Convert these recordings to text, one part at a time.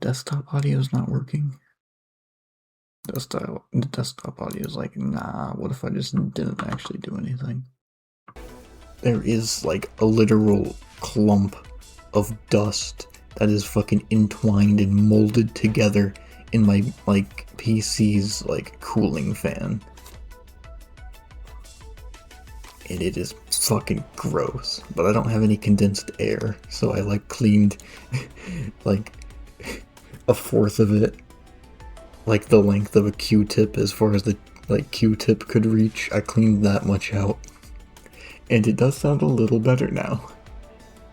desktop audio is not working. The desktop audio is like, nah, what if I just didn't actually do anything? There is like a literal clump of dust that is fucking entwined and molded together in my like PC's like cooling fan. And it is fucking gross, but I don't have any condensed air, so I like cleaned like a fourth of it, like the length of a Q-tip as far as the like Q-tip could reach. I cleaned that much out, and it does sound a little better now,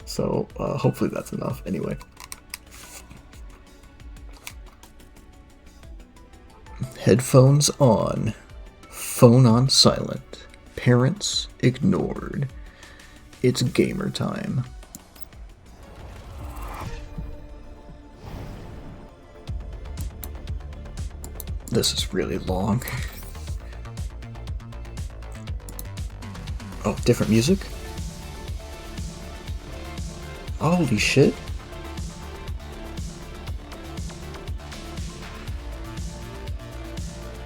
so hopefully that's enough. Anyway, headphones on, phone on silent, parents ignored. It's gamer time. This is really long. Oh, different music? Holy shit.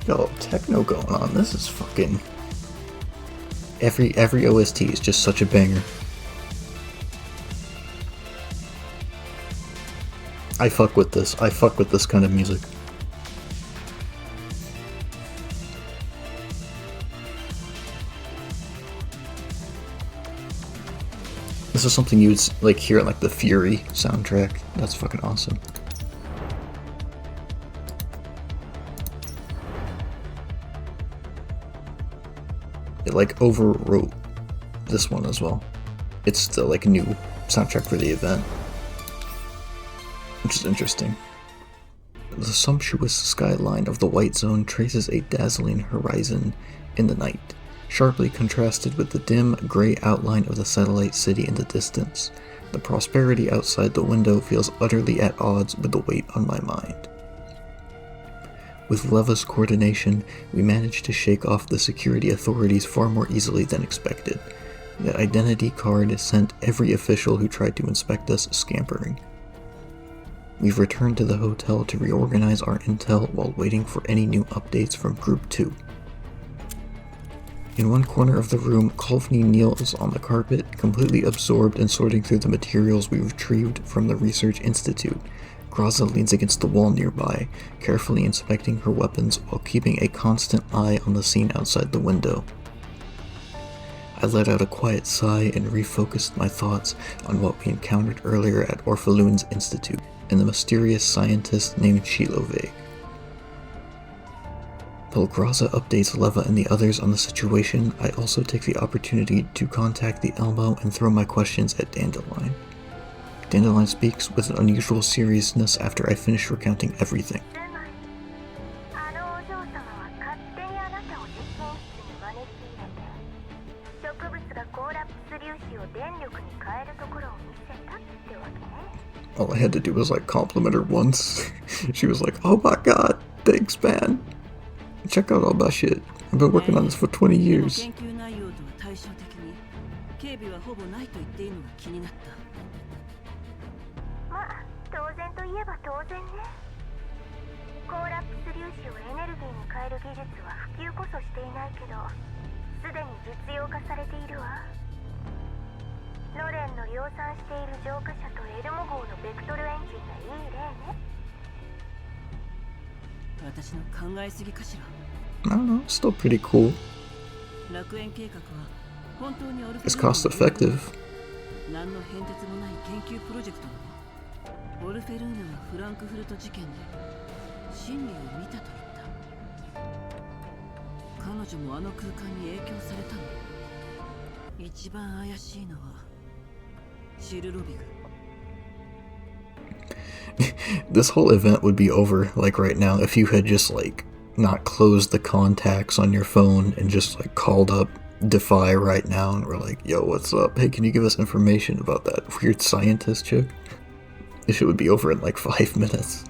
Yo, techno going on. This is fucking... Every OST is just such a banger. I fuck with this. I fuck with this kind of music. This is something you would like hear in like the Fury soundtrack. That's fucking awesome. It like overwrote this one as well. It's the like new soundtrack for the event, which is interesting. The sumptuous skyline of the White Zone traces a dazzling horizon in the night, sharply contrasted with the dim, gray outline of the satellite city in the distance. The prosperity outside the window feels utterly at odds with the weight on my mind. With Leva's coordination, we managed to shake off the security authorities far more easily than expected. That identity card sent every official who tried to inspect us scampering. We've returned to the hotel to reorganize our intel while waiting for any new updates from Group 2. In one corner of the room, Kolfni kneels on the carpet, completely absorbed in sorting through the materials we retrieved from the Research Institute. Graza leans against the wall nearby, carefully inspecting her weapons while keeping a constant eye on the scene outside the window. I let out a quiet sigh and refocused my thoughts on what we encountered earlier at Orphalun's Institute, and the mysterious scientist named Shiloveg. While Graza updates Leva and the others on the situation, I also take the opportunity to contact the Elmo and throw my questions at Dandelion. Dandelion speaks with an unusual seriousness after I finish recounting everything. All I had to do was like compliment her once. She was like, "Oh my god, thanks man. Check out all my shit. I've been working on this for 20 years." I don't know, still pretty cool. It's cost effective. This whole event would be over, like right now, if you had just like not closed the contacts on your phone and just like called up Defy right now and were like, "Yo, what's up? Hey, can you give us information about that weird scientist chick?" This shit would be over in like 5 minutes.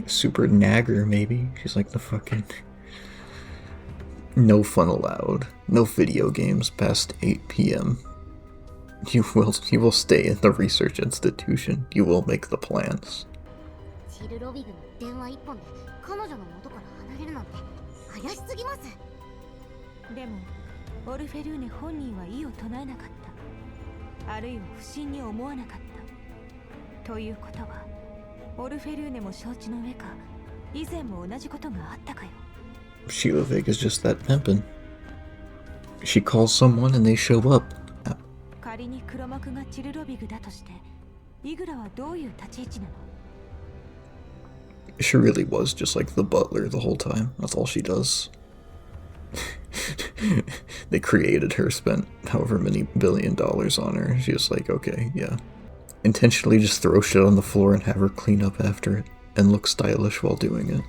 Super nagger, maybe. She's like the fucking No fun allowed. No video games past 8 p.m. You will stay in the research institution. You will make the plans. チルロビグの電話一本で彼女の元から離れるなんて怪しすぎます。でもオルフェルーネ本人は異を唱えなかった。あるいは不審に思わなかった。ということはオルフェルーネも承知の上か、以前も同じことがあったかよ。Sheila Vig is just that pimpin'. She calls someone and they show up. 仮に黒幕がチルロビグだとして、イグラはどういう立ち位置なの？ She really was just like the butler the whole time. That's all she does. They created her, spent however many $1 billion on her. She was like, okay, yeah. Intentionally just throw shit on the floor and have her clean up after it, and look stylish while doing it.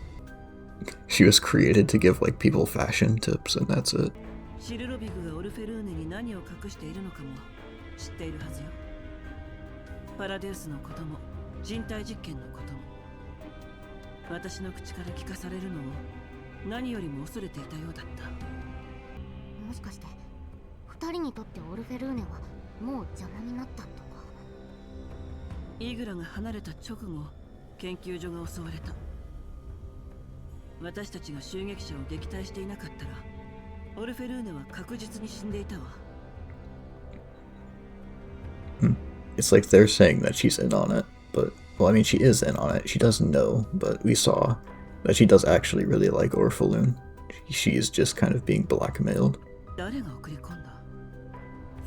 She was created to give like people fashion tips, and that's it. シルロビグがオルフェルーネに何を隠しているのかも知っているはずよ。パラデウスのことも人体実験のことも私の口から聞かされるのを何よりも恐れていたようだった。もしかして二人にとってオルフェルーネはもう邪魔になったとか。イグラが離れた直後、研究所が襲われた。私たちが襲撃者を撃退していなかったらオルフェルーネは確実に死んでいたわ。It's like they're saying that she's in on it, but, well, I mean, she is in on it. She does know, but we saw that she does actually really like Orpheloon. She is just kind of being blackmailed. 誰が送り込んだ？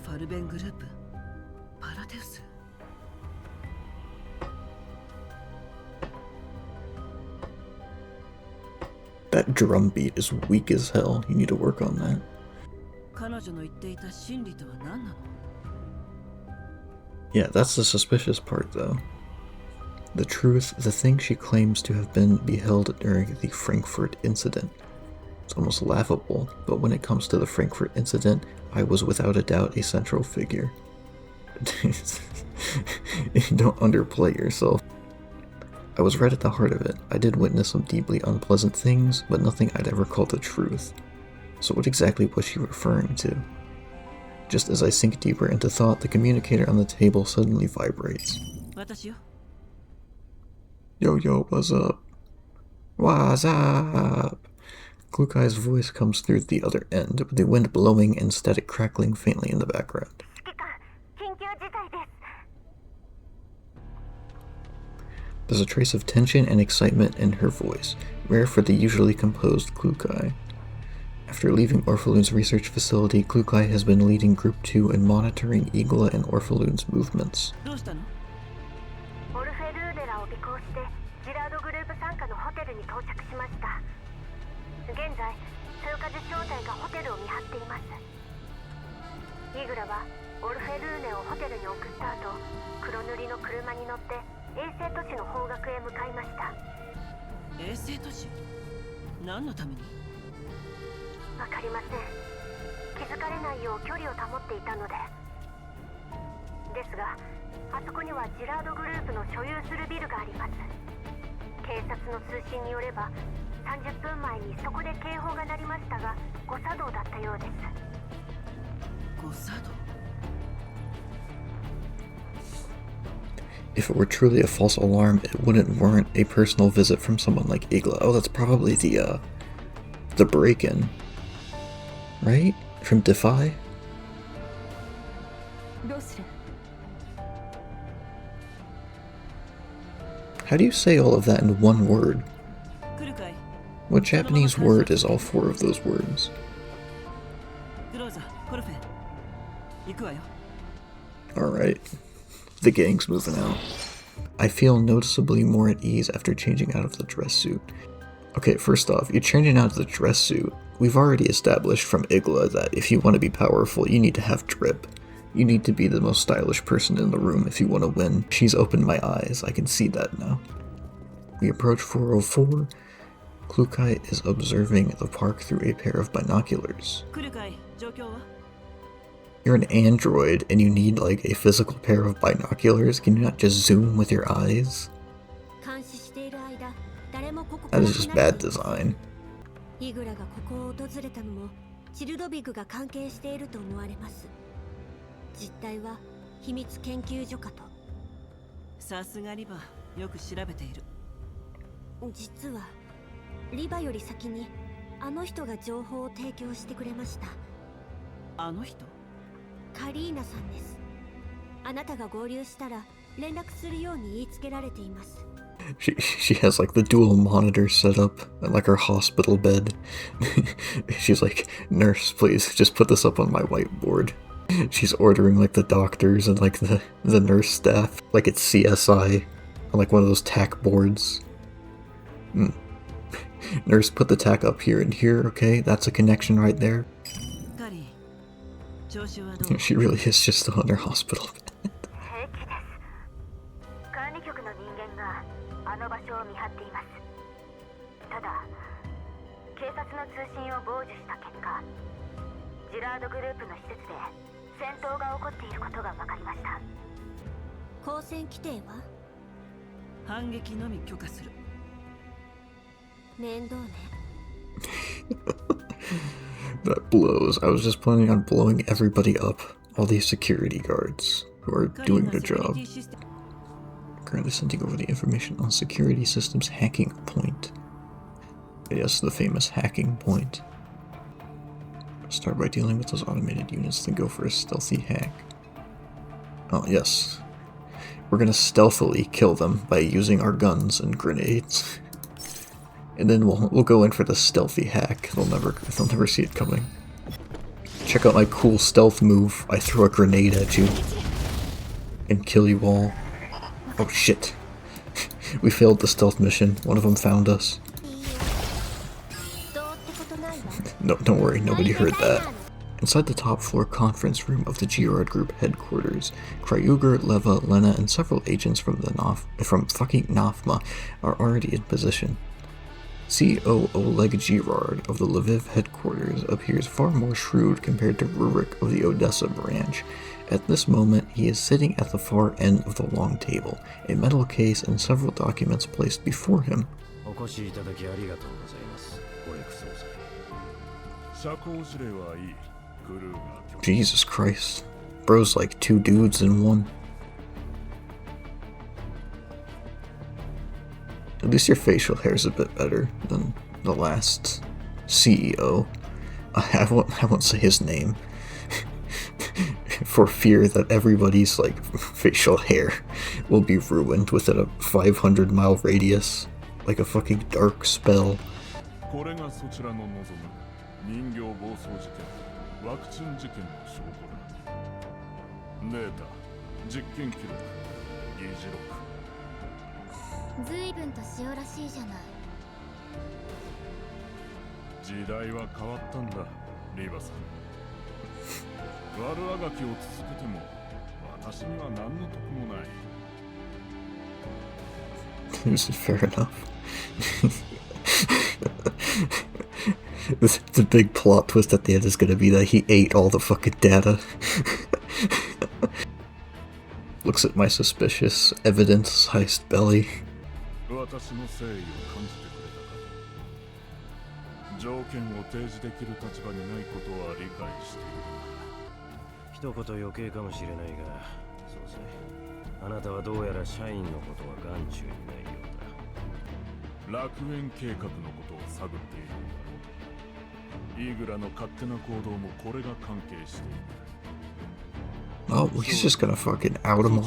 ファルベングループ？パラデウス？ That drum beat is weak as hell. You need to work on that. 彼女の言っていた真理とは何なの？ Yeah, that's the suspicious part, though. The truth, the thing she claims to have been beheld during the Frankfurt incident. It's almost laughable, but when it comes to the Frankfurt incident, I was without a doubt a central figure. Don't underplay yourself. I was right at the heart of it. I did witness some deeply unpleasant things, but nothing I'd ever call the truth. So what exactly was she referring to? Just as I sink deeper into thought, the communicator on the table suddenly vibrates. Yo, what's up? What's up? Klukai's voice comes through the other end, with the wind blowing and static crackling faintly in the background. There's a trace of tension and excitement in her voice, rare for the usually composed Klukai. After leaving Orpheloon's research facility, Klukai has been leading Group 2 in monitoring Igla and Orpheloon's movements. If it were truly a false alarm, it wouldn't warrant a personal visit from someone like Igla. Oh, that's probably the break-in. Right? From Defy? How do you say all of that in one word? What Japanese word is all four of those words? Alright. The gang's moving out. I feel noticeably more at ease after changing out of the dress suit. Okay, first off, you're changing out of the dress suit. We've already established from Igla that if you want to be powerful, you need to have drip. You need to be the most stylish person in the room if you want to win. She's opened my eyes, I can see that now. We approach 404. Klukai is observing the park through a pair of binoculars. You're an android and you need like a physical pair of binoculars? Can you not just zoom with your eyes? That is just bad design. イグラがここを訪れたのもチルドビグが関係していると思われます。実態は秘密研究所かと。さすがリバ、よく調べている。実はリバより先にあの人が情報を提供してくれました。あの人？カリーナさんです。あなたが合流したら連絡するように言いつけられています。She has like the dual monitors set up and like her hospital bed. She's like, nurse, please just put this up on my whiteboard. She's ordering like the doctors and like the nurse staff, like it's CSI on like one of those tack boards. Nurse, put the tack up here and here, okay? That's a connection right there. She really is just on her hospital bed. 管理局の人間があの場所を見張っています。ただ、警察の通信を傍受した結果、ジラードグループの施設で戦闘が起こっていることが分かりました。交戦規定は？反撃のみ許可する。面倒ね。That blows. I was just planning on blowing everybody up. All these security guards who are doing their job. Currently sending over the information on security systems hacking point. Yes, the famous hacking point. Start by dealing with those automated units, then go for a stealthy hack. Oh, yes. We're gonna stealthily kill them by using our guns and grenades. And then we'll go in for the stealthy hack. They'll never see it coming. Check out my cool stealth move. I throw a grenade at you and kill you all. Oh shit. We failed the stealth mission. One of them found us. No, don't worry, nobody heard that. Inside the top floor conference room of the Girard Group headquarters, Kryuger, Leva, Lena, and several agents from fucking NAFMA are already in position. CEO Oleg Girard of the Lviv headquarters appears far more shrewd compared to Rurik of the Odessa branch. At this moment, he is sitting at the far end of the long table, a metal case and several documents placed before him. Jesus Christ. Bro's like two dudes in one. At least your facial hair is a bit better than the last CEO. I won't say his name. For fear that everybody's like facial hair will be ruined within a 500-mile radius. Like a fucking dark spell. Fair enough. The big plot twist at the end is gonna be that he ate all the fucking data. Looks at my suspicious, evidence-sized belly. Oh, he's just gonna fucking out them all.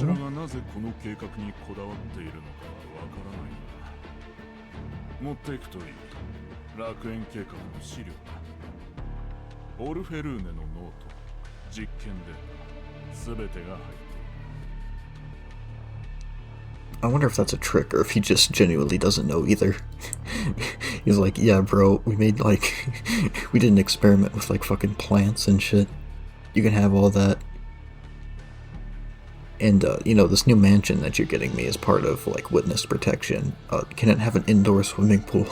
I wonder if that's a trick or if he just genuinely doesn't know either. He's like, yeah bro, we did an experiment with like fucking plants and shit. You can have all that. And, you know, this new mansion that you're getting me is part of, like, witness protection. Can it have an indoor swimming pool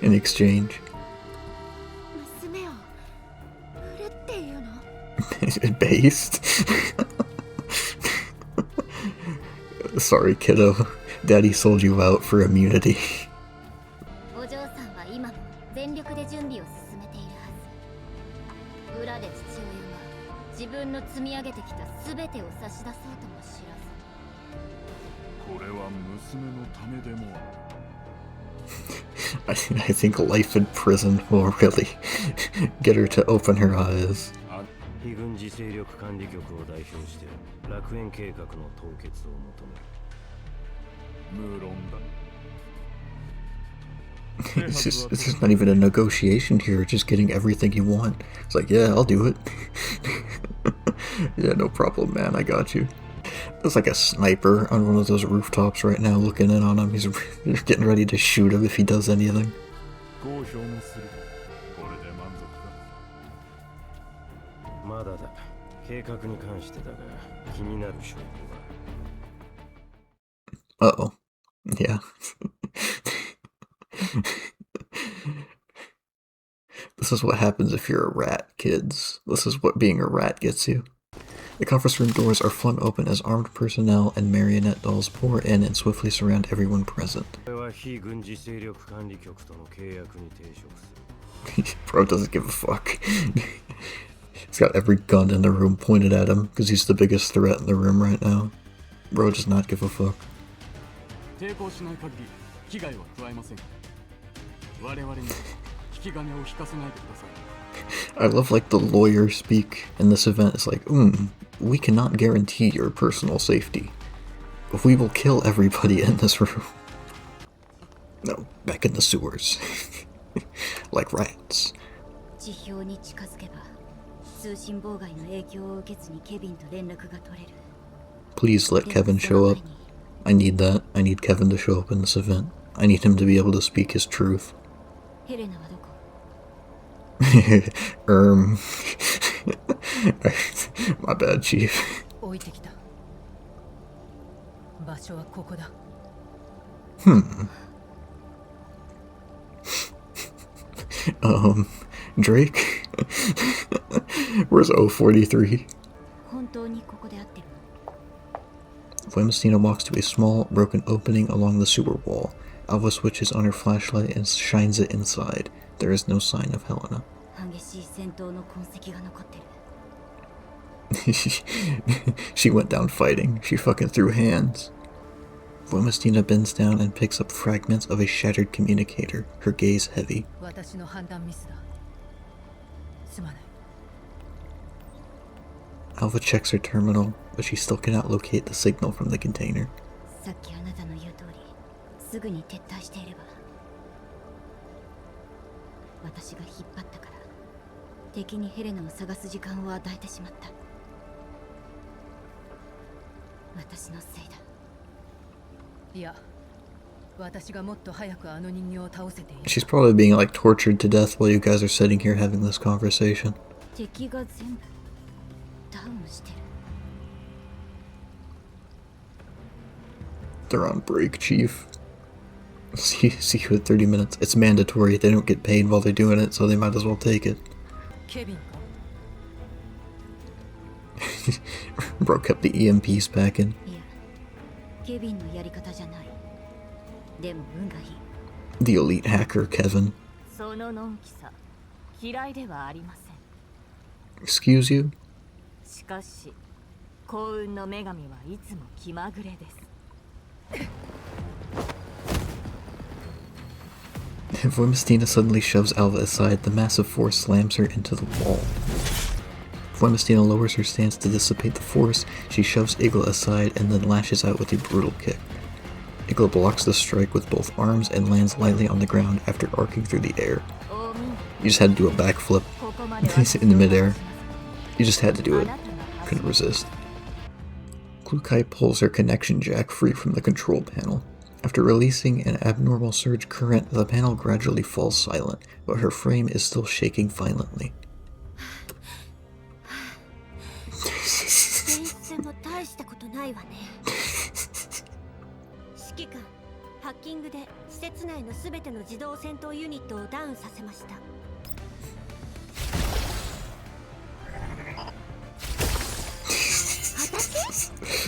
in exchange? Based? Sorry, kiddo. Daddy sold you out for immunity. 全力で準備を進めているはず。裏で父親は自分の積み上げてきた全てを差し出そうとも知らず。これは娘のためでもある。I think life in prison will really get her to open her eyes. 非軍事勢力管理局を代表して楽園計画の凍結を求める。無論だ。It's just not even a negotiation here, just getting everything you want. It's like, yeah, I'll do it. Yeah, no problem, man, I got you. There's like a sniper on one of those rooftops right now looking in on him. He's getting ready to shoot him if he does anything. 公表もする。これで満足か。まだだ。計画に関してだが気になる証拠が。Uh-oh. Yeah. This is what happens if you're a rat, kids. This is what being a rat gets you. The conference room doors are flung open as armed personnel and marionette dolls pour in and swiftly surround everyone present. これは非軍事勢力管理局との契約に抵触する。Bro doesn't give a fuck. He's got every gun in the room pointed at him because he's the biggest threat in the room right now. Bro does not give a fuck. 抵抗しない限り危害は加えません。我々に引き金を引かせないでください。I love like the lawyer speak in this event. It's like, we cannot guarantee your personal safety. We will kill everybody in this room. No, back in the sewers. Like rats. 地表に近づけば通信妨害の影響を受けずにケビンと連絡が取れる。 Please let Kevin show up. I need that. I need Kevin to show up in this event. I need him to be able to speak his truth. ヘレナはどこ？My bad, Chief. 置いてきた。場所はここだ。Drake? Where's 043? 本当にここで合ってる？ Flamestina walks to a small, broken opening along the sewer wall. Alva switches on her flashlight and shines it inside. There is no sign of Helena. 激しい戦闘の痕跡が残ってる。She went down fighting. She fucking threw hands. Flamestina bends down and picks up fragments of a shattered communicator, her gaze heavy. 私の判断ミスだ。すまない。 Alva checks her terminal, but she still cannot locate the signal from the container. さっきあなたの言う通り、すぐに撤退していれば。私が引っ張ったから、敵にヘレナを探す時間を与えてしまった。私のせいだ。いや、私がもっと早くあの人形を倒せている。 She's probably being like tortured to death while you guys are sitting here having this conversation. 敵が全部ダウンしてる。 They're on break, Chief. See you in 30 minutes. It's mandatory. They don't get paid while they're doing it, so they might as well take it. ケビンか。 Bro kept the EMPs packing. いや、ケビンのやり方じゃない。でも運がいい。 The elite hacker, Kevin. そののんきさ、嫌いではありません。 Excuse you? しかし、幸運の女神はいつも気まぐれです。 Flamestina suddenly shoves Alva aside. The massive force slams her into the wall. Flamestina lowers her stance to dissipate the force. She shoves Igla aside and then lashes out with a brutal kick. Igla blocks the strike with both arms and lands lightly on the ground after arcing through the air. You just had to do a backflip in the midair. You just had to do it. Couldn't resist. Klukai pulls her connection jack free from the control panel. After releasing an abnormal surge current, the panel gradually falls silent, but her frame is still shaking violently. でも大したことないわね。指揮官、ハッキングで施設内のすべての自動戦闘ユニットをダウンさせました。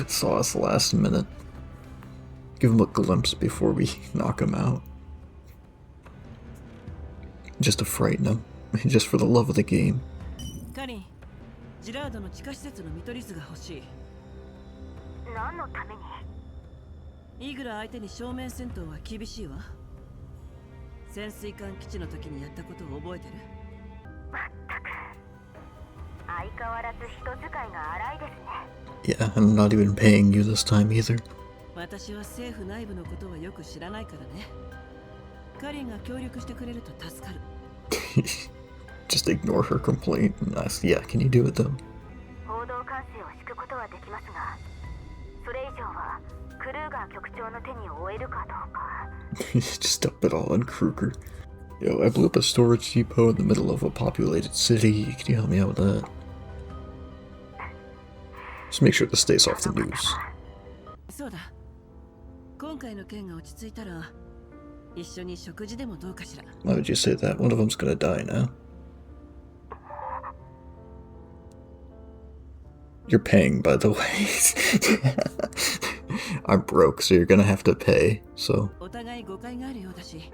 Saw us last minute. Give him a glimpse before we knock him out. just to frighten him, just for the love of the game. カリン、ジラードの地下施設の見取り図が欲しい。何のために？イーグラ相手に正面戦闘は厳しいわ。潜水艦基地の時にやったことを覚えてる？まったく相変わらず人使いが荒いですね。Yeah, I'm not even paying you this time either. 私は政府内部のことはよく知らないからね。カリンが協力してくれると助かる。Just ignore her complaint and ask, yeah, can you do it though? 報道管制を敷くことはできますが、それ以上はクルーガー局長の手に負えるかどうか。Just dump it all on Kruger. Yo, I blew up a storage depot in the middle of a populated city. Can you help me out with that? Just make sure this stays off the news. そうだ。今回の件が落ち着いたら、一緒に食事でもどうかしら。Why would you say that? One of them's gonna die now. You're paying, by the way. I'm broke, so you're gonna have to pay, so. お互い誤解があるようだし、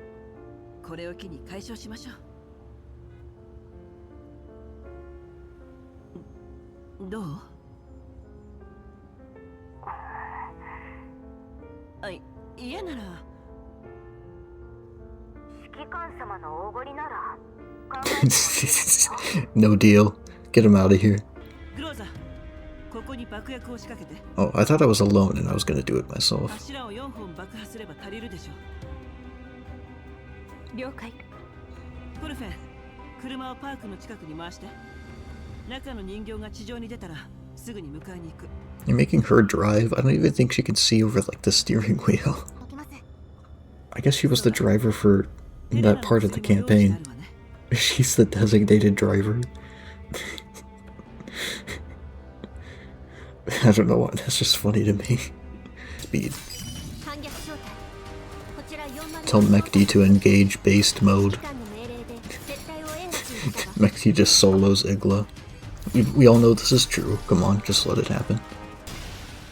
これを機に解消しましょう。どう？嫌なら。指揮官様のおごりなら考えてもいいですよ。No deal. Get him out of here. グローザ、ここに爆薬を仕掛けて。Oh, I thought I was alone and I was gonna do it myself. 柱を4本爆破すれば足りるでしょう。了解。コルフェン、車をパークの近くに回して。中の人形が地上に出たらすぐに迎えに行く。You're making her drive? I don't even think she can see over like the steering wheel. I guess she was the driver for that part of the campaign. She's the designated driver. I don't know why, that's just funny to me. Speed. Tell Mekdi to engage based mode. Mekdi just solos Igla. We all know this is true. Come on, just let it happen.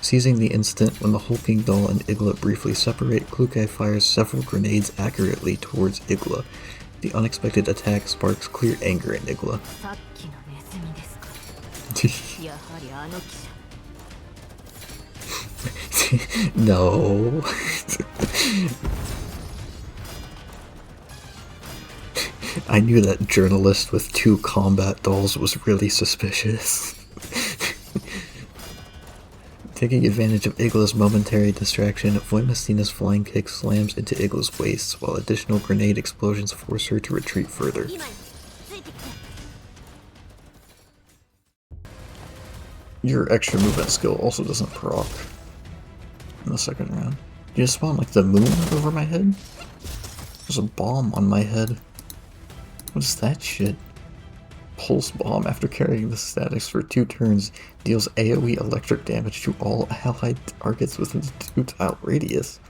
Seizing the instant when the hulking doll and Igla briefly separate, Klukai fires several grenades accurately towards Igla. The unexpected attack sparks clear anger in Igla. No. I knew that journalist with 2 combat dolls was really suspicious. Taking advantage of Igla's momentary distraction, Voimestina's flying kick slams into Igla's waist, while additional grenade explosions force her to retreat further. Your extra movement skill also doesn't proc in the second round. You just spawn like the moon over my head? There's a bomb on my head. What is that shit? Pulse bomb after carrying the status for 2 turns deals AoE electric damage to all allied targets within the 2-tile radius.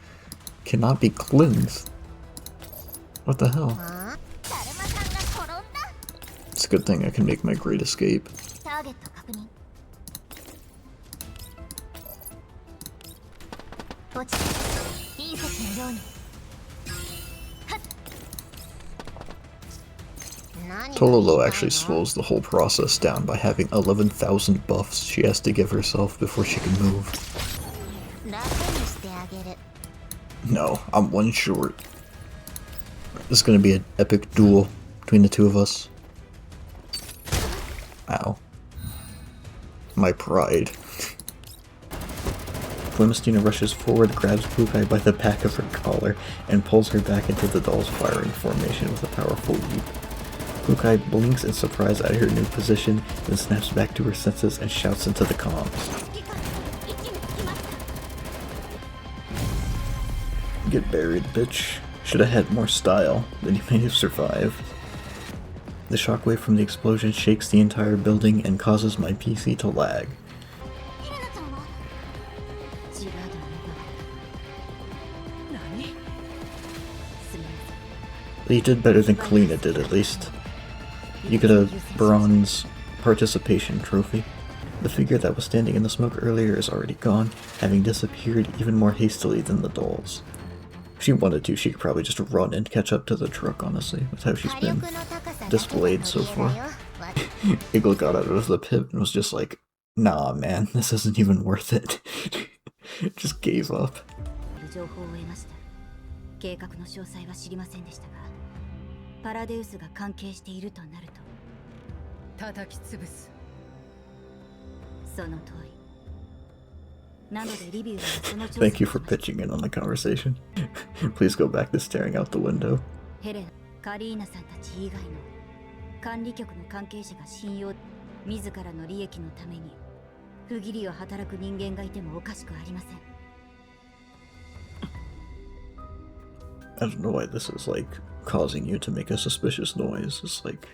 Cannot be cleansed. What the hell? It's a good thing I can make my great escape. Tololo actually slows the whole process down by having 11,000 buffs she has to give herself before she can move. No, I'm 1 short. This is gonna be an epic duel between the 2 of us. Ow. My pride. Voimestina rushes forward, grabs Klukai by the back of her collar, and pulls her back into the doll's firing formation with a powerful leap. Klukai blinks in surprise at her new position, then snaps back to her senses and shouts into the comms. Get buried, bitch. Should have had more style, then you may have survived. The shockwave from the explosion shakes the entire building and causes my PC to lag. You did better than Kalina did, at least. You get a bronze participation trophy. The figure that was standing in the smoke earlier is already gone, having disappeared even more hastily than the dolls. If she wanted to, she could probably just run and catch up to the truck, honestly. That's how she's been displayed so far. Eagle got out of the pit and was just like, nah, man, this isn't even worth it. Just gave up. 情報を得ました。計画の詳細は知りませんでしたが、パラデウスが関係しているとなると叩き潰す。その通り。なのでリビウはその調査 Thank you for pitching in on the conversation. Please go back to staring out the window. ヘレナ、カリーナさんたち以外の管理局の関係者が信用、自らの利益のために不義理を働く人間がいてもおかしくありません。I don't know why this is like causing you to make a suspicious noise. It's like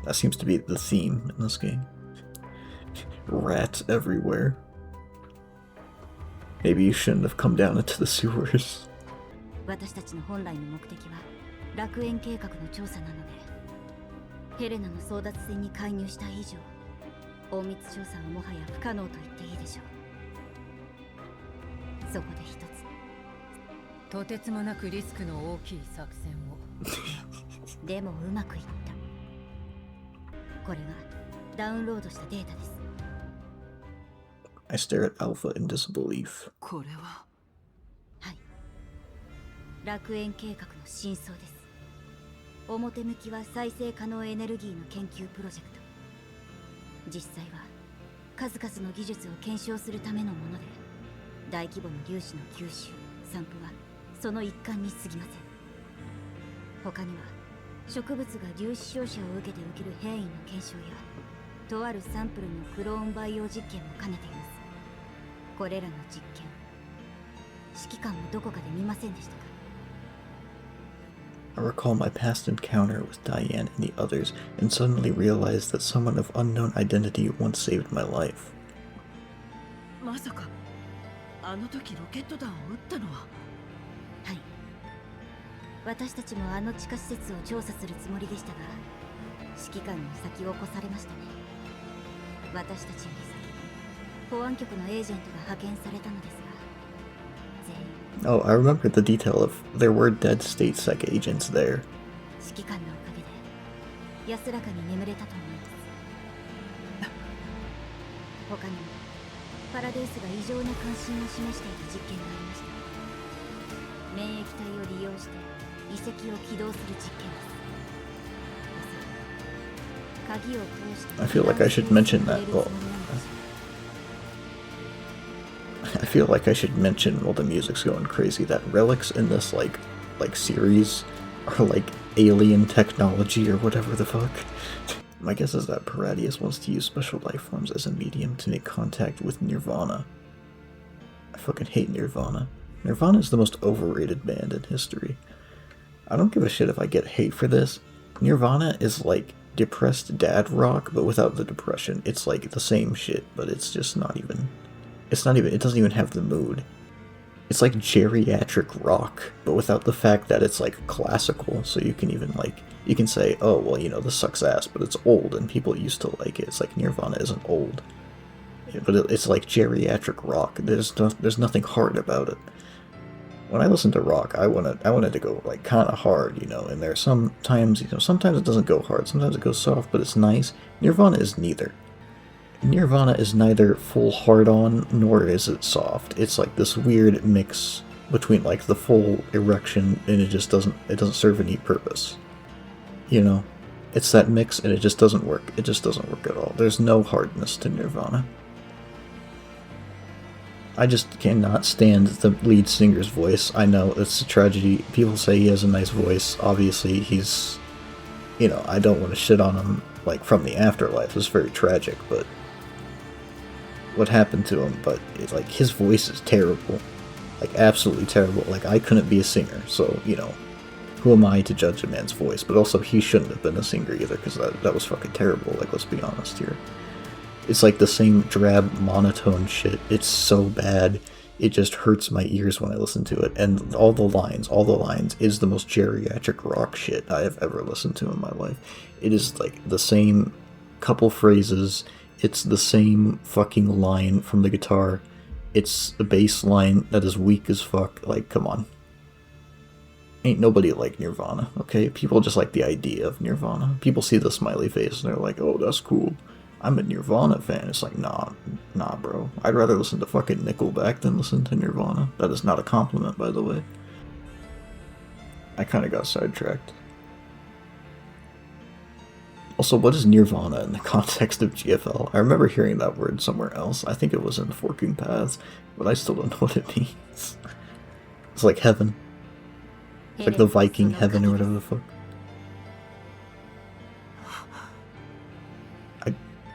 that seems to be the theme in this game. Rats everywhere. Maybe you shouldn't have come down into the sewers. 私たちの本来の目的は楽園計画の調査なので、ヘレナの争奪戦に介入した以上、隠密調査はもはや不可能と言っていいでしょう。そこで一つ。とてつもなくリスクの大きい作戦を。でもうまくいった。これがダウンロードしたデータです。I stare at Alpha in disbelief. これは。はい。楽園計画の真相です。表向きは再生可能エネルギーの研究プロジェクト。実際は数々の技術を検証するためのもので、大規模な粒子の吸収、散布はその一環に過ぎません。他には植物が粒子照射を受けて起きる変異の検証や、とあるサンプルのクローン培養実験も兼ねています。これらの実験、指揮官もどこかで見ませんでしたか？ I recall my past encounter with Diane and the others, and suddenly realized that someone of unknown identity once saved my life. まさかあの時ロケット弾を撃ったのは。はい。私たちもあの地下施設を調査するつもりでしたが、指揮官に先を越されましたね。私たちより先に保安局のエージェントが派遣されたのですが、全員。Oh, I remember the detail of there were dead state sec agents there. 指揮官のおかげで安らかに眠れたと思います。他にもパラデウスが異常な関心を示していた実験がありました。免疫体を利用して遺跡を起動する実験です。鍵を通して I feel like I should mention that. Well, I feel like I should mention while the music's going crazy that relics in this like series are like alien technology or whatever the fuck. My guess is that Paradius wants to use special life forms as a medium to make contact with Nirvana. I fucking hate Nirvana. Nirvana is the most overrated band in history. I don't give a shit if I get hate for this. Nirvana is like depressed dad rock, but without the depression. It's like the same shit, but it's just not even... it doesn't even have the mood. It's like geriatric rock, but without the fact that it's like classical, so you can even like, you can say, oh, well, you know, this sucks ass, but it's old and people used to like it. It's like Nirvana isn't old. But it's like geriatric rock. There's nothing hard about it. When I listen to rock, I wanted to go like kind of hard, you know, and there are sometimes, you know, sometimes it doesn't go hard, sometimes it goes soft, but it's nice. Nirvana is neither. Nirvana is neither full hard-on, nor is it soft. It's like this weird mix between like the full erection, and it doesn't serve any purpose. You know? It's that mix, and it just doesn't work. It just doesn't work at all. There's no hardness to Nirvana. I just cannot stand the lead singer's voice. I know, it's a tragedy. People say he has a nice voice. Obviously, he's... You know, I don't want to shit on him, like, from the afterlife. It's very tragic, but... what happened to him, but it's like his voice is terrible, like absolutely terrible. Like I couldn't be a singer, so you know, who am I to judge a man's voice? But also he shouldn't have been a singer either, because that was fucking terrible. Like let's be honest here. It's like the same drab monotone shit. It's so bad, it just hurts my ears when I listen to it. And all the lines is the most geriatric rock shit I have ever listened to in my life. It is like the same couple phrases. It's the same fucking line from the guitar. It's a bass line that is weak as fuck. Like, come on. Ain't nobody like Nirvana, okay? People just like the idea of Nirvana. People see the smiley face and they're like, oh, that's cool. I'm a Nirvana fan. It's like, nah, bro. I'd rather listen to fucking Nickelback than listen to Nirvana. That is not a compliment, by the way. I kind of got sidetracked. Also, what is Nirvana in the context of GFL? I remember hearing that word somewhere else. I think it was in Forking Paths, but I still don't know what it means. It's like heaven. It's like the Viking heaven or whatever the fuck.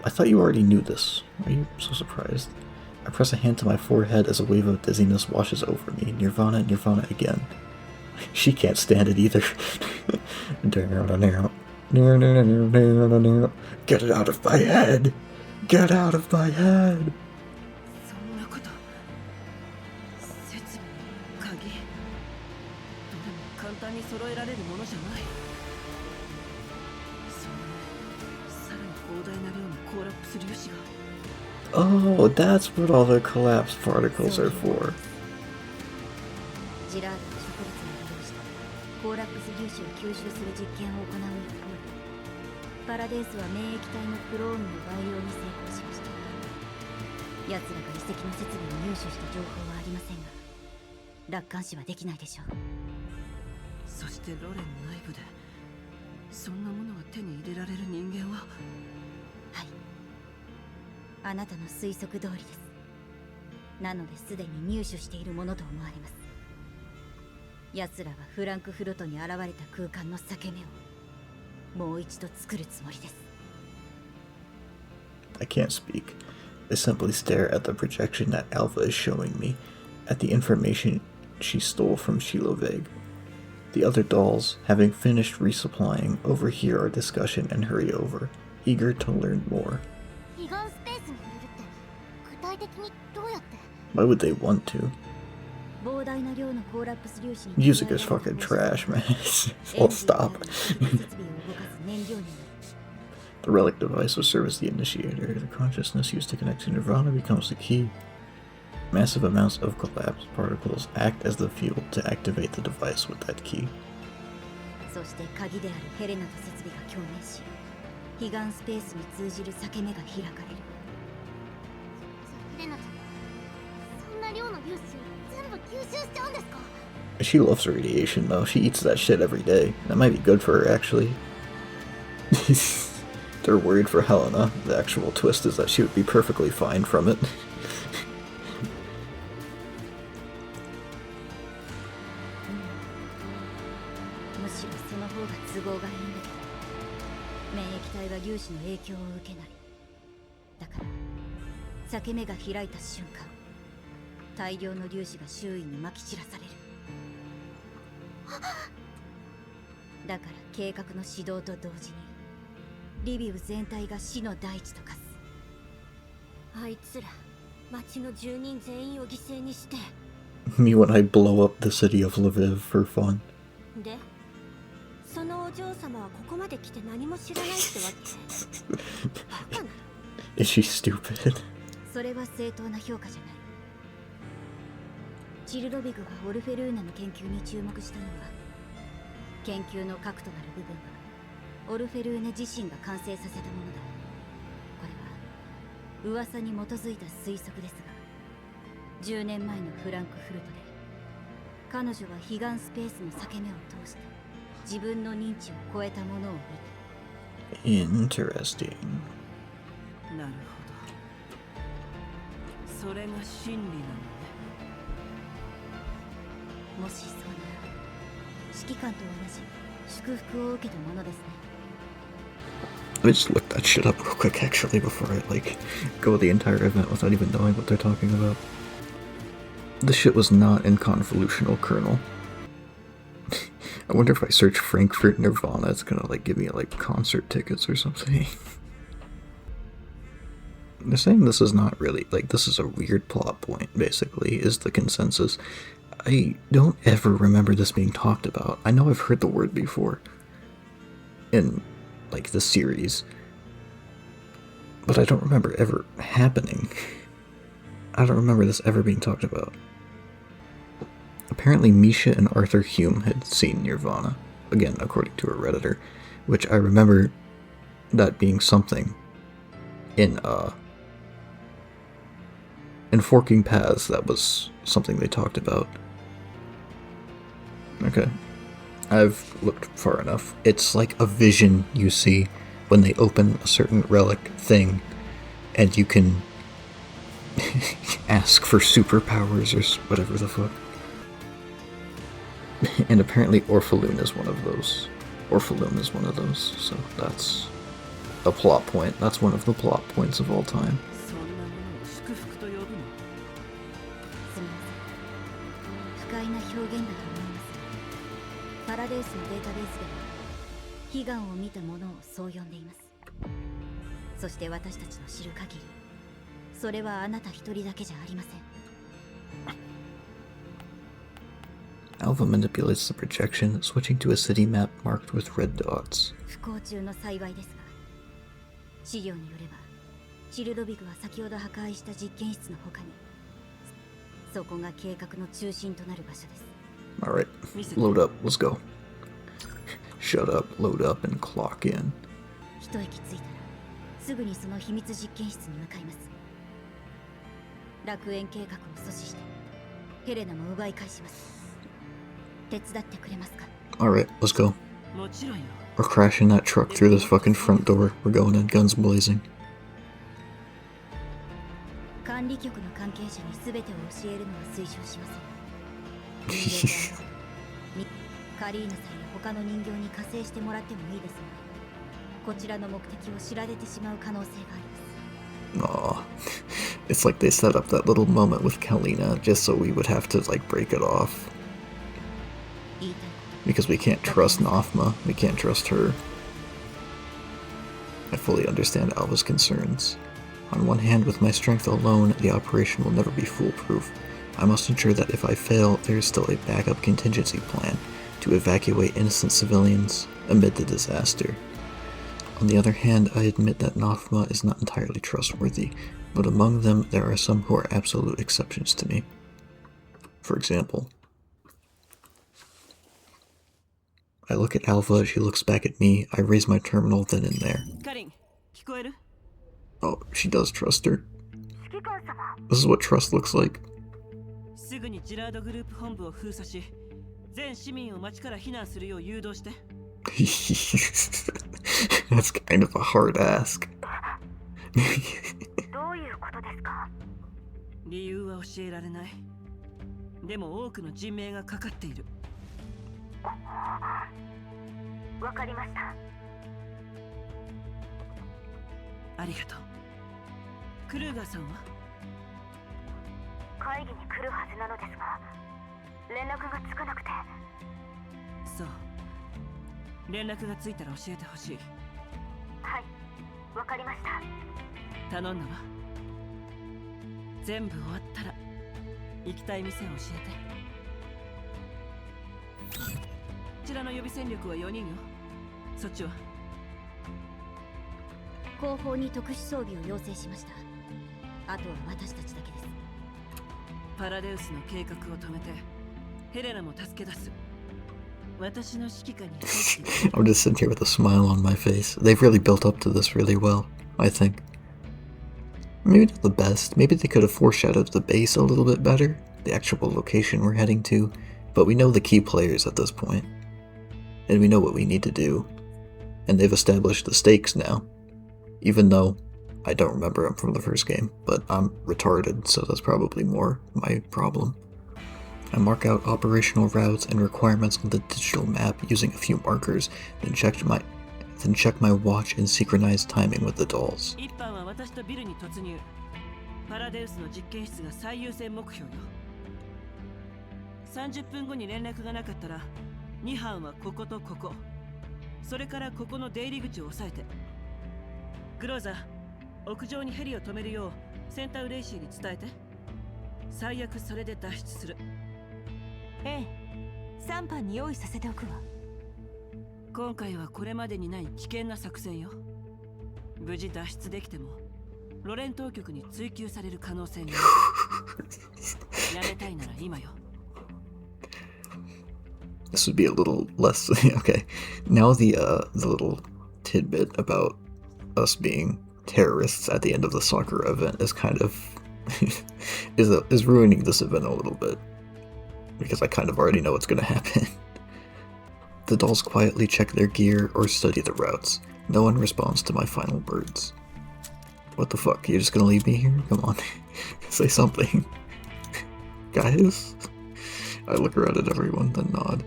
I thought you already knew this. Why are you so surprised? I press a hand to my forehead as a wave of dizziness washes over me. Nirvana, Nirvana again. She can't stand it either. Get it out of my head! Get out of my head! Oh, that's what all the collapsed particles are for. ジラードは植物を利用してコーラップス粒子を吸収する実験を行う一方で、パラデースは免疫体のクローンの培養に成功しました。奴らが遺跡の設備を入手した情報はありませんが、楽観視はできないでしょう。そしてロレン内部でそんなものが手に入れられる人間は。はい、あなたの推測通りです。なのですでに入手しているものと思われます。奴らはフランクフルトに現れた空間の裂け目をもう一度作るつもりです。I can't speak. I simply stare at the projection that Alpha is showing me, at the information she stole from Shiloveg. The other dolls, having finished resupplying, overhear our discussion and hurry over, eager to learn more. Why would they want to? Music is fucking trash, man. I'll stop. The relic device will serve as the initiator. The consciousness used to connect to Nirvana becomes the key. Massive amounts of collapsed particles act as the fuel to activate the device with that key. She loves radiation though. She eats that shit every day. That might be good for her, actually. They're worried for Helena. The actual twist is that she would be perfectly fine from it. Me when I blow up the city of Lviv for fun. Is she stupid? チルロビグがオルフェルーナの研究に注目したのは、研究の核となる部分はオルフェルーネ自身が完成させたものだ。これは噂に基づいた推測ですが、10年前のフランクフルトで彼女は彼岸スペースの裂け目を通して自分の認知を超えたものを見た。 Interesting. なるほど。それが真理なのね。もしそうなら、指揮官と同じ祝福を受けたものですね。Let me just look that shit up real quick actually before I go the entire event without even knowing what they're talking about. This shit was not in convolutional kernel. I wonder if I search Frankfurt Nirvana, it's gonna give me concert tickets or something. They're saying this is not really, this is a weird plot point, basically, is the consensus. I don't ever remember this being talked about. I know I've heard the word before in, the series, but I don't remember ever happening. I don't remember this ever being talked about. Apparently, Misha and Arthur Hume had seen Nirvana, again, according to a Redditor, which I remember that being something in Forking Paths. That was something they talked about. Okay. I've looked far enough. It's like a vision you see when they open a certain relic thing, and you can ask for superpowers or whatever the fuck. And apparently Orphalune is one of those. So that's a plot point. That's one of the plot points of all time. そんなものを祝福と呼ぶの？すみません。不快な表現だと思います。パラデウスのデータベースでは悲願を見たものをそう呼んでいます。そして私たちの知る限り、それはあなた一人だけじゃありません。Alpha manipulates the projection, switching to a city map marked with red dots. 不幸中の幸いですが、資料によれば、チルドビグは先ほど破壊した実験室の他に、そこが計画の中心となる場所です。Alright, load up, let's go. Shut up, load up, and clock in. 一息ついたら、すぐにその秘密実験室に向かいます。楽園計画を阻止して、ヘレナも奪い返します。手伝ってくれますか？ Alright, let's go. もちろんよ。We're crashing that truck through this fucking front door. We're going in guns blazing. 管理局の関係者に全てを教えるのは推奨しません。カリーナさんや他の人形に加勢してもらってもいいですが、こちらの目的を知られてしまう可能性があります。Aw. It's like they set up that little moment with Kalina just so we would have to, like, break it off. Because we can't trust Nafma. We can't trust her. I fully understand Alva's concerns. On one hand, with my strength alone, the operation will never be foolproof. I must ensure that if I fail, there is still a backup contingency plan to evacuate innocent civilians amid the disaster. On the other hand, I admit that Nafma is not entirely trustworthy, but among them there are some who are absolute exceptions to me. For example, I look at Alpha, she looks back at me, I raise my terminal, then in there. カリン、聞こえる？ Oh, she does trust her. This is what trust looks like. すぐにジラードグループ本部を封鎖し、全市民を町から避難するよう誘導して。That's kind of a hard ask. どういうことですか？理由は教えられない。でも多くの人命がかかっている。わかりました。ありがとう。クルーガーさんは？会議に来るはずなのですが、連絡がつかなくて。そう。連絡がついたら教えてほしい。はい、わかりました。頼んだわ。全部終わったら行きたい店を教えて。こちらの予備戦力は4人よ。そっちは？後方に特殊装備を要請しました。あとは私たちだけです。パラデウスの計画を止めてヘレナも助け出す。私の指揮下に入って。I'm just sitting here with a smile on my face. They've really built up to this really well, I think. Maybe not the best. Maybe they could have foreshadowed the base a little bit better, the actual location we're heading to, but we know the key players at this point. And we know what we need to do. And they've established the stakes now. Even though I don't remember them from the first game, but I'm retarded, so that's probably more my problem. I mark out operational routes and requirements on the digital map using a few markers, then check my watch and synchronize timing with the dolls. 一班は私とビルに突入。パラデウスの実験室が最優先目標よ。30分後に連絡がなかったら、2班はこことここ。それからここの出入り口を押さえて。クローザー、屋上にヘリを止めるようセンターレイシーに伝えて。最悪それで脱出する。ええ、3班に用意させておくわ。今回はこれまでにない危険な作戦よ。無事脱出できてもロレン当局に追及される可能性がある。やめたいなら今よ。This would be a little less okay. Now the little tidbit about us being terrorists at the end of the soccer event is kind of is ruining this event a little bit, because I kind of already know what's going to happen. The dolls quietly check their gear or study the routes. No one responds to my final words. What the fuck? You're just gonna leave me here? Come on. Say something. Guys? I look around at everyone, then nod.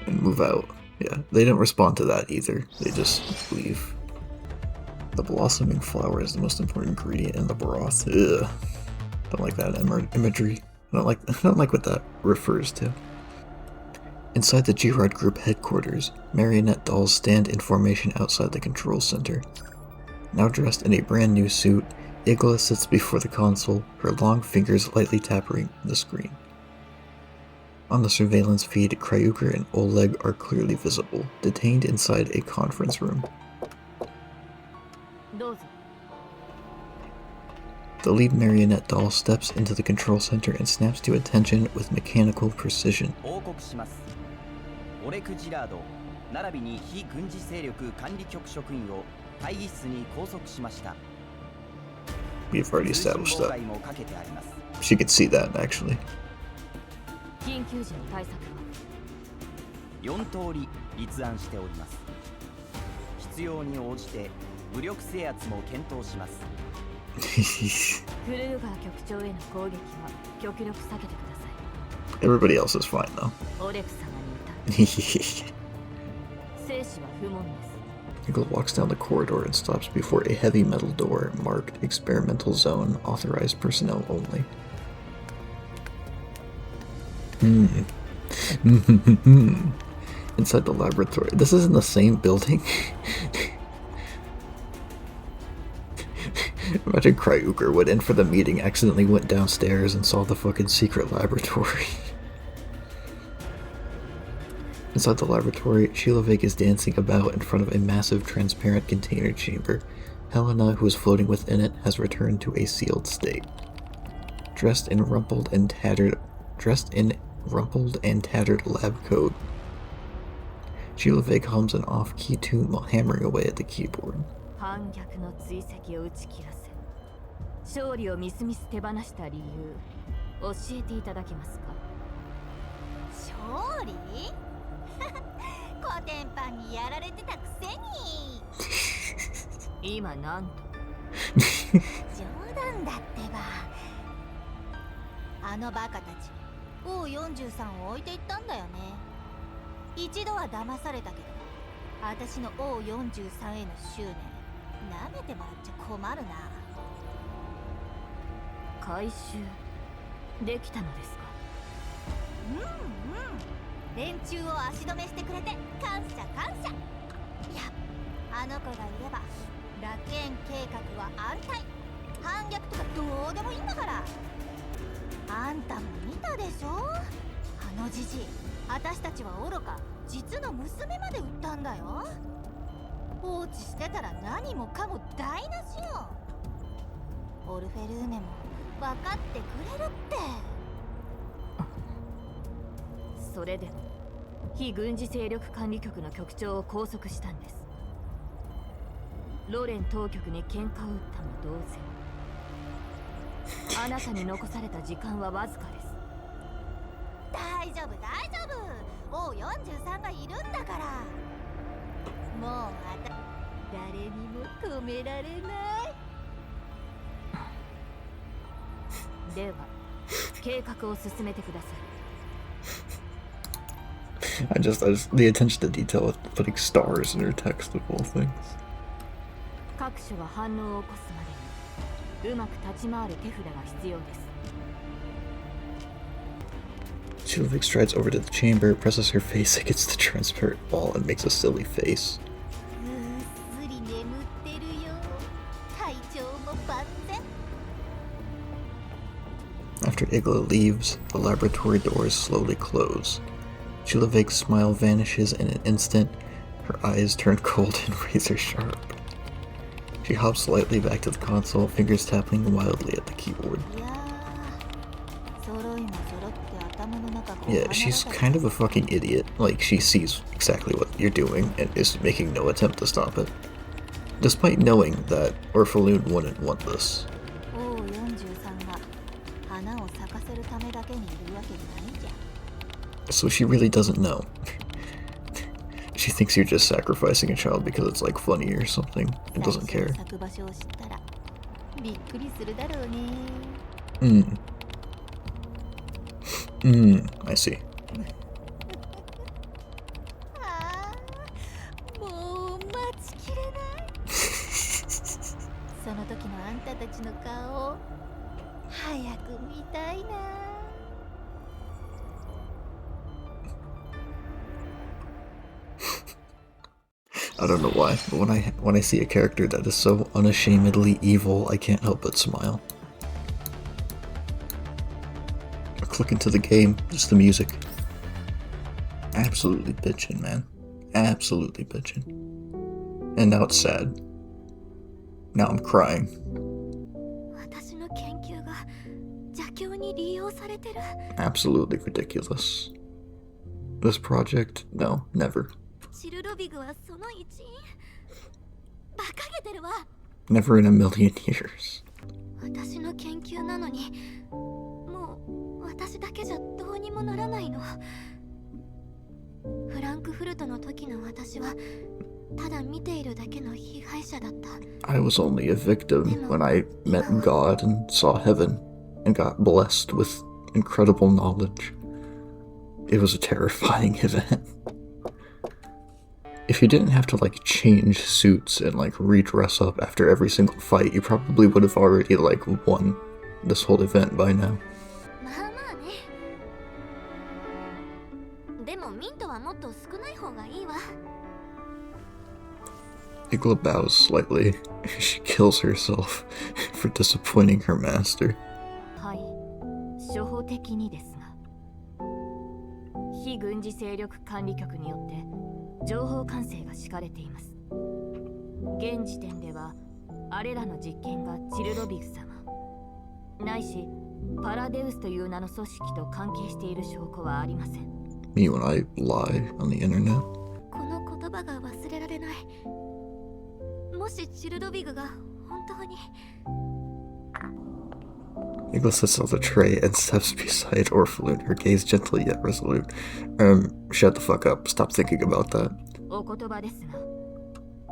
And move out. Yeah, they didn't respond to that either. They just leave. The blossoming flower is the most important ingredient in the broth. Ugh. Don't like that imagery. I don't like what that refers to. Inside the Girard Group headquarters, marionette dolls stand in formation outside the control center. Now dressed in a brand new suit, Igla sits before the console, her long fingers lightly tapping the screen. On the surveillance feed, Kryuker and Oleg are clearly visible, detained inside a conference room. The lead marionette doll steps into the control center and snaps to attention with mechanical precision. We've already established that. She could see that, actually. 4通り立案しております。必要に応じて武力制圧も検討します。クルーガー局長への攻撃は極力避けてください。 Everybody else is fine though. オレク様に至る。生死は不問です。 Eagle walks down the corridor and stops before a heavy metal door marked Experimental Zone, authorized personnel only. Inside the laboratory. This is in the same building? Imagine Kryuker went in for the meeting, accidentally went downstairs and saw the fucking secret laboratory. Inside the laboratory, Shilovik is dancing about in front of a massive transparent container chamber. Helena, who is floating within it, has returned to a sealed state. Dressed in rumpled and tattered lab coat, Shilovik hums an off-key tune while hammering away at the keyboard. 反逆の追跡を打ち切らせ、勝利をみすみす手放した理由、教えていただけますか？勝利？コテンパンにやられてたくせに。今なんと？冗談だってば。あのバカたち、O43 を置いていったんだよね。一度は騙されたけど、私の O43 への執念、舐めてもらっちゃ困るな。回収できたのですか？連中を足止めしてくれて感謝感謝。いや、あの子がいれば楽園計画は安泰。反逆とかどうでもいいんだから。あんたも見たでしょ？あのじじい、私たちは愚か、実の娘まで売ったんだよ。放置してたら何もかも台無しよ。オルフェルーネも分かってくれるって。それでも非軍事勢力管理局の局長を拘束したんです。ロレン当局に喧嘩を打ったも同然。あなたに残された時間はわずかです。大丈夫大丈夫、O43 がいるんだから。もう誰にも止められない。では計画を進めてください。I just the attention to detail with putting stars in her text of all things. 各所が反応を起こすまでにうまく立ち回る手札が必要です。Shilovik strides over to the chamber, presses her face against the transparent wall, and makes a silly face. After Igla leaves, the laboratory doors slowly close. Shilovik's smile vanishes in an instant, her eyes turn cold and razor sharp. She hops lightly back to the console, fingers tapping wildly at the keyboard. Yeah, she's kind of a fucking idiot. Like, she sees exactly what you're doing and is making no attempt to stop it. Despite knowing that Orpheloon wouldn't want this. 王43が花を咲かせるためだけにいるわけじゃないじゃん。 So she really doesn't know. She thinks you're just sacrificing a child because it's like funny or something and doesn't care. 咲く場所を知ったらびっくりするだろうね。I see. ああ、もう待ちきれない。その時のあんたたちの顔を早く見たいな。 I don't know why, but when I see a character that is so unashamedly evil, I can't help but smile. I click into the game, just the music. Absolutely bitchin', man. Absolutely bitchin'. And now it's sad. Now I'm crying. 私の研究が邪教に利用されてる。 Absolutely ridiculous. This project? No, never. チルロビグはその一員。馬鹿げてるわ。 Never in a million years. 私の研究なのに、もう私だけじゃどうにもならないの。フランクフルトの時の私はただ見ているだけの被害者だった。 I was only a victim when I met God and saw heaven and got blessed with incredible knowledge. It was a terrifying event. If you didn't have to like change suits and like redress up after every single fight, you probably would have already like won this whole event by now. まあまあね。でもミントはもっと少ない方がいいわ。 Igla bows slightly. She kills herself for disappointing her master. はい、初歩的にですが、非軍事勢力管理局によって情報管制が敷かれています。現時点ではあれらの実験がチルロビグ様ないしパラデウスという名の組織と関係している証拠はありません。 Me when I lie on the internet. この言葉が忘れられない。もしチルロビグが本当に Igla sits on the tray and steps beside Orpheloon, her gaze gentle yet resolute. Shut the fuck up. Stop thinking about that. お言葉ですが、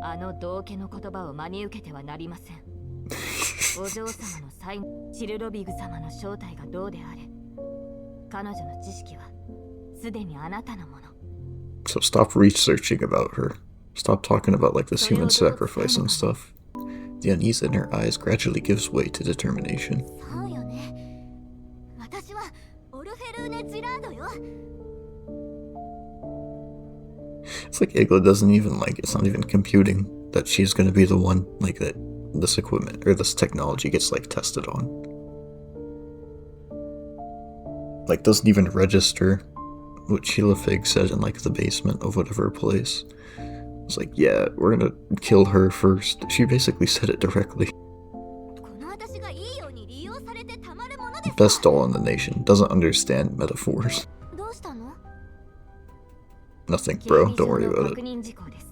あの道家の言葉を真に受けてはなりません。お嬢様の才能、チルロビグ様の正体がどうであれ、彼女の知識はすでにあなたのもの。 So stop researching about her. Stop talking about like this human sacrifice and stuff. The unease in her eyes gradually gives way to determination. そうよね。私はオルフェルーネ・ジラードよ。 It's like Igla doesn't even like, it's not even computing that she's gonna be the one, like that this equipment or this technology gets like tested on. Like doesn't even register what Sheila Fig said in like the basement of whatever place. It's like, yeah, we're gonna kill her first. She basically said it directly. この私がいいように利用されてたまるものですか。 Best doll in the nation, doesn't understand metaphors. どうしたの？ Nothing, bro, don't worry about 確 it. 認事項です。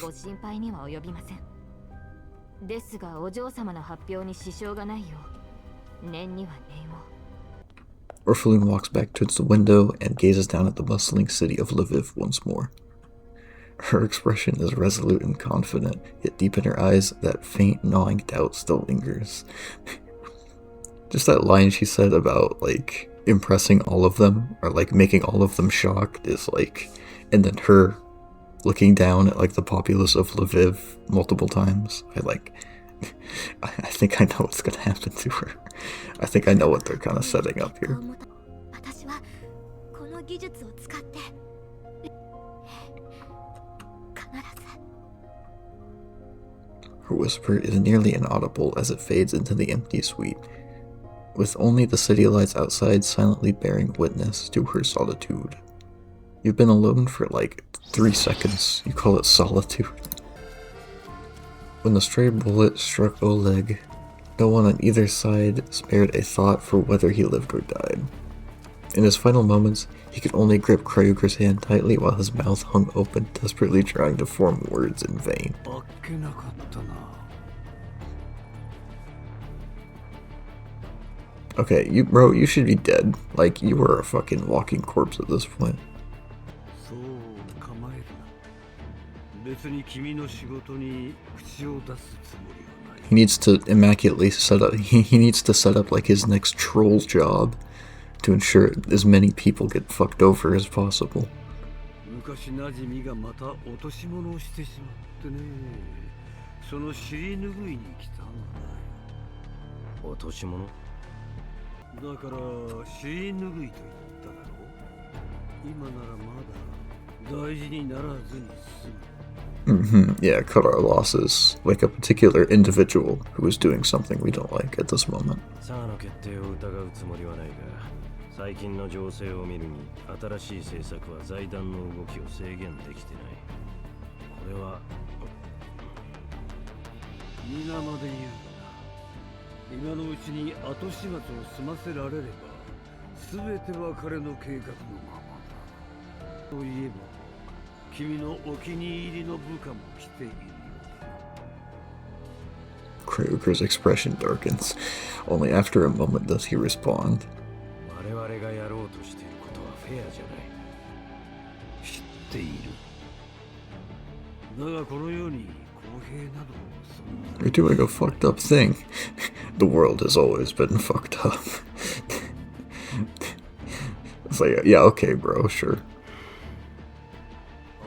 ご心配には及びません。ですがお嬢様の発表に支障がないよう念には念を。 Orpheloon walks back towards the window and gazes down at the bustling city of Lviv once more. Her expression is resolute and confident, yet deep in her eyes, that faint, gnawing doubt still lingers. Just that line she said about, like, impressing all of them, or, like, making all of them shocked, is, like... And then her looking down at, like, the populace of Lviv multiple times. I think I know what's gonna happen to her. I think I know what they're kind of setting up here. 私はこの技術を使って必ず。 Her whisper is nearly inaudible as it fades into the empty suite, with only the city lights outside silently bearing witness to her solitude. You've been alone for like 3 seconds. You call it solitude? When the stray bullet struck Oleg, no one on either side spared a thought for whether he lived or died. In his final moments, he could only grip Kryuger's hand tightly while his mouth hung open, desperately trying to form words in vain. Okay, you should be dead. Like, you were a fucking walking corpse at this point. He needs to immaculately set up, he needs to set up like his next troll job to ensure as many people get fucked over as possible. Yeah, cut our losses, like a particular individual who is doing something we don't like at this moment. 最近の情勢を見るに、新しい政策は財団の動きを制限できてない。これは皆まで言うな。今のうちに後始末を済ませられれば、すべては彼の計画のままだ。といえば、君のお気に入りの部下も来ているようだ。Kryuger's expression darkens. Only after a moment does he respond. 我々がやろうとしていることはフェアじゃない。知っている。だがこのように公平など You're doing a fucked up thing. The world has always been fucked up. It's like, yeah, okay, bro, sure.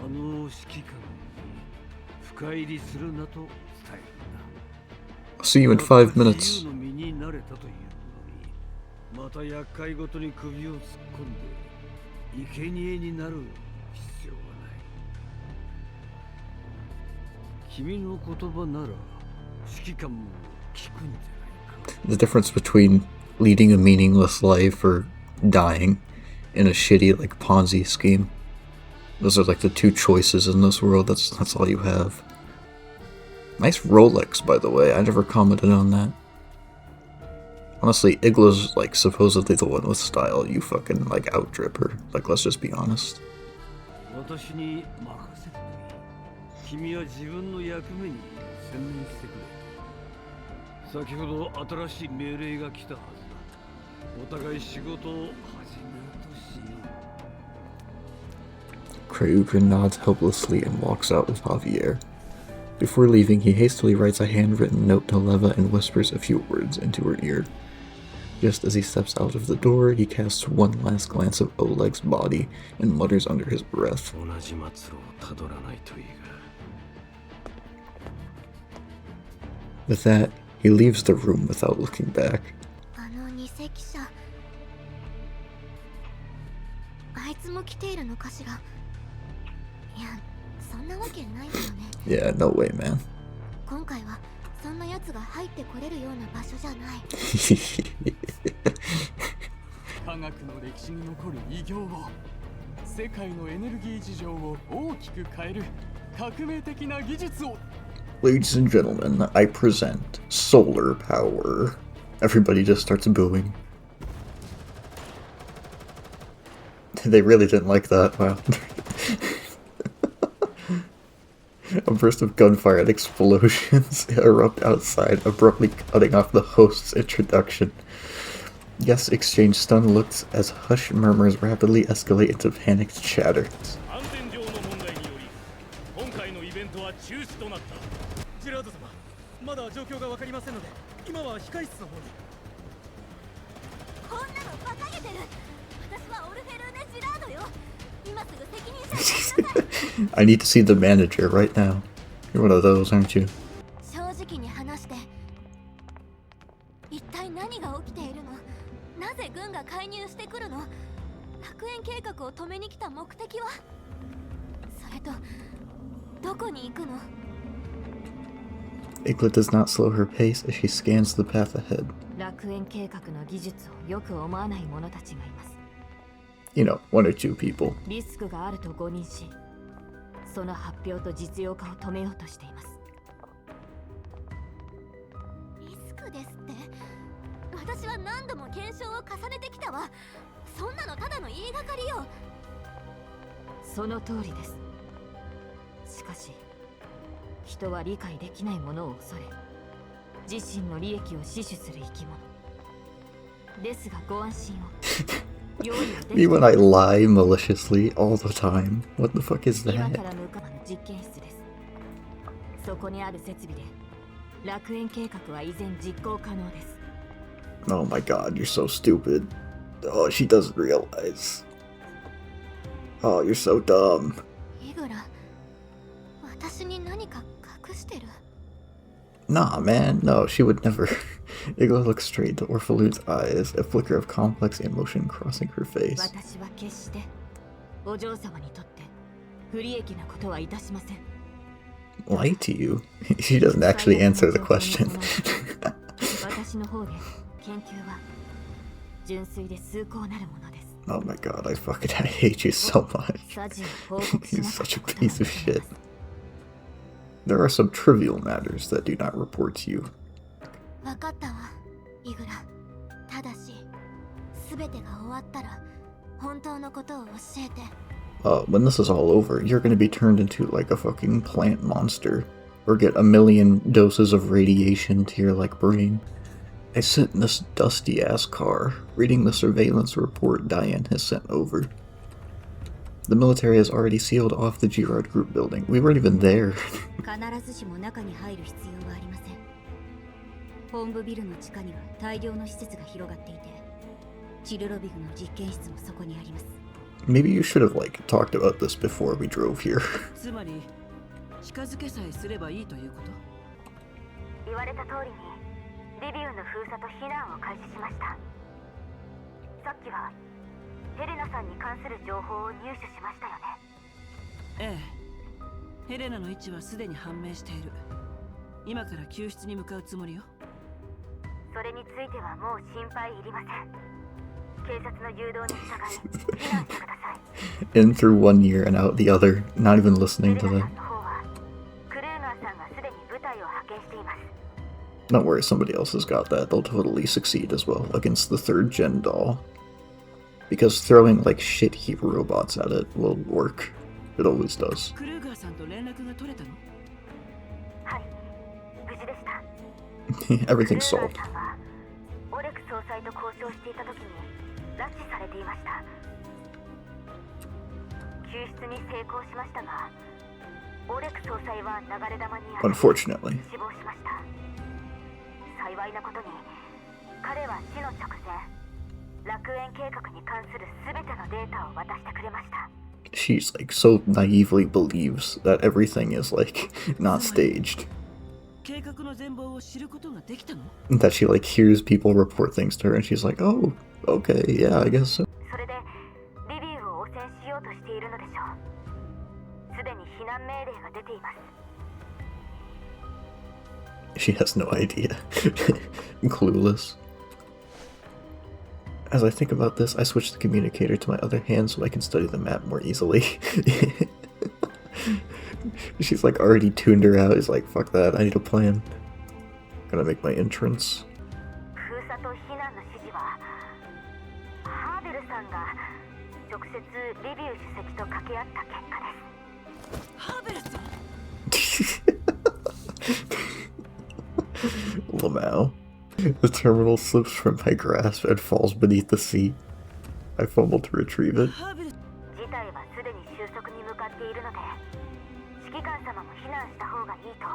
あの指揮官に深入りするなと伝えるんだ。 I'll see you in 5 minutes. 自由の身になれたというのに、また厄介ごとに首を突っ込んで生贄になる必要はない。君の言葉なら指揮官も聞くんじゃないか。 The difference between leading a meaningless life or dying in a shitty, like, Ponzi scheme. Those are like the two choices in this world. That's all you have. Nice Rolex, by the way. I never commented on that. Honestly, Igla's like supposedly the one with style. You fucking like outdrip her. Like, let's just be honest. 私に任せてくれ。君は自分の役目に専念してくれ。先ほど新しい命令が来たはずだ。お互い仕事を始めようとしよう。 Kryuger nods helplessly and walks out with Javier. Before leaving, he hastily writes a handwritten note to Leva and whispers a few words into her ear. Just as he steps out of the door, he casts one last glance of Oleg's body and mutters under his breath. With that, he leaves the room without looking back. あの偽記者、あいつも来ているのかしら。いや、そんなわけないよね。 Yeah, no way, man. 今回はそんな奴が入ってこれるような場所じゃない。科学の歴史に残る偉業を、世界のエネルギー事情を大きく変える革命的な技術を。 Ladies and gentlemen, I present solar power. Everybody just starts booing. They really didn't like that. Wow. A burst of gunfire and explosions erupt outside, abruptly cutting off the host's introduction. Guests exchange stunned looks as hushed murmurs rapidly escalate into panicked chatter. I need to see the manager right now. You're one of those, aren't you? 正直に話して、一体何が起きているの？なぜ軍が介入してくるの？楽園計画を止めに来た目的は？それと、どこに行くの？ Igla does not slow her pace as she scans the path ahead. 楽園計画の技術をよく思わない者たちがいます。 You know, one or two people. リスクがあると誤認し、その発表と実用化を止めようとしています。リスクですって？私は何度も検証を重ねてきたわ。そんなのただの言いがかりよ。その通りです。しかし人は理解できないものを恐れ、自身の利益を死守する生き物ですが、ご安心を。Me when I lie maliciously all the time. What the fuck is 今 that? から向かうの実験室です。そこにある設備で楽園計画は依然実行可能です。 Oh my god, you're so stupid. Oh, she doesn't realize. Oh, you're so dumb. イグラ、私に何か隠してる？ Nah, man, no, she would never. Igla looks straight into Orphalude's eyes, a flicker of complex emotion crossing her face. 私は決してお嬢様にとって不利益なことは致しません。 Lie to you? She doesn't actually answer the question. 私の方で研究は純粋で崇高なるものです。 Oh my god, I hate you so much. You're such a piece of shit. There are some trivial matters that do not report to you. わかったわ、イグラ。ただし、すべてが終わったら本当のことを教えて。When this is all over, you're gonna be turned into like a fucking plant monster, or get a million doses of radiation to your like brain. I sit in this dusty ass car, reading the surveillance report Diane has sent over. The military has already sealed off the Girard Group building. We weren't even there. 必ずしも中に入る必要はありません。本部ビルの地下には大量の施設が広がっていて、チルロビグの実験室もそこにあります。 Maybe you should have like talked about this before we drove here. つまり近づけさえすればいいということ？言われた通りにリビウの封鎖と避難を開始しました。さっきはヘレナさんに関する情報を入手しましたよね。ええ、ヘレナの位置はすでに判明している。今から救出に向かうつもりよ。それについてはもう心配いりません。警察の誘導に従い避難してください。 In through one ear and out the other, not even listening to ヘレナ them. さんの方はクルーガーさんがすでに部隊を派遣しています。 Don't worry, somebody else has got that. They'll totally succeed as well against the 3rd gen doll. Because throwing like shit heap robots at it will work. It always does. クルーガーさんと連絡が取れたの？はい、無事でした。 Everything's solved. クルーガーさんはオレク総裁と交渉していた時に拉致されていました。救出に成功しましたが、オレク総裁は流れ弾にあり Unfortunately. 死亡しました。幸いなことに彼は死の直前、楽園計画に関する全てのデータを渡してくれました。 She's like so naively believes that everything is like not staged. 計画の全貌を知ることができたの？ That she like hears people report things to her and she's like, oh, okay, yeah, I guess so. それでリビウを汚染しようとしているのでしょう。すでに避難命令が出ています。 She has no idea. Clueless. As I think about this, I switch the communicator to my other hand so I can study the map more easily. She's like already tuned her out. She's like, fuck that, I need a plan. Gotta make my entrance. 封鎖と避難の指示はハーベルさんが直接リビウ主席と掛け合った結果です。ハーベルさん。 Lamau. The terminal slips from my grasp and falls beneath the seat. I fumble to retrieve it. ハーベル。事態はすでに収束に向かっているので、指揮官様も避難した方がいいと。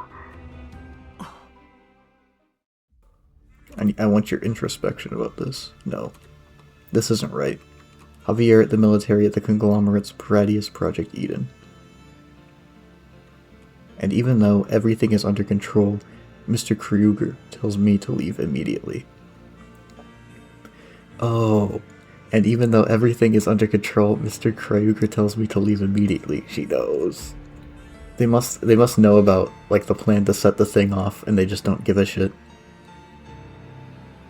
I want your introspection about this. No. This isn't right. Javier at the military at the conglomerate's Paradius Project Eden. And even though everything is under control, Mr. Kreuger tells me to leave immediately. Oh, and even though everything is under control, Mr. Kreuger tells me to leave immediately. She knows. They must know about, like, the plan to set the thing off, and they just don't give a shit.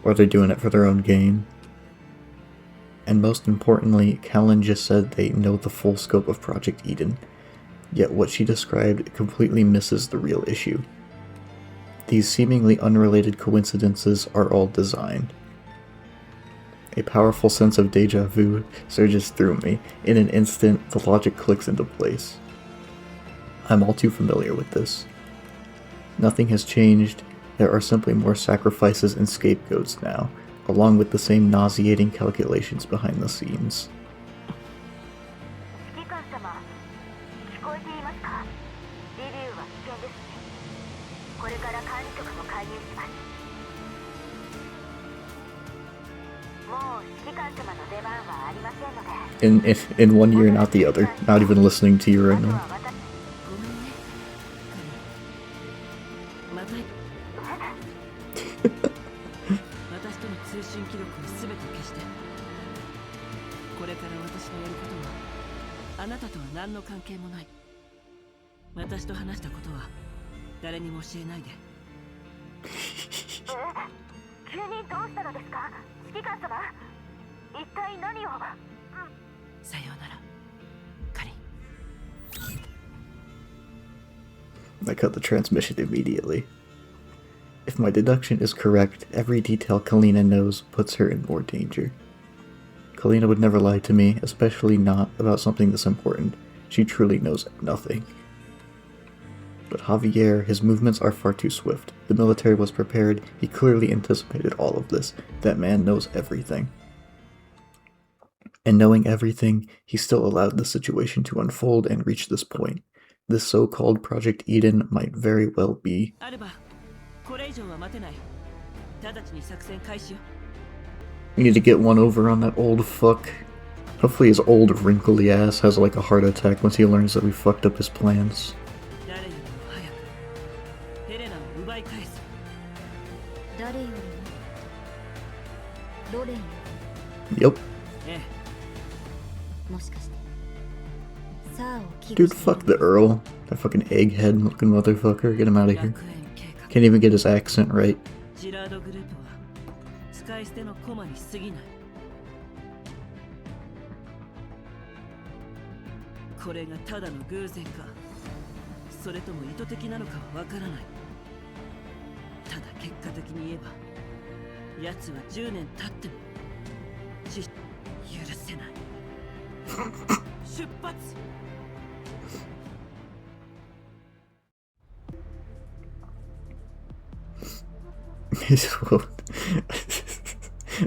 Or they're doing it for their own gain. And most importantly, Callan just said they know the full scope of Project Eden, yet what she described completely misses the real issue. These seemingly unrelated coincidences are all designed. A powerful sense of deja vu surges through me. In an instant, the logic clicks into place. I'm all too familiar with this. Nothing has changed. There are simply more sacrifices and scapegoats now, along with the same nauseating calculations behind the scenes. 指揮官様、聞こえていますか？リリュウは危険です。これから管理局も介入します。もう指揮官様の出番はありませんので。In one ear, not the other. Not even listening to you right now. ごめんね。また私との通信記録を全て消して。これから私のやることはあなたとは何の関係もない。私と話したことは誰にも教えないで。急にどうしたのですか？指揮官様、一体何を。さようなら、カリン。I cut the transmission immediately. If my deduction is correct, every detail Kalina knows puts her in more danger. Kalina would never lie to me, especially not about something this important. She truly knows nothing. But Javier, his movements are far too swift. The military was prepared. He clearly anticipated all of this. That man knows everything. And knowing everything, he still allowed the situation to unfold and reach this point. This so-called Project Eden might very well be. We need to get one over on that old fuck. Hopefully his old wrinkly ass has like a heart attack once he learns that we fucked up his plans. Yep. Dude, fuck the Earl. That fucking egghead looking motherfucker. Get him out of here. Can't even get his accent right.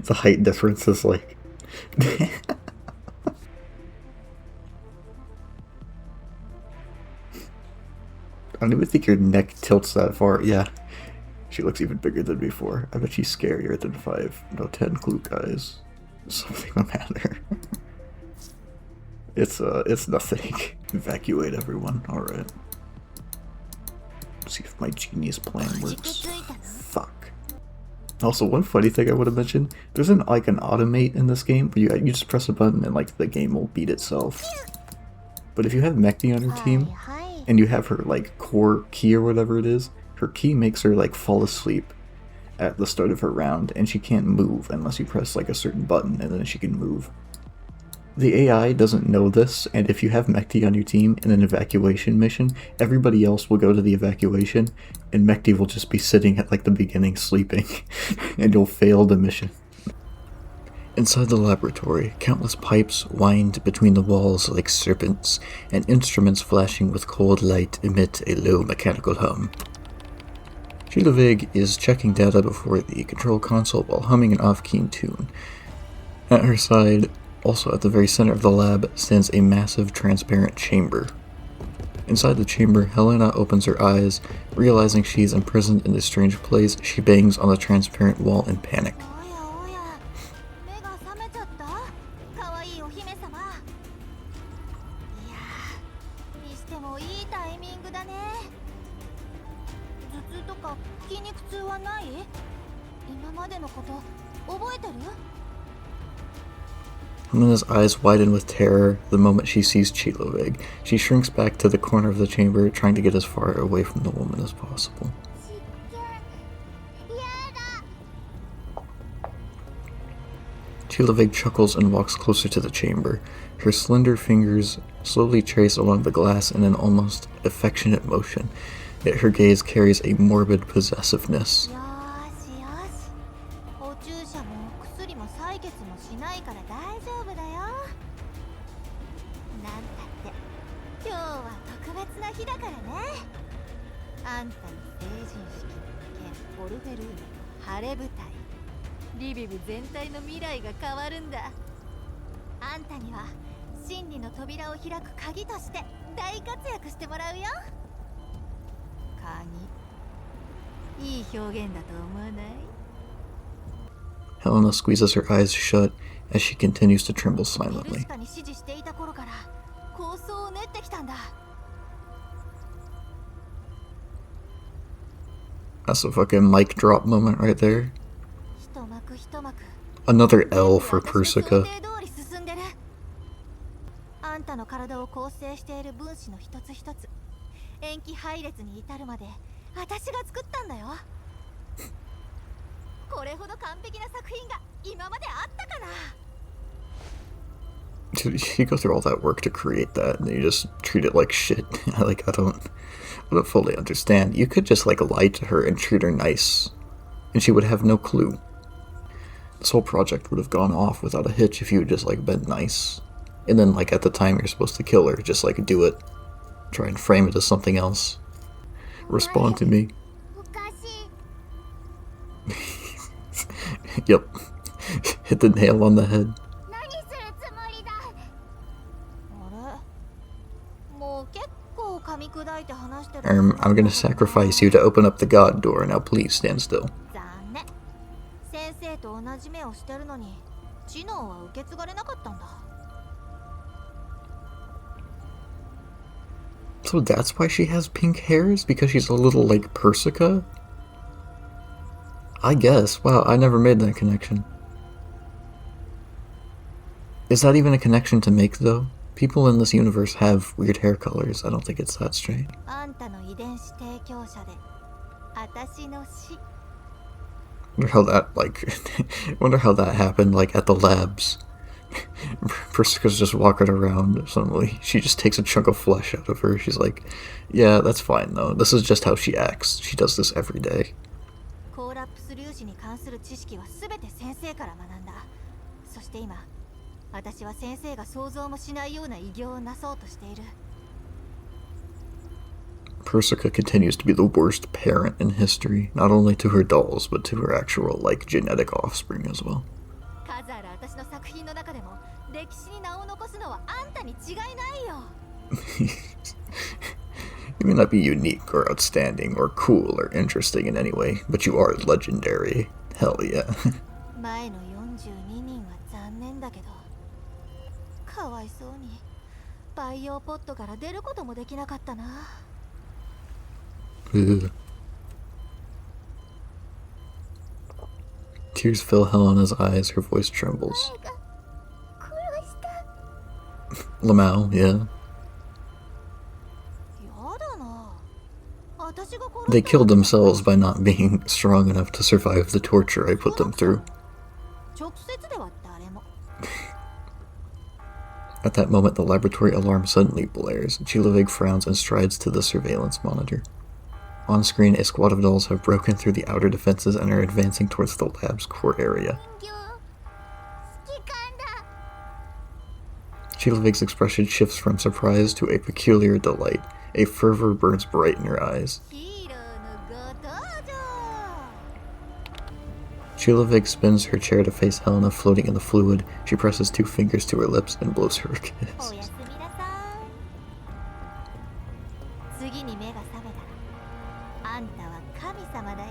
The height difference is like I don't even think your neck tilts that far. Yeah, she looks even bigger than before. I bet she's scarier than 10 clue guys. Something the matter. It's nothing. Evacuate everyone. Alright. See if my genius plan works. Fuck. Also, one funny thing I would have mentioned, there's an automate in this game where you just press a button and like the game will beat itself. But if you have Mekti on your team and you have her like core key or whatever it is, her key makes her like fall asleep at the start of her round and she can't move unless you press like a certain button and then she can move. The AI doesn't know this, and if you have Mekti on your team in an evacuation mission, everybody else will go to the evacuation, and Mekti will just be sitting at like the beginning sleeping, and you'll fail the mission. Inside the laboratory, countless pipes wind between the walls like serpents, and instruments flashing with cold light emit a low mechanical hum. Chilovig is checking data before the control console while humming an off-key tune. At her side, also at the very center of the lab, stands a massive transparent chamber. Inside the chamber, Helena opens her eyes. Realizing she is imprisoned in this strange place, she bangs on the transparent wall in panic. Helena's eyes widen with terror the moment she sees Chilovig. She shrinks back to the corner of the chamber, trying to get as far away from the woman as possible. Chilovig chuckles and walks closer to the chamber. Her slender fingers slowly trace along the glass in an almost affectionate motion, yet her gaze carries a morbid possessiveness. あんたの成人式の件オルフェルーネの晴れ舞台リビブ全体の未来が変わるんだ。あんたには真理の扉を開く鍵として大活躍してもらうよ。鍵いい表現だと思わない？ Helena squeezes her eyes shut as she continues to tremble エル silently. シカに指示していた頃から構想を練ってきたんだ。 That's a fucking mic drop moment right there. 一幕一幕 Another L for Persica. 想定通り進んでる。あんたの体を構成している分子の一つ一つ塩基配列に至るまで私が作ったんだよ。これほど完璧な作品が今まであったかな。 Dude, you go through all that work to create that, and then you just treat it like shit. I don't fully understand. You could just like lie to her and treat her nice, and she would have no clue. This whole project would have gone off without a hitch if you had just like been nice. And then like at the time you're supposed to kill her, just like do it. Try and frame it as something else. Respond to me. おかしい。 Yep. Hit the nail on the head. 何するつもりだ。あれもう結構噛み砕いて話してる。 I'm gonna sacrifice you to open up the god door. Now please stand still. 残念。先生と同じ目をしてるのに知能は受け継がれなかったんだ。 So that's why she has pink hairs? Because she's a little like Persica? I guess. Wow, I never made that connection. Is that even a connection to make, though? People in this universe have weird hair colors. I don't think it's that straight. あんたの遺伝子提供者で私の死。 Wonder how that, like... wonder how that happened, like, at the labs. Persica's just walking around. Suddenly, she just takes a chunk of flesh out of her. She's like, yeah, that's fine, though. This is just how she acts. She does this every day. コーラップス粒子に関する知識は全て先生から学んだ。そして今、私は先生が想像もしないような偉業をなそうとしている。 Persica continues to be the worst parent in history, not only to her dolls, but to her actual, like, genetic offspring as well. 数ある私の作品の中でも歴史に名を残すのはあんたに違いないよ。 You may not be unique or outstanding or cool or interesting in any way, but you are legendary. Hell yeah. 前の42人は残念だけど、かわいそうに培養ポットから出ることもできなかったな。 Ugh. Tears fill Helena's eyes, her voice trembles. Lamau, yeah. やだな。私が殺した They killed themselves by not being strong enough to survive the torture I put them through. 直接では誰も。 At that moment, the laboratory alarm suddenly blares. Chilovig frowns and strides to the surveillance monitor. On screen, a squad of dolls have broken through the outer defenses and are advancing towards the lab's core area. 人形指揮官だ。 Chilovig's expression shifts from surprise to a peculiar delight. A fervor burns bright in her eyes. ヒーローのご登場。 Chilovig spins her chair to face Helena floating in the fluid. She presses 2 fingers to her lips and blows her a お kiss. やすみなさい。次に目が覚めたら、あんたは神様だよ。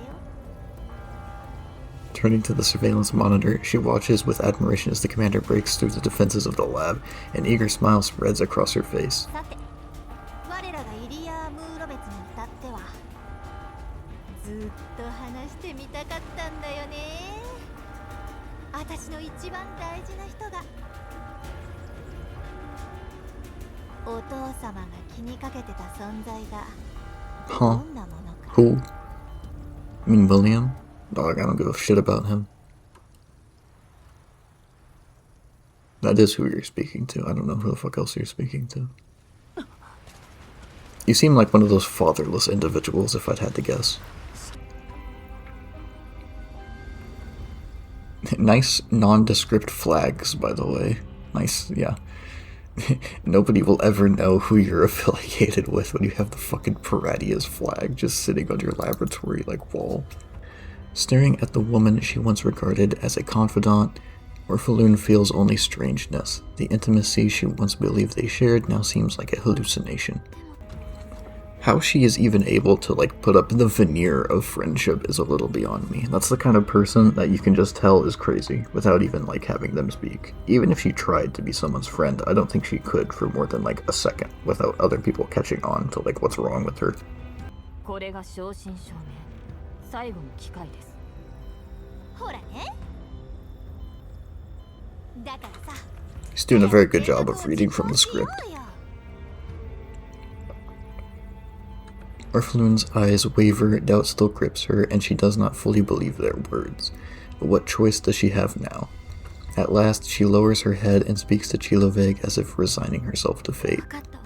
Turning to the surveillance monitor, she watches with admiration as the commander breaks through the defenses of the lab. An eager smile spreads across her face. さて、我らがイリアームーロ別に至っては、ずっと話してみたかったんだよね。私の一番大事な人が。お父様が気にかけてた存在が、ど Huh? んなものか。 Who? You mean William? Dog, I don't give a shit about him. That is who you're speaking to. I don't know who the fuck else you're speaking to. You seem like one of those fatherless individuals, if I'd had to guess. Nice nondescript flags, by the way. Nice, yeah. Nobody will ever know who you're affiliated with when you have the fucking Paradia's flag just sitting on your laboratory like wall. Staring at the woman she once regarded as a confidant, Orpheloon feels only strangeness. The intimacy she once believed they shared now seems like a hallucination. How she is even able to like put up the veneer of friendship is a little beyond me. That's the kind of person that you can just tell is crazy without even like having them speak. Even if she tried to be someone's friend, I don't think she could for more than like a second without other people catching on to like what's wrong with her. これが正真正銘最後の機会です。ほらね。だからさ。 He's doing a very good job of reading from the script. Orpheloon's eyes waver, doubt still grips her, and she does not fully believe their words. But what choice does she have now? At last, she lowers her head and speaks to Chiloveg as if resigning herself to fate. 分かったわ。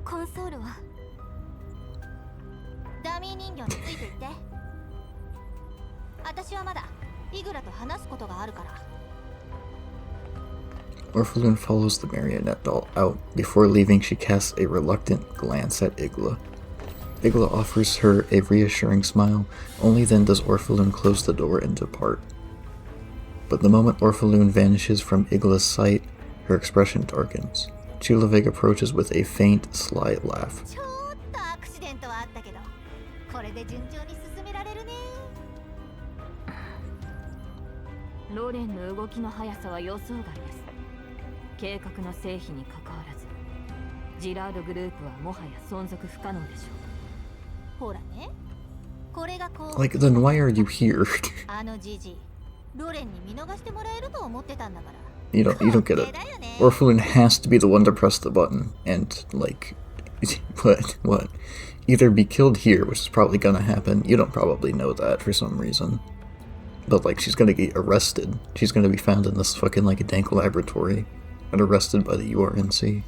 コンソールはダミー人形についていって。私はまだイグラと話すことがあるから。 Orpheloon follows the marionette doll out. Before leaving, she casts a reluctant glance at Igla. Igla offers her a reassuring smile. Only then does Orpheloon close the door and depart. But the moment Orpheloon vanishes from Igla's sight, her expression darkens. Chiloveg approaches with a faint, sly laugh. ちょっとアクシデントはあったけど、これで順調に進められるね。ロレンの動きの速さは予想外です。計画の成否に関わらず、ジラードグループはもはや存続不可能でしょう。ほらね。これがこう。 Like, then why are you here? あのジジイ、ロレンに見逃してもらえると思ってたんだから。You don't get it. Orpheloon has to be the one to press the button and, like, what? Either be killed here, which is probably gonna happen. You don't probably know that for some reason. But, like, she's gonna get arrested. She's gonna be found in this fucking, like, dank laboratory and arrested by the URNC.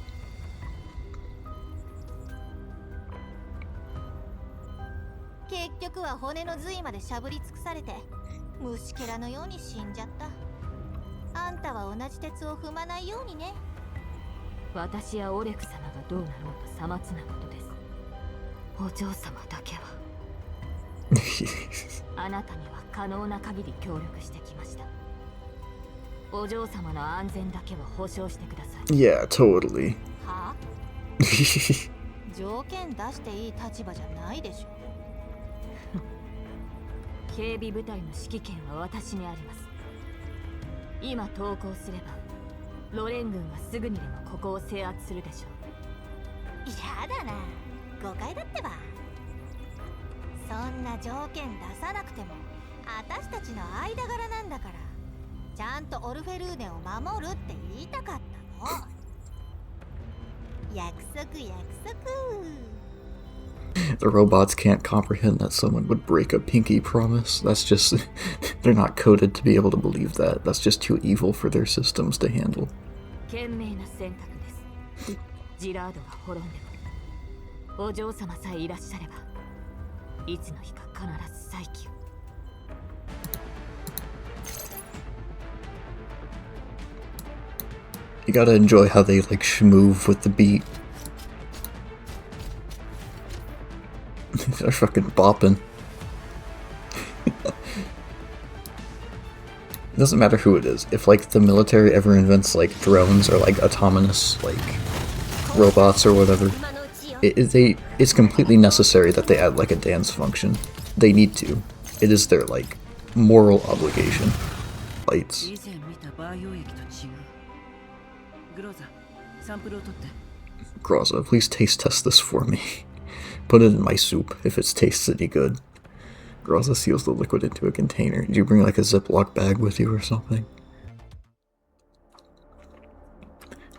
結局は骨の髄までしゃぶり尽くされて虫けらのように死んじゃった。あんたは同じ鉄を踏まないようにね。私やオレク様がどうなろうとさまつなことです。お嬢様だけはあなたには可能な限り協力してきました。お嬢様の安全だけは保証してください。Yeah, totally. はあ条件出していい立場じゃないでしょ。警備部隊の指揮権は私にあります。今投降すればロレン軍はすぐにでもここを制圧するでしょう。やだな、誤解だってば。そんな条件出さなくても私たちの間柄なんだから、ちゃんとオルフェルーネを守るって言いたかったの。約束約束。 The robots can't comprehend that someone would break a pinky promise. That's just... they're not coded to be able to believe that. That's just too evil for their systems to handle. 賢明な選択です。ジラードが滅んでもお嬢様さえいらっしゃればいつの日か必ず再起を。You gotta enjoy how they like schmoove with the beat. They're fucking bopping. It doesn't matter who it is. If like the military ever invents like drones or like autonomous like robots or whatever, it's completely necessary that they add like a dance function. They need to. It is their like moral obligation. Lights. Groza, please taste test this for me. Put it in my soup if it tastes any good. Groza seals the liquid into a container. Did you bring like a Ziploc bag with you or something?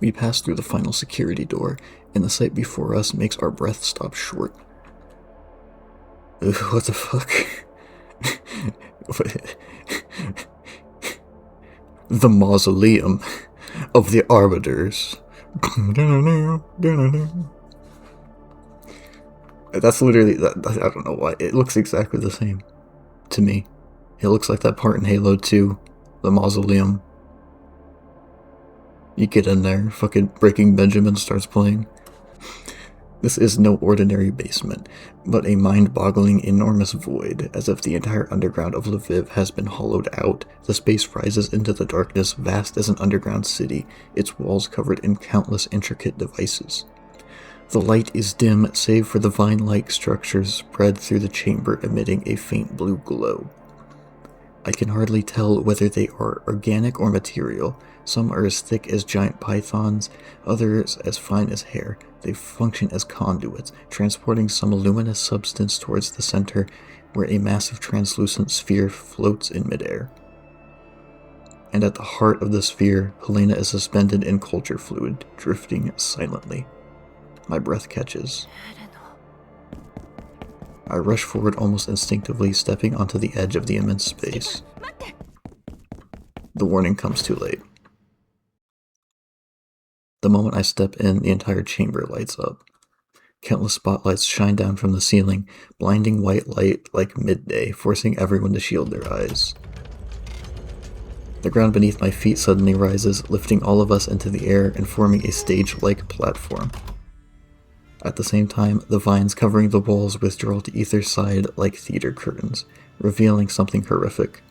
We pass through the final security door, and the sight before us makes our breath stop short. Ugh, what the fuck? The mausoleum of the arbiters. That's literally, I don't know why, it looks exactly the same to me. It looks like that part in Halo 2, the mausoleum. You get in there, fucking Breaking Benjamin starts playing. This is no ordinary basement, but a mind-boggling enormous void, as if the entire underground of Lviv has been hollowed out. The space rises into the darkness, vast as an underground city, its walls covered in countless intricate devices. The light is dim, save for the vine-like structures spread through the chamber, emitting a faint blue glow. I can hardly tell whether they are organic or material. Some are as thick as giant pythons, others as fine as hair. They function as conduits, transporting some luminous substance towards the center, where a massive translucent sphere floats in midair. And at the heart of the sphere, Helena is suspended in culture fluid, drifting silently. My breath catches. I rush forward almost instinctively, stepping onto the edge of the immense space. The warning comes too late. The moment I step in, the entire chamber lights up. Countless spotlights shine down from the ceiling, blinding white light like midday, forcing everyone to shield their eyes. The ground beneath my feet suddenly rises, lifting all of us into the air and forming a stage-like platform. At the same time, the vines covering the walls withdraw to either side like theater curtains, revealing something horrific.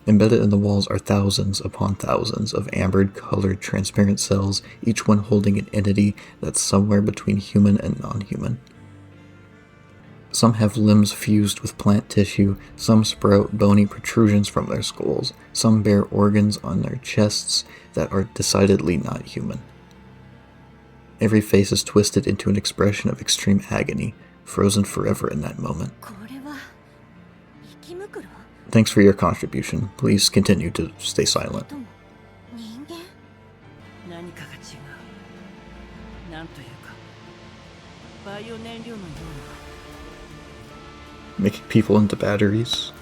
Embedded in the walls are thousands upon thousands of amber-colored transparent cells, each one holding an entity that's somewhere between human and non-human. Some have limbs fused with plant tissue, some sprout bony protrusions from their skulls, some bear organs on their chests that are decidedly not human. Every face is twisted into an expression of extreme agony, frozen forever in that moment. Thanks for your contribution. Please continue to stay silent. Making people into batteries.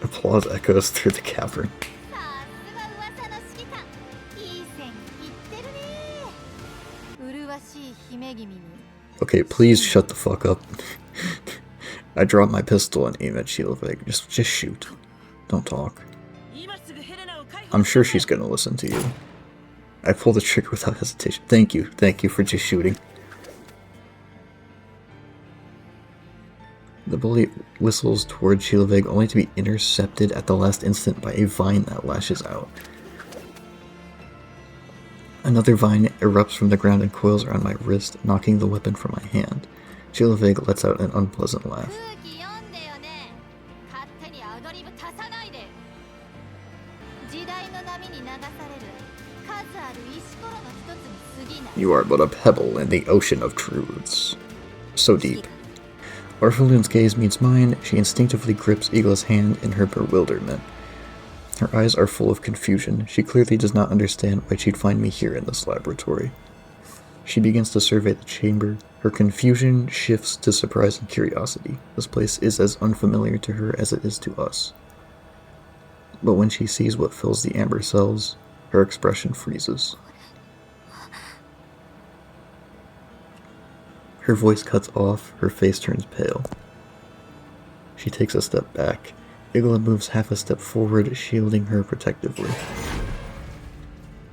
Applause echoes through the cavern. Okay, please shut the fuck up. I drop my pistol and aim at Shielovig. Just shoot. Don't talk. I'm sure she's gonna listen to you. I pull the trigger without hesitation. Thank you for just shooting. The bullet whistles toward Shielovig, only to be intercepted at the last instant by a vine that lashes out. Another vine erupts from the ground and coils around my wrist, knocking the weapon from my hand. Shielovig lets out an unpleasant laugh. You are but a pebble in the ocean of truths. So deep. Orphalune's gaze meets mine. She instinctively grips Eagle's hand in her bewilderment. Her eyes are full of confusion. She clearly does not understand why she'd find me here in this laboratory. She begins to survey the chamber. Her confusion shifts to surprise and curiosity. This place is as unfamiliar to her as it is to us. But when she sees what fills the amber cells, her expression freezes. Her voice cuts off, her face turns pale. She takes a step back. Igla moves half a step forward, shielding her protectively.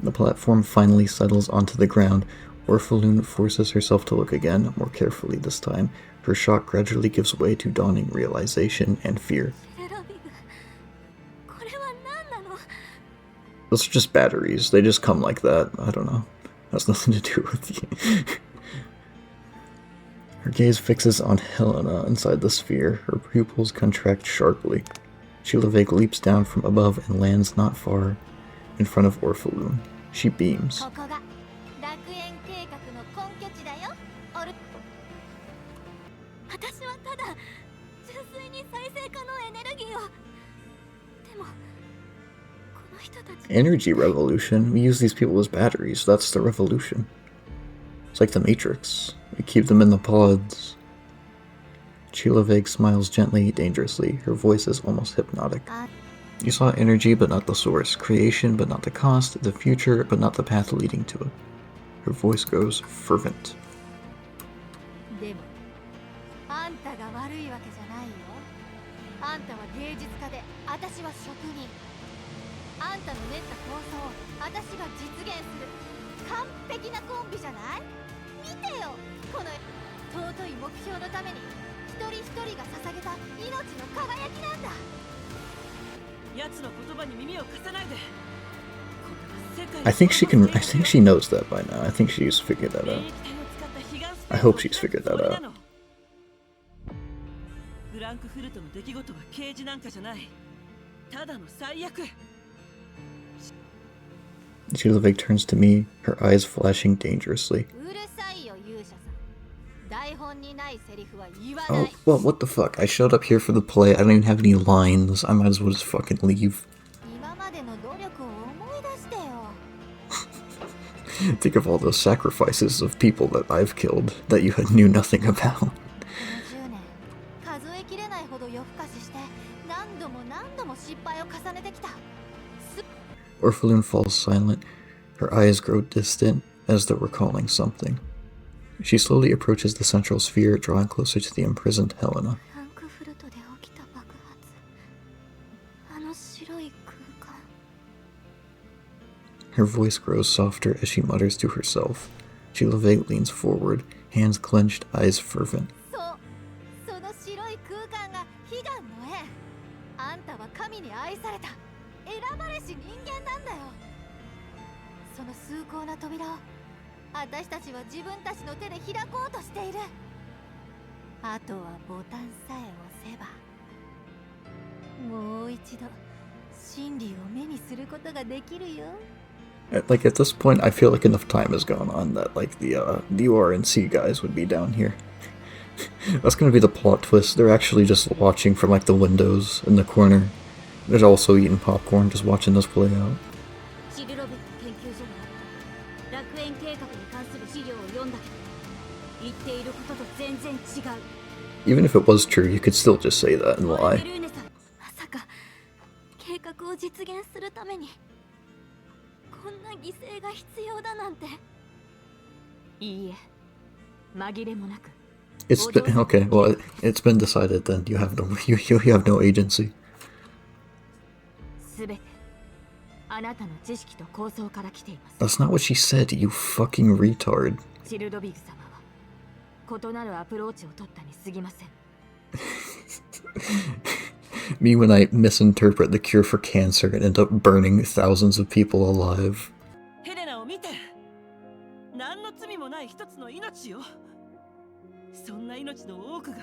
The platform finally settles onto the ground. Orphalune forces herself to look again, more carefully this time. Her shock gradually gives way to dawning realization and fear. Those are just batteries. They just come like that. I don't know. Has nothing to do with you. Her gaze fixes on Helena inside the sphere. Her pupils contract sharply. Shielovig leaps down from above and lands not far in front of Orphalune. She beams. Energy revolution? We use these people as batteries. That's the revolution. It's like the Matrix. We keep them in the pods. Shielovig smiles gently, dangerously. Her voice is almost hypnotic. You saw energy, but not the source. Creation, but not the cost. The future, but not the path leading to it. Her voice grows fervent. あんたの練った構想を私が実現する完璧なコンビじゃない？見てよ、この尊い目標のために一人一人が捧げた命の輝きなんだ。奴の言葉に耳を貸さないで。 I think she knows that by now. I think she's figured that out. I hope she's figured that out. フランクフルトの出来事は刑事なんかじゃない。ただの最悪。 Jilovic turns to me, her eyes flashing dangerously. うるさいよ勇者さん。台本にないセリフは言わな Oh, い。 well, what the fuck? I showed up here for the play. I don't even have any lines. I might as well just fucking leave. 今までの努力を思い出してよ。 Think of all those sacrifices of people that I've killed that you knew nothing about. この10年、数えきれないほど夜更かしして何度も何度も失敗を重ねてきた。 Orphalune falls silent. Her eyes grow distant, as though recalling something. She slowly approaches the central sphere, drawing closer to the imprisoned Helena. フランクフルトで起きた爆発。あの白い空間。 Her voice grows softer as she mutters to herself. Jilovic leans forward, hands clenched, eyes fervent. そう、その白い空間が悲願の縁。あんたは神に愛された選ばれし人間なんだよ。その崇高な扉を私たちは自分たちの手で開こうとしている。あとはボタンさえ押せば、もう一度真理を目にすることができるよ。 Like, at this point, I feel like enough time has gone on that, like, the UR&C guys would be down here. That's gonna be the plot twist. They're actually just watching from, like, the windows in the corner. They're also eating popcorn, just watching this play out. シルロビック研究所があった楽園計画に関する資料を読んだけど、言っていることと全然違う。 Even if it was true, you could still just say that and オル lie. フェルーネさん、まさか計画を実現するためにこんな犠牲が必要だなんて。いいえ、紛れもなく。 It's been, okay, well, it's been decided then. You have no, you have no agency. すべてあなたの知識と構想から来ています。 That's not what she said, you fucking retard. シルドビグ様は異なるアプローチを取ったに過ぎません。 Me when I misinterpret the cure for cancer and end up burning thousands of people alive. ヘレナを見て。何の罪もない一つの命よ。そんな命の多くが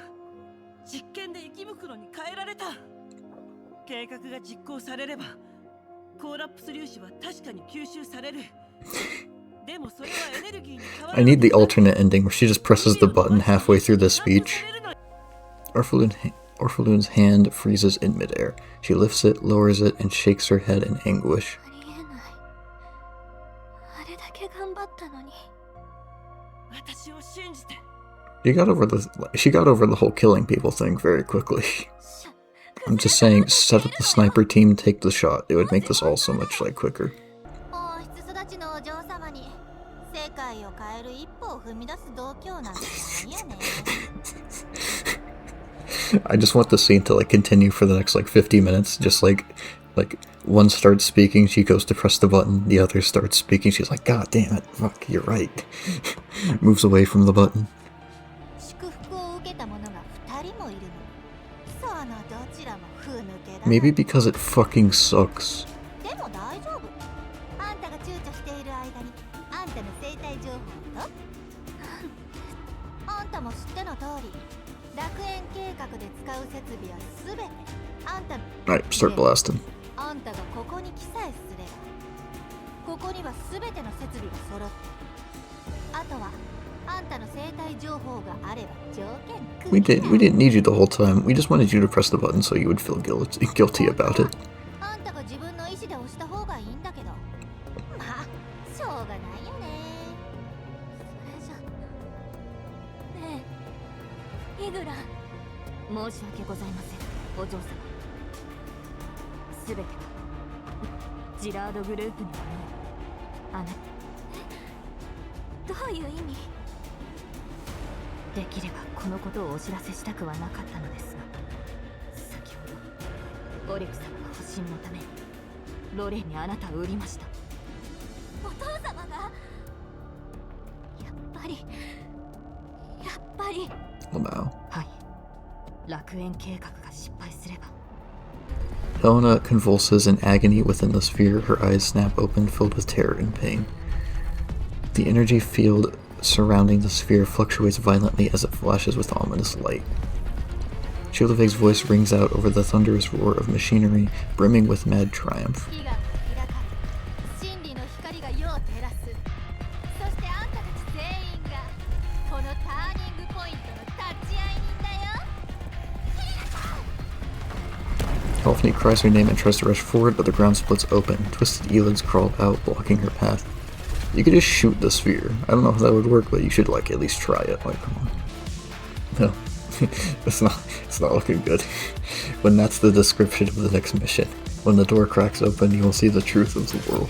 実験で生き袋に変えられた。計画が実行されればコーラップス粒子は確かに吸収される。でもそれはエネルギーに変わる。 I need the alternate ending where she just presses the button halfway through the speech. Orphalune's hand freezes in midair. She lifts it, lowers it, and shakes her head in anguish. ありえない。あれだけ頑張ったのに。私を信じて。 She got over the whole killing people thing very quickly. I'm just saying, set up the sniper team, take the shot. It would make this all so much, like, quicker. 王室育ちのお嬢様に世界を変える一歩を踏み出す度胸なんてないよね。 I just want the scene to, like, continue for the next, like, 50 minutes. Just, like, one starts speaking, she goes to press the button. The other starts speaking, she's like, God damn it, fuck, you're right. Moves away from the button. 祝福を受けた者が2人もいるの。そのどちらもふぬけだ。 Maybe because it fucking sucks. でも大丈夫。あんたが躊躇している間にあんたの生態情報とあんたも知っての通り楽園計画で使う設備はすべてあんたの Alright, start blasting. あんたがここに来さえすればここにはすべての設備が揃ってあとはあんたの生態情報があれば条件クリア。 We didn't need you the whole time. We just wanted you to press the button so you would feel guilty about it. あんたが自分の意思で押した方がいいんだけどまあしょうがないよね。それじゃねえイグラン申し訳ございません、お嬢様。すべてはジラードグループにはあなた。どういう意味？できればこのことをお知らせしたくはなかったのですが、先ほどオリク様が保身のためにロレンにあなたを売りました。お父様がやっぱり Lamau. はい。楽園計画が失敗すれば Helena convulses in agony within the sphere, her eyes snap open, filled with terror and pain. The energy field surrounding the sphere fluctuates violently as it flashes with ominous light. Chiloveg's voice rings out over the thunderous roar of machinery, brimming with mad triumph. 悲願が開かれ真理の光が世を照らす。そしてあんたたち全員がこのターニングポイントの立ち会い人だよ。 Elfney cries her name and tries to rush forward, but the ground splits open. Twisted elids crawl out, blocking her path. You could just shoot the sphere. I don't know if that would work, but you should, like, at least try it. Like, come on. No. it's not looking good. When that's the description of the next mission. When the door cracks open, you will see the truth of the world.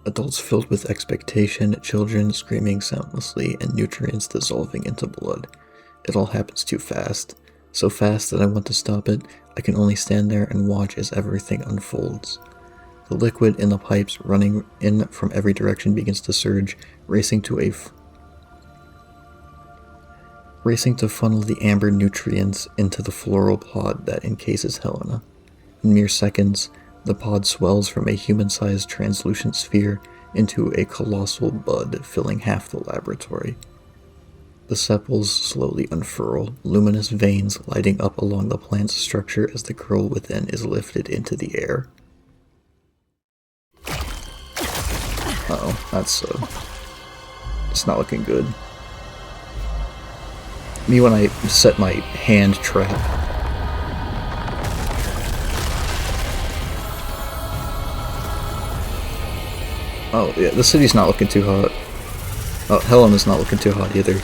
Adults filled with expectation, children screaming soundlessly, and nutrients dissolving into blood. It all happens too fast. So fast that I want to stop it. I can only stand there and watch as everything unfolds. The liquid in the pipes running in from every direction begins to surge, racing to funnel the amber nutrients into the floral pod that encases Helena. In mere seconds, the pod swells from a human-sized translucent sphere into a colossal bud filling half the laboratory. The sepals slowly unfurl, luminous veins lighting up along the plant's structure as the girl within is lifted into the air. Uh-oh, it's not looking good. Me when I set my hand trap. Oh, yeah, the city's not looking too hot. Oh, Helena's not looking too hot either.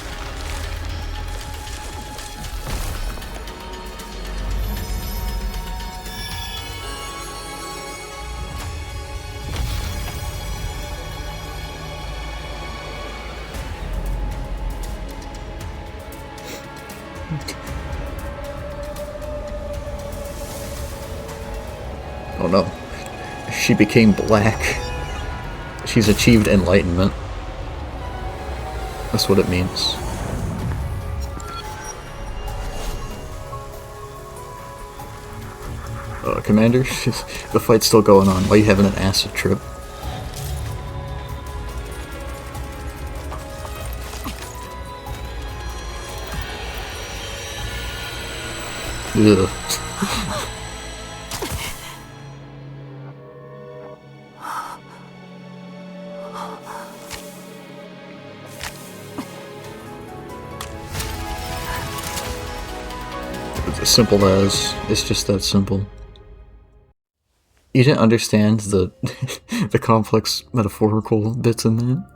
Oh no. She became black. She's achieved enlightenment. That's what it means. Commander? The fight's still going on. Why are you having an acid trip? Ugh. It's as simple as, it's just that simple. You didn't understand the the complex metaphorical bits in that?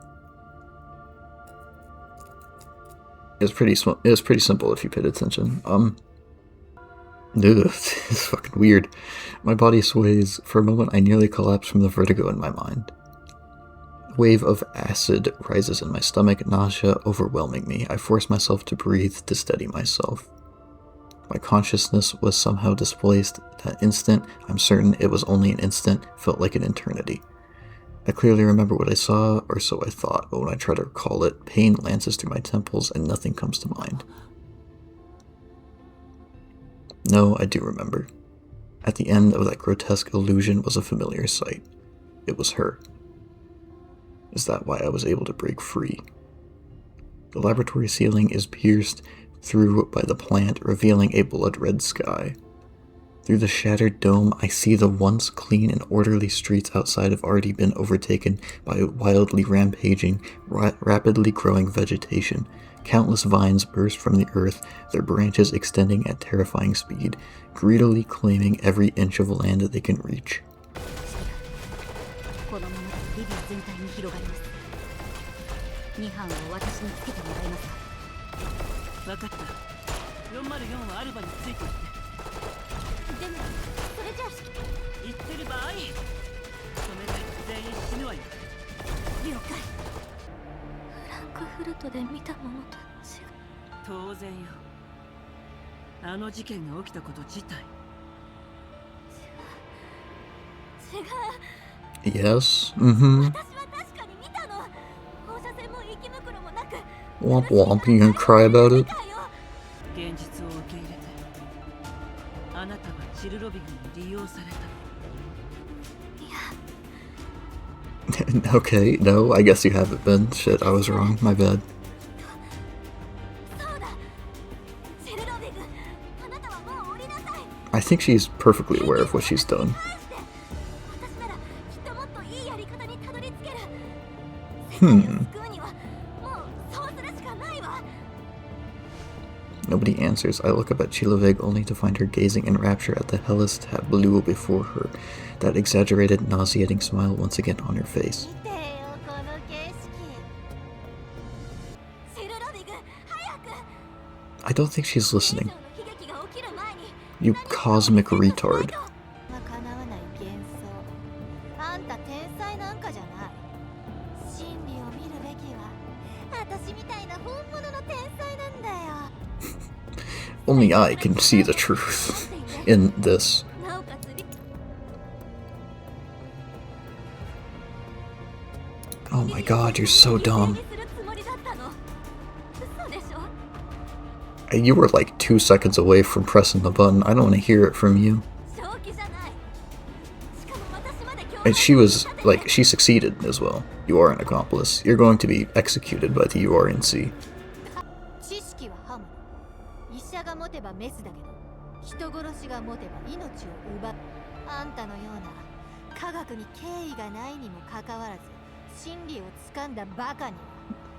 It's pretty simple if you paid attention. It's fucking weird. My body sways. For a moment, I nearly collapse from the vertigo in my mind. A wave of acid rises in my stomach, nausea overwhelming me. I force myself to breathe to steady myself. My consciousness was somehow displaced. That instant, I'm certain it was only an instant, felt like an eternity. I clearly remember what I saw, or so I thought, but when I try to recall it, pain lances through my temples and nothing comes to mind. No, I do remember. At the end of that grotesque illusion was a familiar sight. It was her. Is that why I was able to break free? The laboratory ceiling is pierced through by the plant, revealing a blood-red sky. Through the shattered dome, I see the once clean and orderly streets outside have already been overtaken by wildly rampaging, rapidly growing vegetation. Countless vines burst from the earth, their branches extending at terrifying speed, greedily claiming every inch of land that they can reach. Yes. Mm-hmm. Womp womp. You gonna cry about it? 現実を受け入れてあなたはチルロビグに利用された Okay, no, I guess you haven't been. Shit, I was wrong. My bad. I think she's perfectly aware of what she's done. Nobody answers. I look up at Chilovig only to find her gazing in rapture at the hellish tableau before her, that exaggerated, nauseating smile once again on her face. I don't think she's listening. You cosmic retard. Only I can see the truth in this. Oh my god, you're so dumb. You were like 2 seconds away from pressing the button. I don't want to hear it from you. And she was, like, she succeeded as well. You are an accomplice. You're going to be executed by the URNC.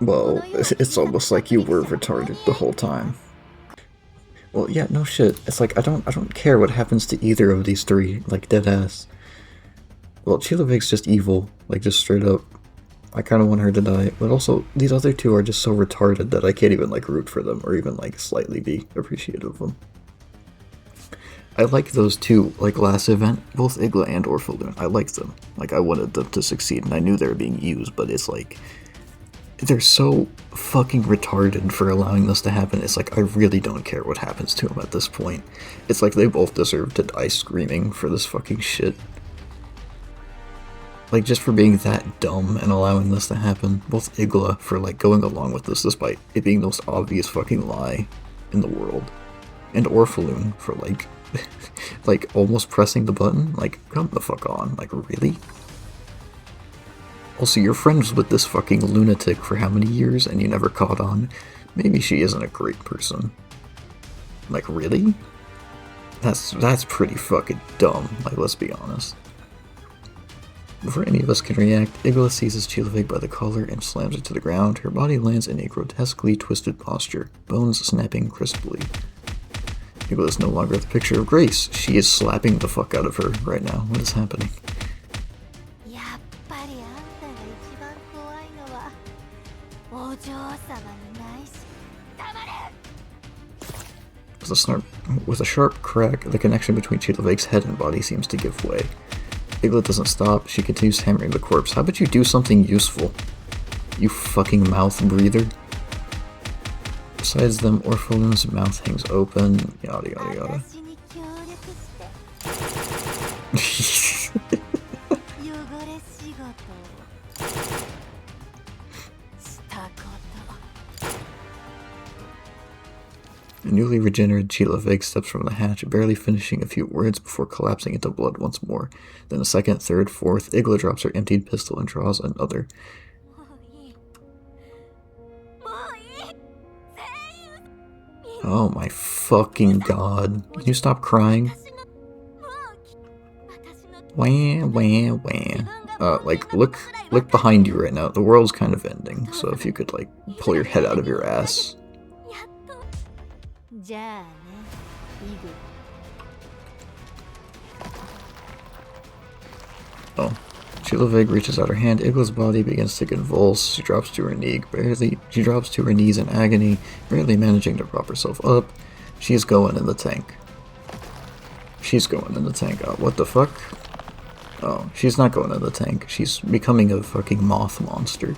Well, it's almost like you were retarded the whole time. Well, yeah, no shit. It's like, I don't care what happens to either of these three, like, deadass. Well, Chilovig's just evil, like, just straight up. I kind of want her to die, but also, these other two are just so retarded that I can't even, like, root for them, or even, like, slightly be appreciative of them. I like those two, like, last event, both Igla and Orphalun. I liked them. Like, I wanted them to succeed, and I knew they were being used, but it's like, they're so fucking retarded for allowing this to happen. It's like, I really don't care what happens to them at this point. It's like they both deserve to die screaming for this fucking shit. Like, just for being that dumb and allowing this to happen. Both Igla for, like, going along with this despite it being the most obvious fucking lie in the world. And Orphalun for, like, like, almost pressing the button. Like, come the fuck on. Like, really? Also, you're friends with this fucking lunatic for how many years and you never caught on? Maybe she isn't a great person. Like, really? That's pretty fucking dumb, like, let's be honest. Before any of us can react, Igla seizes Chilovig by the collar and slams her to the ground. Her body lands in a grotesquely twisted posture, bones snapping crisply. Igla is no longer the picture of grace. She is slapping the fuck out of her right now. What is happening? With a sharp crack, the connection between Chilovig's head and body seems to give way. Igla doesn't stop, she continues hammering the corpse. How about you do something useful? You fucking mouth breather. Besides them, Orphalun's mouth hangs open, yada yada yada. A newly regenerated Chilovig steps from the hatch, barely finishing a few words before collapsing into blood once more. Then a second, third, fourth, Igla drops her emptied pistol and draws another. Oh my fucking god. Can you stop crying? Wah, wah, wah. Like, look behind you right now. The world's kind of ending, so if you could, like, pull your head out of your ass. Oh. Chilovig reaches out her hand. Igla's body begins to convulse. She drops to her knees in agony, barely managing to prop herself up. She's going in the tank. She's going in the tank. Oh, what the fuck? Oh, she's not going in the tank. She's becoming a fucking moth monster.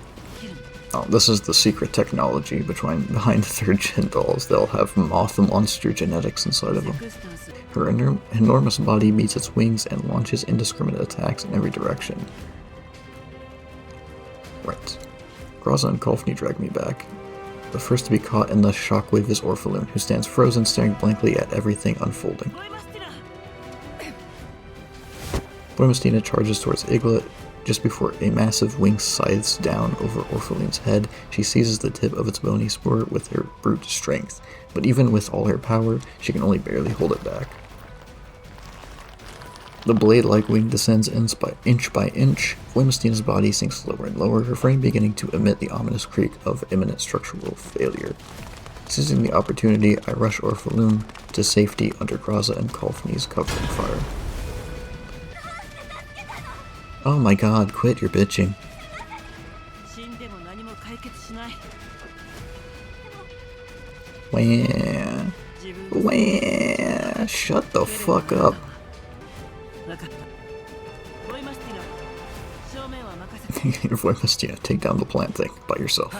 Oh, this is the secret technology behind the 3rd gen dolls. They'll have moth monster genetics inside of them. Her enormous body meets its wings and launches indiscriminate attacks in every direction. Right. Graza and Kolfni drag me back. The first to be caught in the shockwave is Orphalun, who stands frozen, staring blankly at everything unfolding. Boimastina charges towards Igla. Just before a massive wing scythes down over Orphalun's head, she seizes the tip of its bony spur with her brute strength, but even with all her power, she can only barely hold it back. The blade-like wing descends inch by inch. Boimastina's body sinks lower and lower, her frame beginning to emit the ominous creak of imminent structural failure. Seizing the opportunity, I rush Orphalun to safety under Graza and Kolfni's covering fire. Oh my god, quit your bitching. Wah. Wah. Shut the fuck up. Boimastina, take down the plant thing by yourself.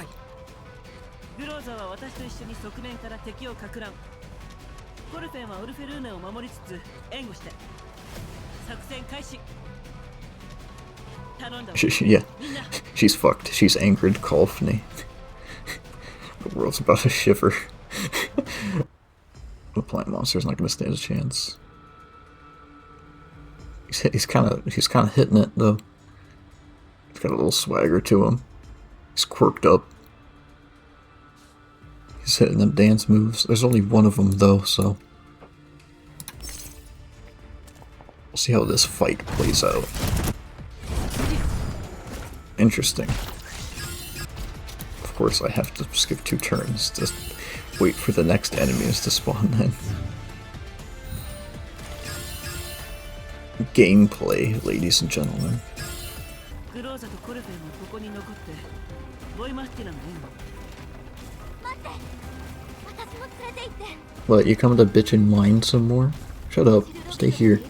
Yeah, she's fucked. She's angered Kolfni. The world's about to shiver. The plant monster's not gonna stand a chance. He's kind of hitting it though. He's got a little swagger to him. He's quirked up. He's hitting them dance moves. There's only one of them though, so we'll see how this fight plays out. Interesting. Of course, I have to skip 2 turns to wait for the next enemies to spawn then. Gameplay, ladies and gentlemen. What, you coming to bitch and whine some more? Shut up, stay here.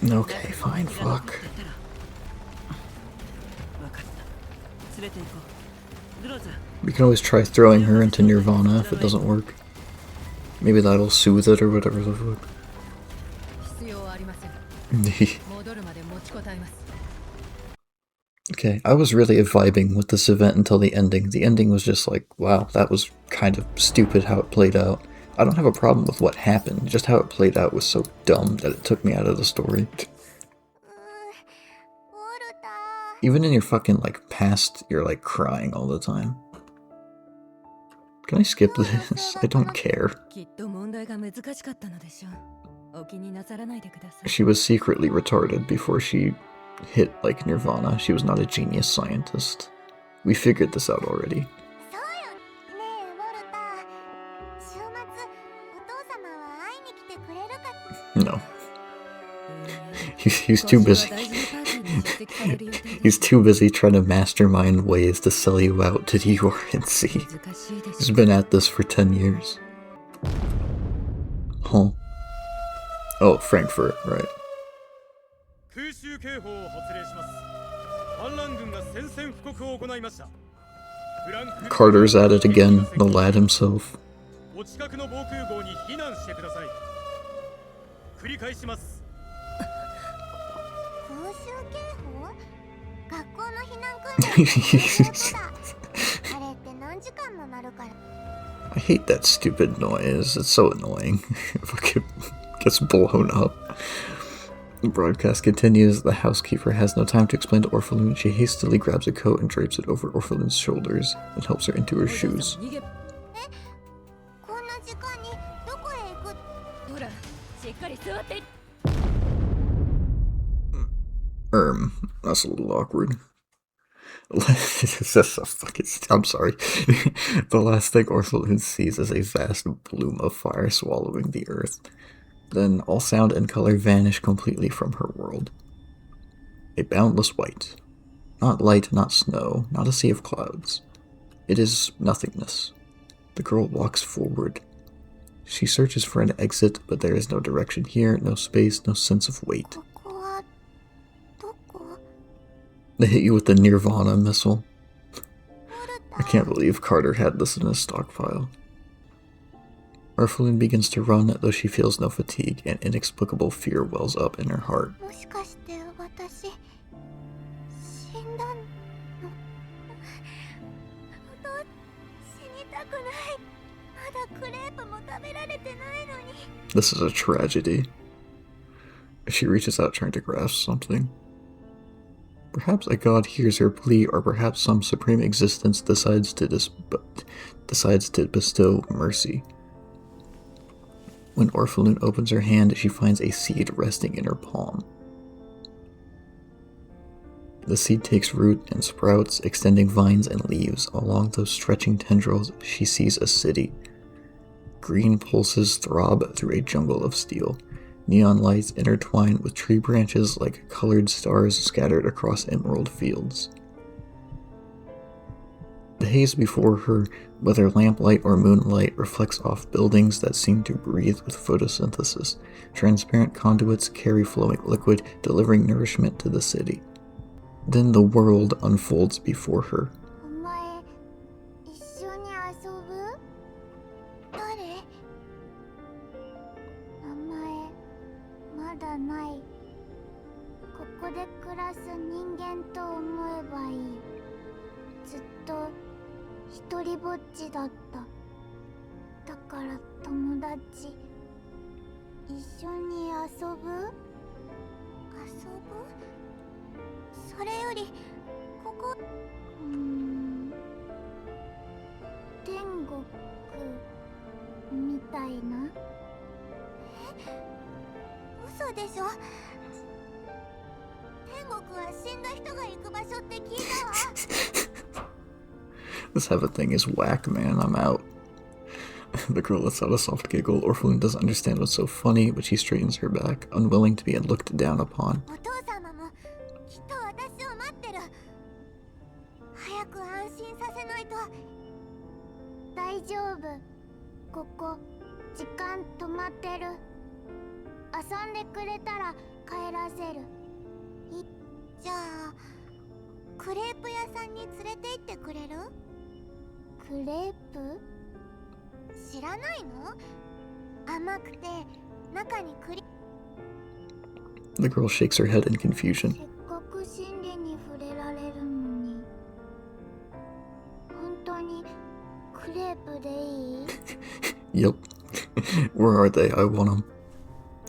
Okay, fine, fuck. We can always try throwing her into Nirvana if it doesn't work. Maybe that'll soothe it or whatever the fuck. Okay, I was really vibing with this event until the ending. The ending was just like, wow, that was kind of stupid how it played out. I don't have a problem with what happened, just how it played out was so dumb that it took me out of the story. Even in your fucking, like, past, you're, like, crying all the time. Can I skip this? I don't care. She was secretly retarded before she hit, like, Nirvana. She was not a genius scientist. We figured this out already. No. He's too busy. He's too busy trying to mastermind ways to sell you out to the URNC. He's been at this for 10 years. Huh. Oh, Frankfurt, right. Carter's at it again, the lad himself. I hate that stupid noise, it's so annoying. If it gets blown up. The broadcast continues. The housekeeper has no time to explain to Orphalun. She hastily grabs a coat and drapes it over Orphalun's shoulders and helps her into her shoes. That's a little awkward. It's just a fucking... I'm sorry. The last thing Orphalun sees is a vast bloom of fire swallowing the earth. Then all sound and color vanish completely from her world. A boundless white. Not light, not snow, not a sea of clouds. It is nothingness. The girl walks forward. She searches for an exit, but there is no direction here, no space, no sense of weight. They hit you with the Nirvana missile. I can't believe Carter had this in his stockpile. Orphelin begins to run, though she feels no fatigue, and inexplicable fear wells up in her heart. もしかして私死んだの？死にたくない。まだクレープも食べられてないのに。 This is a tragedy. She reaches out trying to grasp something. Perhaps a god hears her plea, or perhaps some supreme existence decides to bestow mercy. When Orphelin opens her hand, she finds a seed resting in her palm. The seed takes root and sprouts, extending vines and leaves. Along those stretching tendrils, she sees a city. Green pulses throb through a jungle of steel. Neon lights intertwine with tree branches like colored stars scattered across emerald fields. The haze before her, whether lamplight or moonlight, reflects off buildings that seem to breathe with photosynthesis. Transparent conduits carry flowing liquid, delivering nourishment to the city. Then the world unfolds before her. お前一緒に遊ぶ？誰？名前まだない。ここで暮らす人間と思えばいい。ずっと一人ぼっちだった。だから友達。一緒に遊ぶ？遊ぶ？それよりここ天国みたいな？嘘でしょ？天国は死んだ人が行く場所って聞いたわ。This heaven thing is whack, man. I'm out. The girl lets out a soft giggle. Orphelin doesn't understand what's so funny, but she straightens her back, unwilling to be looked down upon. お父様もきっと私を待ってる。早く安心させないと。大丈夫。ここ時間止まってる。遊んでくれたら帰らせる。じゃあクレープ屋さんに連れて行ってくれる？クレープ？知らないの？甘くて中にクリ。 The girl shakes her head in confusion. せっかく真理に触れられるのに。本当にクレープでいい？ Yep. Where are they? I want them.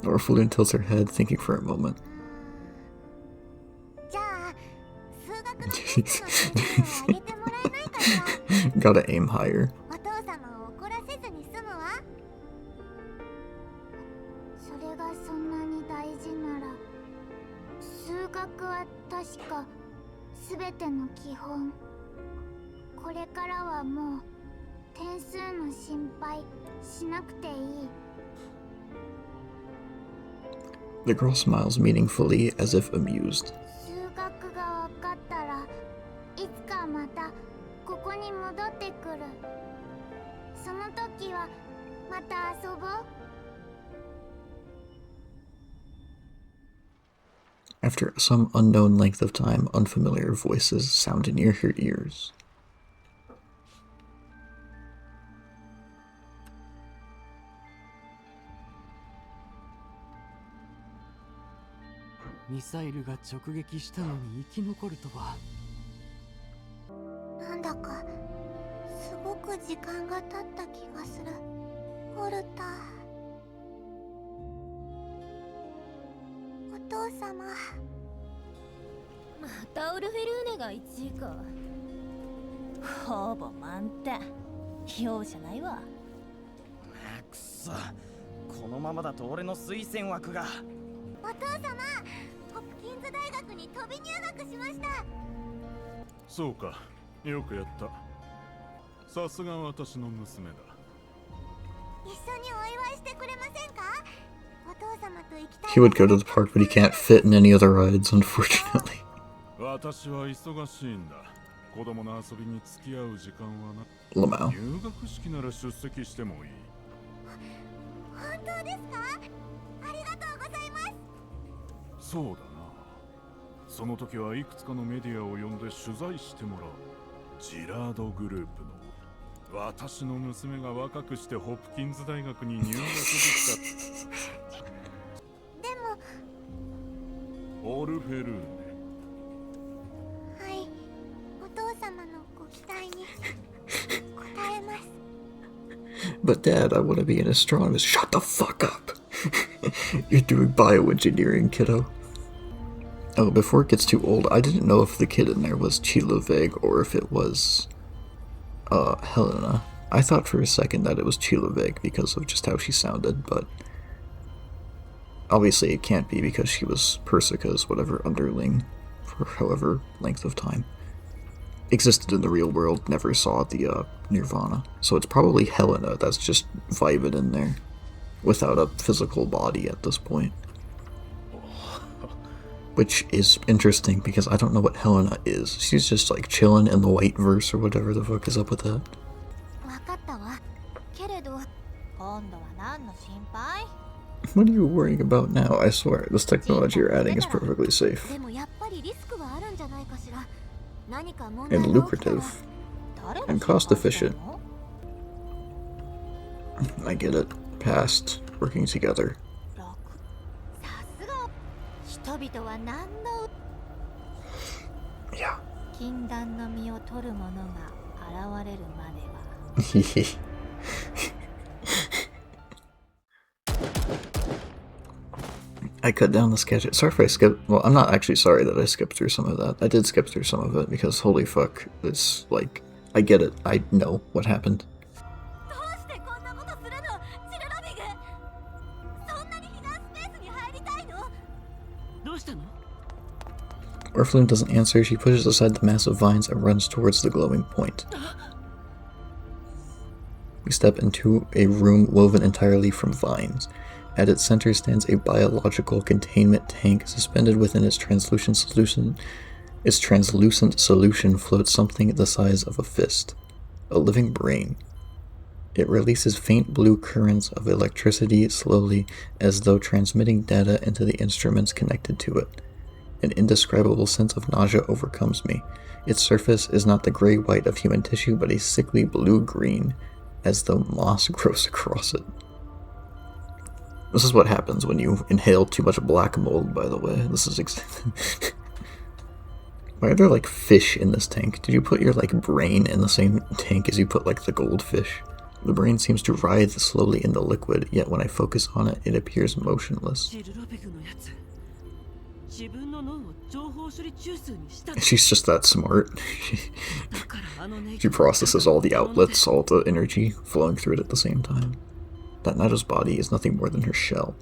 Orphelin tilts her head, thinking for a moment. じゃあ数学のテストの点数を上げてもらえないかしら？ Gotta aim higher. お父様を怒らせずに済むわ。それがそんなに大事なら、数学は確か全ての基本。これからはもう点数の心配しなくていい。 The girl smiles meaningfully, as if amused. 数学が分かったらいつかまたここに戻ってくる。その時はまた遊ぼう。 After some unknown length of time, unfamiliar voices sound near her ears. ミサイルが直撃したのに生き残るとは。なんだかすごく時間が経った気がする。オルタ、お父様。またオルフェルーネが1位か。ほぼ満点。容赦ないわ。くそ、このままだと俺の推薦枠が。お父様、ホプキンズ大学に飛び入学しました。そうか、よくやった。さすが私の娘だ。一緒にお祝いしてくれませんか？お父様と行きたい。 He would go to the park, but he can't fit in any other rides, unfortunately. 私は忙しいんだ。子供の遊びに付き合う時間はな。 Lamau. 入学式なら出席してもいい。本当ですか？ありがとうございます。そうだな。その時はいくつかのメディアを呼んで取材してもらう。ジラードグループの私の娘が若くしてホプキンズ大学に入学できでもた。オルフェルーネ。はい、お父様のご期待に応えます。 But Dad, I want to be an astronomist. Shut the fuck up! You're doing bioengineering, kiddo. Oh, before it gets too old, I didn't know if the kid in there was Chiloveg or if it was, Helena. I thought for a second that it was Chiloveg because of just how she sounded, but obviously it can't be because she was Persica's whatever underling for however length of time. Existed in the real world, never saw the Nirvana. So it's probably Helena that's just vibing in there without a physical body at this point. Which is interesting because I don't know what Helena is. She's just like chilling in the white verse or whatever the fuck is up with that. わかったわ。けれど、今度は何の心配？ What are you worrying about now? I swear, this technology you're adding is perfectly safe. でもやっぱりリスクはあるんじゃないかしら。何か問 And 題が起きたら lucrative. And cost efficient. I get it. Past. Working together. さすが。人々は何の Yeah. 禁断の実を取る者が現れるまでは。I cut down the sketch. Sorry if I skipped. Well, I'm not actually sorry that I skipped through some of that. I did skip through some of it because holy fuck, it's like, I get it. I know what happened. どうしてこんなことするの？チルロビグ。そんなに避難スペースに入りたいの？どうしたの？ Orphelin doesn't answer. She pushes aside the mass of vines and runs towards the glowing point. We step into a room woven entirely from vines. At its center stands a biological containment tank. Suspended within its translucent solution floats something the size of a fist. A living brain. It releases faint blue currents of electricity slowly, as though transmitting data into the instruments connected to it. An indescribable sense of nausea overcomes me. Its surface is not the gray-white of human tissue, but a sickly blue-green, as though moss grows across it. This is what happens when you inhale too much black mold, by the way. This is Why are there, like, fish in this tank? Did you put your, like, brain in the same tank as you put, like, the goldfish? The brain seems to writhe slowly in the liquid, yet when I focus on it, it appears motionless. She's just that smart. She processes all the outlets, all the energy flowing through it at the same time. That Nado's body is nothing more than her shell.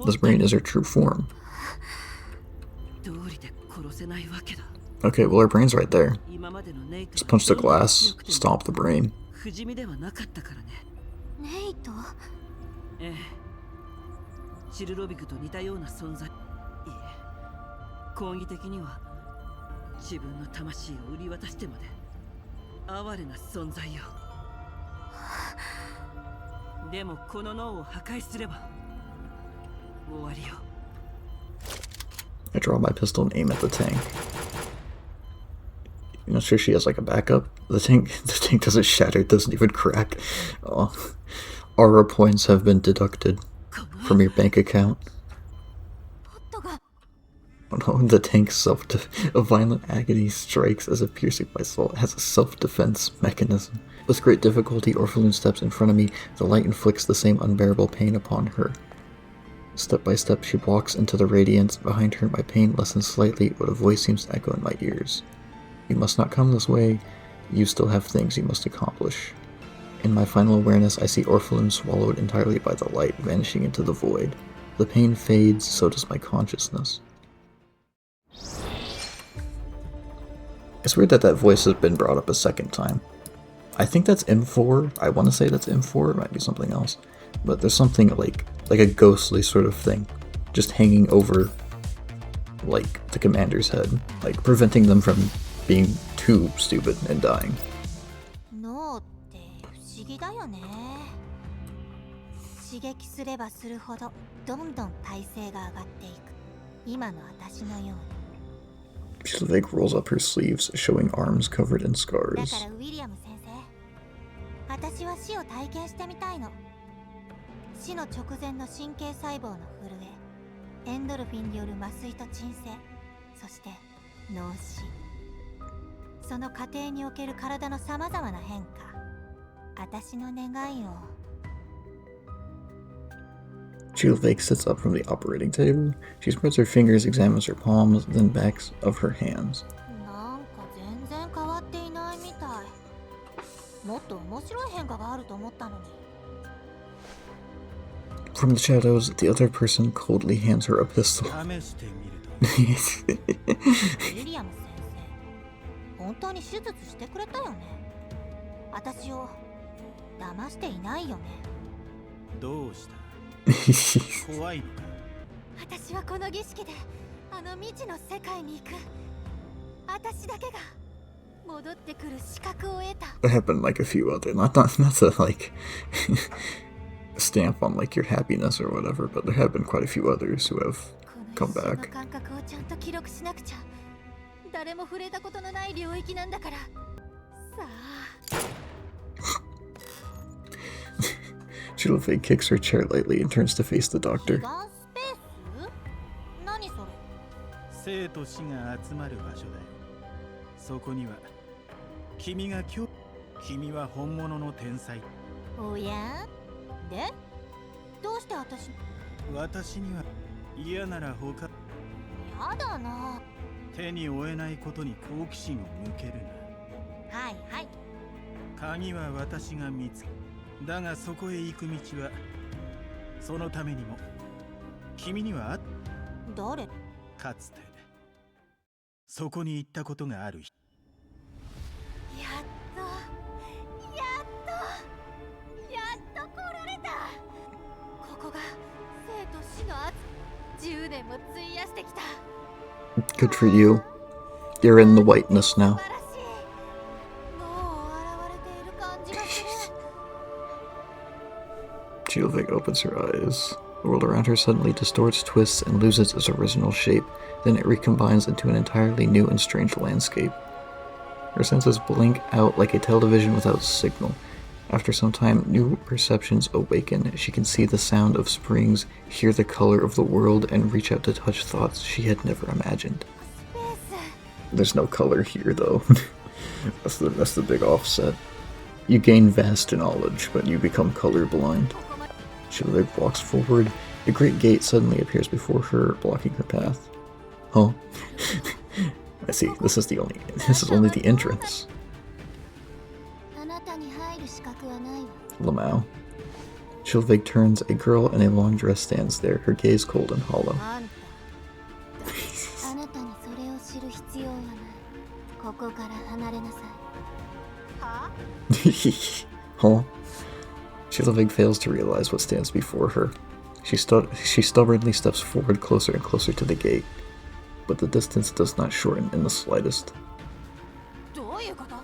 This brain is her true form. Okay, well her brain's right there. Just punch the glass, stomp the brain. ネイト？ええ。チルロビクと似たような存在。いえ、講義的には自分の魂を売り渡してまで哀れな存在よ。でもこの脳を破壊すれば終わりよ。I draw my pistol and aim at the tank. You're not sure she has like a backup? The tank doesn't shatter, it doesn't even crack. Oh. Aura points have been deducted from your bank account. Oh no, the tank a violent agony strikes as if piercing my soul. It has a self-defense mechanism. With great difficulty, Orphelin steps in front of me. The light inflicts the same unbearable pain upon her. Step by step, she walks into the radiance. Behind her, my pain lessens slightly, but a voice seems to echo in my ears. You must not come this way. You still have things you must accomplish. In my final awareness, I see Orphelin swallowed entirely by the light, vanishing into the void. The pain fades, so does my consciousness. It's weird that voice has been brought up a second time. I think that's M4. I want to say that's M4. It might be something else. But there's something like a ghostly sort of thing just hanging over like the commander's head, like preventing them from being too stupid and dying. 脳って不思議だよね。刺激すればするほどどんどん耐性が上がっていく。今の私のように。She rolls up her sleeves, showing arms covered in scars. だからウィリアム先生、私は死を体験してみたいの。死の直前の神経細胞の震え、エンドルフィンによる麻酔と鎮静、そして脳死。その過程における体のさまざまな変化、私の願いを。Chilvake sits up from the operating table. She spreads her fingers, examines her palms, then backs of her hands. なんか全然変わっていないみたい。もっと面白い変化があると思ったのに。From the shadows, the other person coldly hands her a pistol. ウィリアム先生、本当に手術してくれたよね。私を騙していないよね。どうした怖いのか。私はこの儀式であの未知の世界に行く。私だけが戻ってくる資格を得た。There have been like a few other, not to like stamp on like your happiness or whatever, but there have been quite a few others who have come この back. 感覚をちゃんと記録しなくちゃ。誰も触れたことのない領域なんだから。さあ。Chilvake kicks her chair lightly and turns to face the doctor. スペース？何それ？生と死が集まる場所だよ。そこには君は本物の天才。おや？で？どうして私には嫌なら他。やだな。手に負えないことに好奇心を向けるな。はいはい。鍵は私が見つけ。だがそこへ行く道はそのためにも君には誰？かつてそこに行ったことがある。やっと来られた。ここが生と死の10年も費やしてきた。 Good for you. You're in the whiteness now. 素晴らしい。もう現れている感じがする。Chilvake opens her eyes. The world around her suddenly distorts, twists, and loses its original shape. Then it recombines into an entirely new and strange landscape. Her senses blink out like a television without signal. After some time, new perceptions awaken. She can see the sound of springs, hear the color of the world, and reach out to touch thoughts she had never imagined. There's no color here, though. That's the big offset. You gain vast knowledge, but you become colorblind. Chilvake walks forward. A great gate suddenly appears before her, blocking her path. Huh? I see. This is only the entrance. Lamau. Chilvake turns. A girl in a long dress stands there, her gaze cold and hollow. Huh? Chilvake fails to realize what stands before her. She stubbornly steps forward closer and closer to the gate, but the distance does not shorten in the slightest. どういうこと？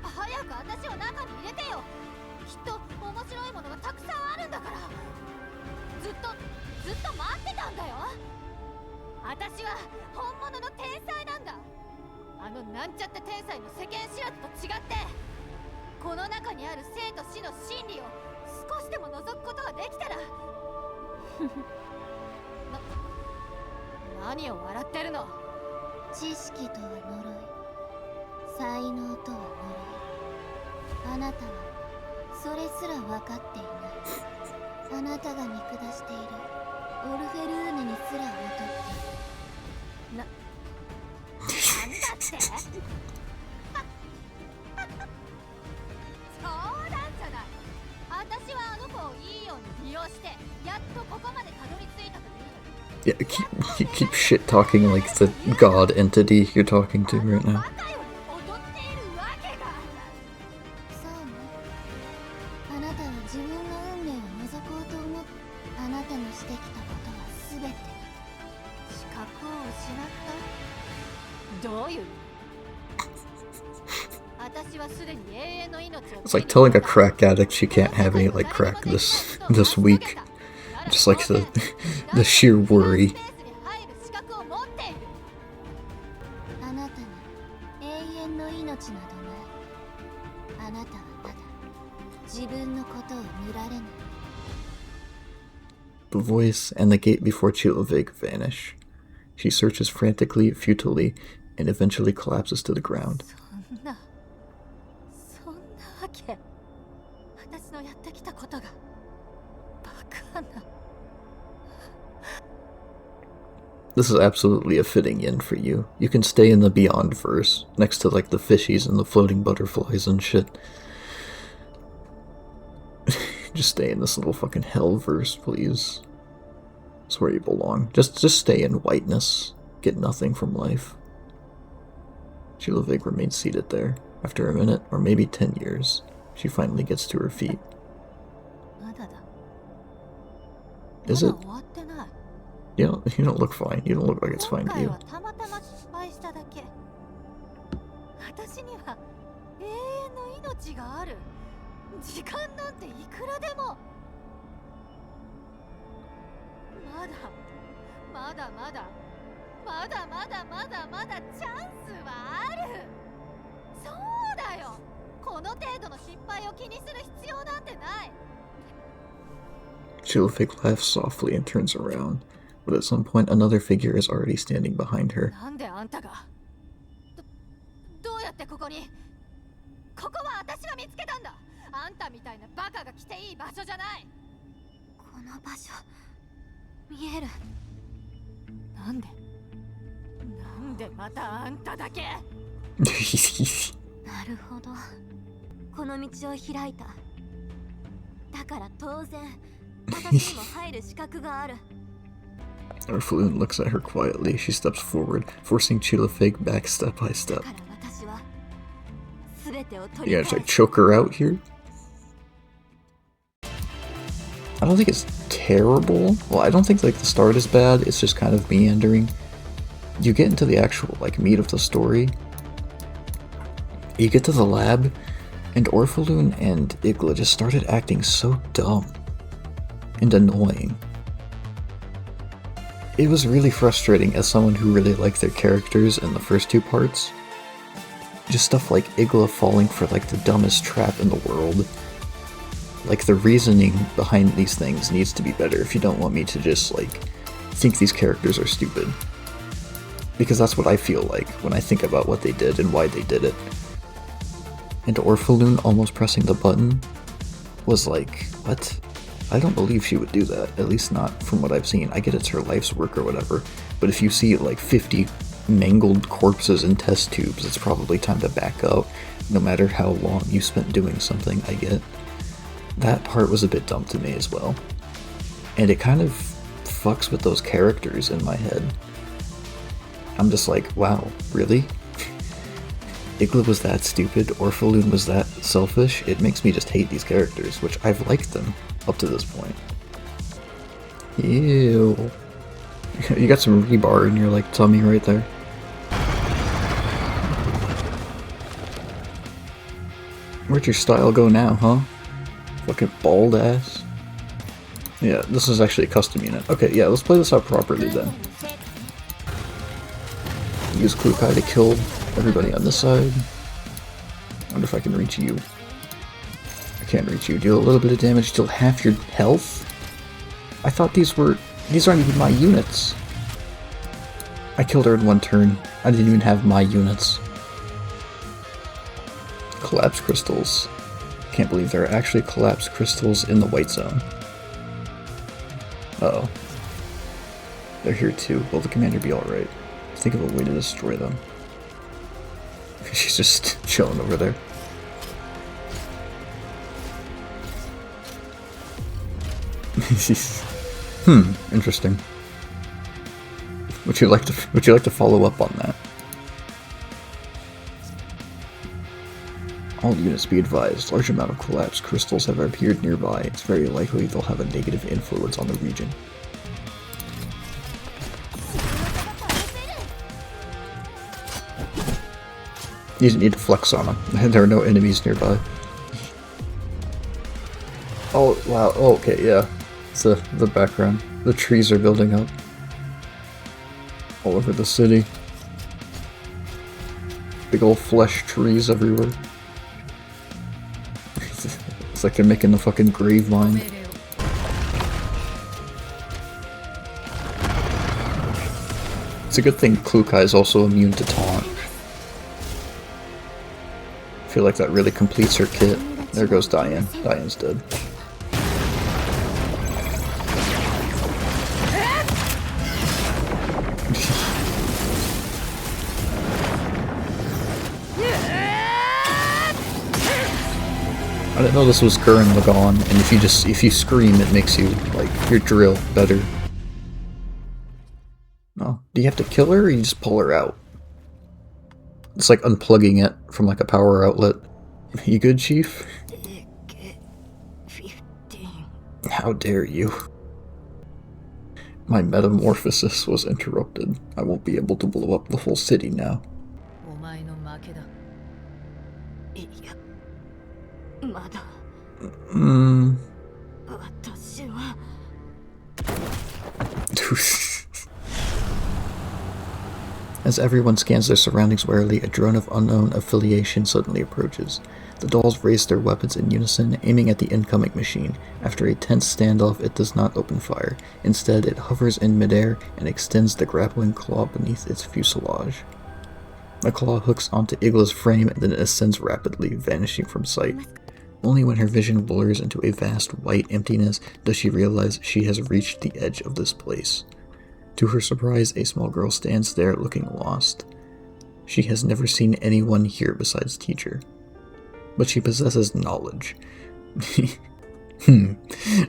早く私を中に入れてよ。きっと面白いものがたくさんあるんだから。ずっと待ってたんだよ。私は本物の天才なんだ。あのなんちゃって天才の世間知らずと違って、この中にある生と死の真理を少しでも覗くことができたら。何を笑ってるの？知識とは呪い、才能とは呪い。あなたはそれすら分かっていない。あなたが見下しているオルフェルーネにすら劣っている。なんだって？冗談じゃない。私はあの子をいいように利用してやっとここまでたどり着いたという。Yeah, keep shit talking like the god entity you're talking to right now. It's like telling a crack addict she can't have any like crack this week. Just like the sheer worry. あなたはただ自分のことを見られない。 The voice and the gate before Chilovig vanish. She searches frantically, futilely, and eventually collapses to the ground. そんなわけ。私のやってきたことがバカな。 This is absolutely a fitting end for you. You can stay in the Beyond verse, next to like the fishies and the floating butterflies and shit. Just stay in this little fucking hell verse, please. It's where you belong. Just stay in whiteness. Get nothing from life. Chilovig remains seated there. After a minute, or maybe 10 years, she finally gets to her feet. Is it? You don't look fine. You don't look like it's fine to you. 私には永遠の命がある。時間なんていくらでも。まだチャンスはある。そうだよ。この程度の失敗を気にする必要なんてない。 Chilovig laughs softly and turns around, but at some point another figure is already standing behind her. なんであんたがどうやってここに。ここは私が見つけたんだ。あんたみたいなバカが来ていい場所じゃない。この場所見える。なんでまたあんただけ。なるほど。この道を開いた。だから当然私にも入る資格がある。 Orphalun looks at her quietly. She steps forward, forcing Chilovig back step by step. You gonna try to choke her out here? I don't think it's terrible. Well, I don't think like the start is bad. It's just kind of meandering. You get into the actual like meat of the story. You get to the lab, and Orphalun and Igla just started acting so dumb and annoying. It was really frustrating as someone who really liked their characters in the first two parts. Just stuff like Igla falling for like the dumbest trap in the world. Like the reasoning behind these things needs to be better if you don't want me to just like think these characters are stupid. Because that's what I feel like when I think about what they did and why they did it. And Orphalun almost pressing the button was like, what? I don't believe she would do that, at least not from what I've seen. I get it's her life's work or whatever, but if you see like 50 mangled corpses in test tubes, it's probably time to back up, no matter how long you spent doing something. I get. That part was a bit dumb to me as well. And it kind of fucks with those characters in my head. I'm just like, wow, really? Igla was that stupid, Orphalun was that selfish. It makes me just hate these characters, which I've liked them up to this point. Ew. You got some rebar in your like tummy right there. Where'd your style go now, huh? Fucking bald ass. Yeah, this is actually a custom unit. Okay, yeah, let's play this out properly then. Use Kukai to kill everybody on this side. Wonder if I can reach you. I can't reach you. Deal a little bit of damage, deal half your health? I thought these aren't even my units. I killed her in one turn. I didn't even have my units. Collapse crystals. Can't believe there are actually collapse crystals in the white zone. Uh-oh. They're here too. Will the commander be alright? Think of a way to destroy them. She's just chilling over there. Interesting. Would you like to follow up on that? All units be advised, large amount of collapse crystals have appeared nearby. It's very likely they'll have a negative influence on the region. You didn't need to flex on them. There are no enemies nearby. Oh, wow. Oh, okay, yeah. It's the background. The trees are building up. All over the city. Big old flesh trees everywhere. It's like they're making the fucking grave line. It's a good thing Klukai is also immune to taunt. I feel like that really completes her kit. There goes Diane. Diane's dead. I didn't know this was Gurren Lagann, and if you scream, it makes you, like, your drill better. Oh, do you have to kill her, or you just pull her out? It's like unplugging it from, like, a power outlet. You good, Chief? How dare you? My metamorphosis was interrupted. I won't be able to blow up the whole city now. As everyone scans their surroundings warily, a drone of unknown affiliation suddenly approaches. The dolls raise their weapons in unison, aiming at the incoming machine. After a tense standoff, it does not open fire. Instead, it hovers in midair and extends the grappling claw beneath its fuselage. The claw hooks onto Igla's frame and then ascends rapidly, vanishing from sight. Only when her vision blurs into a vast white emptiness does she realize she has reached the edge of this place. To her surprise, a small girl stands there looking lost. She has never seen anyone here besides Teacher. But she possesses knowledge.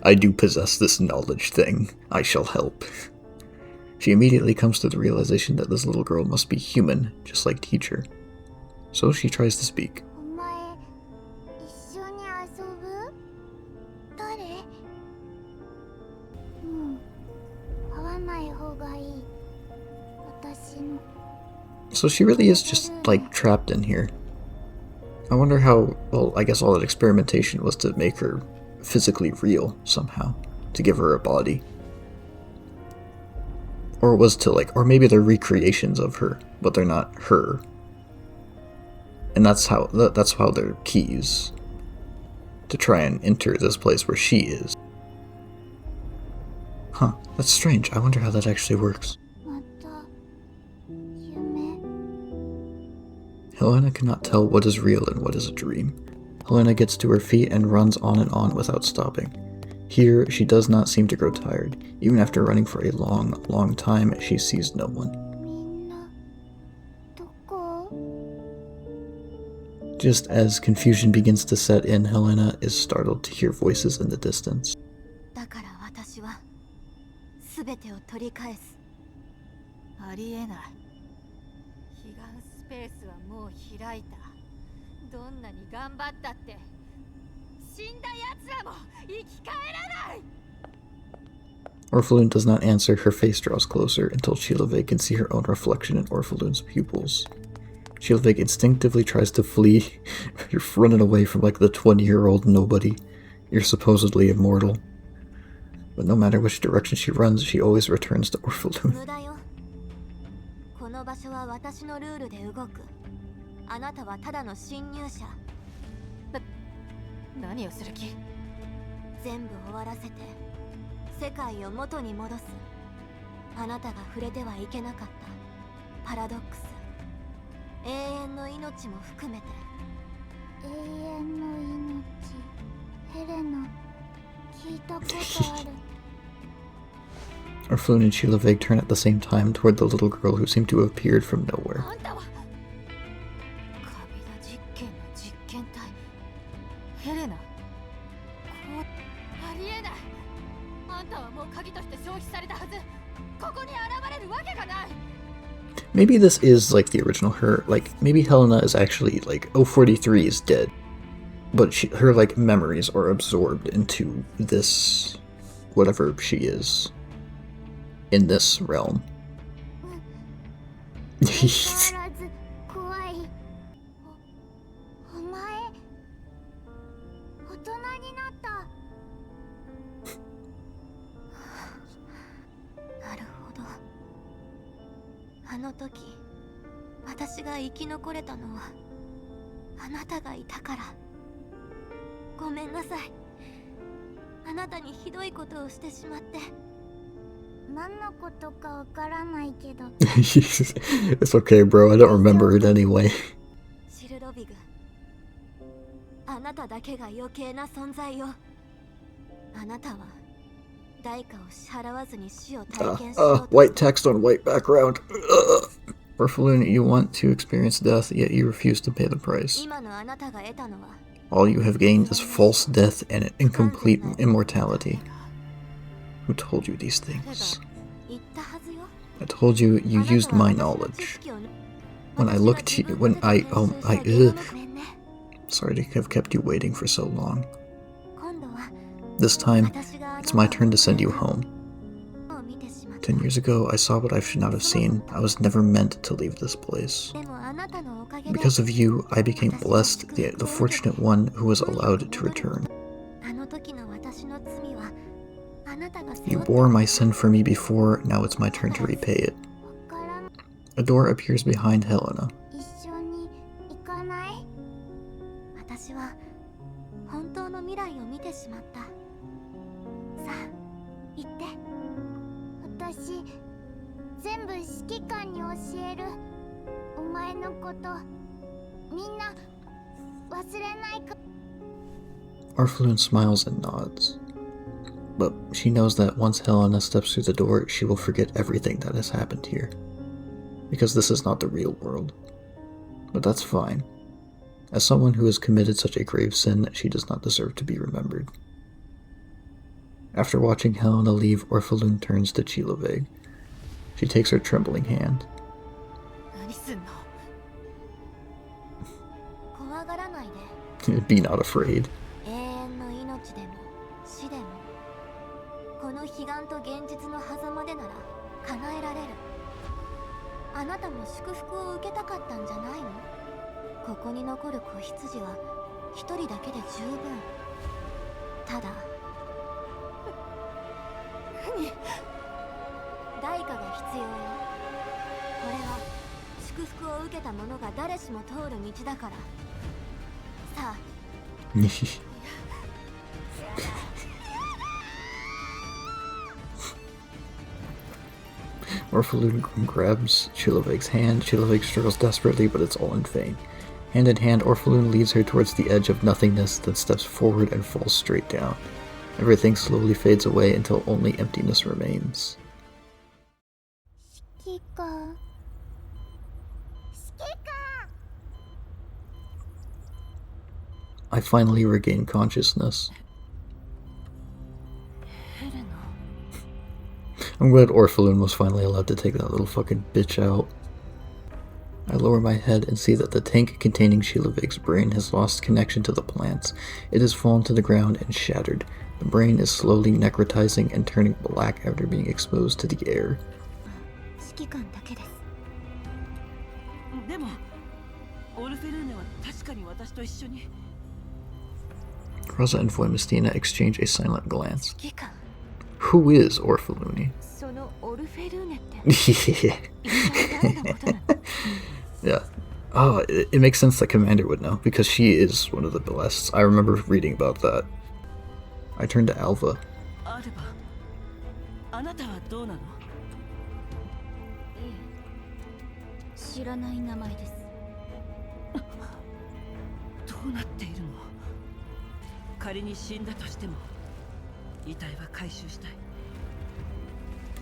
I do possess this knowledge thing. I shall help. She immediately comes to the realization that this little girl must be human, just like Teacher. So she tries to speak. So she really is just, like, trapped in here. I wonder how, well, I guess all that experimentation was to make her physically real, somehow. To give her a body. Or it was to, like, or maybe they're recreations of her, but they're not her. And that's how they're keys. To try and enter this place where she is. Huh, that's strange. I wonder how that actually works. Helena cannot tell what is real and what is a dream. Helena gets to her feet and runs on without stopping. Here, she does not seem to grow tired. Even after running for a long, long time, she sees no one. Just as confusion begins to set in, Helena is startled to hear voices in the distance. Orphalune does not answer. Her face draws closer until Sheila can see her own reflection in Orphalune's pupils. Sheila instinctively tries to flee. You're running away from, like, the 20-year-old nobody. You're supposedly immortal. But no matter which direction she runs, she always returns to Orphalune. Orphalune and Sheila turn at the same time toward the little girl who seemed to have appeared from nowhere. Maybe this is, like, the original her. Like, maybe Helena is actually, like, 043 is dead. But her, like, memories are absorbed into this, whatever she is, in this realm. ごめんなさい。あなたにひどいことをしてしまって。何のことかわからないけど。It's okay, bro. I don't remember it anyway. シルロビグ、あなただけが余計な存在よ。あなたは代価を支払わずに死を体験しようと。White text on white background. Orphalun, you want to experience death, yet you refuse to pay the price. 今のあなたが得たのは All you have gained is false death and incomplete immortality. Who told you these things? 言ったはずよ。 I told you you used my knowledge. When I looked to you, when I, sorry to have kept you waiting for so long. 今度は This time, 私があな it's た my turn to send you home. を見てしまった。 10 years ago, I saw what I should not have seen. I was never meant to leave this place. でもあなたのおかげで Because of you, I became blessed, the fortunate one who was allowed to return. あの時の私の罪はあなたが背負 You って bore my sin for me before, now it's my turn to repay it. わからん。 A door appears behind Helena. 一緒に行かない？私は本当の未来を見てしまった。さあ、行って。私、全部指揮官に教える。お前のこと、みんな忘れないか。 Orphalun smiles and nods. But she knows that once Helena steps through the door, she will forget everything that has happened here. Because this is not the real world. But that's fine. As someone who has committed such a grave sin, she does not deserve to be remembered. After watching Helena leave, Orphalun turns to Chiloveg. She takes her trembling hand. 何すんの？怖がらないで。 Be not afraid. 永遠の命でも死でもこの悲願と現実の狭間でなら叶えられる。あなたも祝福を受けたかったんじゃないの？ここに残る子羊は一人だけで十分。ただ何？代価が必要よ。これは祝福を受けた者が誰しも通る道だから。さあOrphalun grabs Chiloveg's hand. Chiloveg struggles desperately, but it's all in vain. Hand in hand, Orphalun leads her towards the edge of nothingness, then steps forward and falls straight down. Everything slowly fades away until only emptiness remains. I finally regain consciousness. I'm glad Orphalun was finally allowed to take that little fucking bitch out. I lower my head and see that the tank containing Chiloveg's brain has lost connection to the plants. It has fallen to the ground and shattered. The brain is slowly necrotizing and turning black after being exposed to the air. 指揮官だけです。でもオルフェルーネは確かに私と一緒に。 Rosa and Voimistina exchange a silent glance. 指揮官。 Who is Orphaluni? そのオルフェルーネって Yeah. 一体誰のことなの？ Yeah. Oh, it makes sense that Commander would know, because she is one of the blessed. I remember reading about that. I turn to Alva. アルバ、あなたはどうなの？知らない名前です。どうなっているの？仮に死んだとしても遺体は回収したい。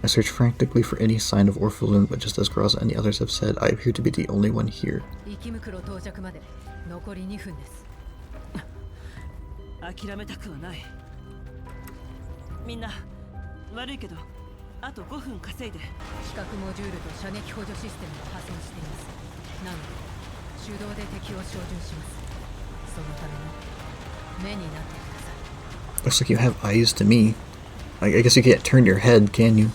I search frantically for any sign of Orphalun, but just as Graza and the others have said, I appear to be the only one here. 池袋到着まで残り2分です。諦めたくはない。みんな悪いけどあと5分稼いで。比較モジュールと射撃補助システムが破損しています。なので手動で敵を照準します。そのための目になってください。 Looks like you have eyes to me. I guess you can't turn your head, can you?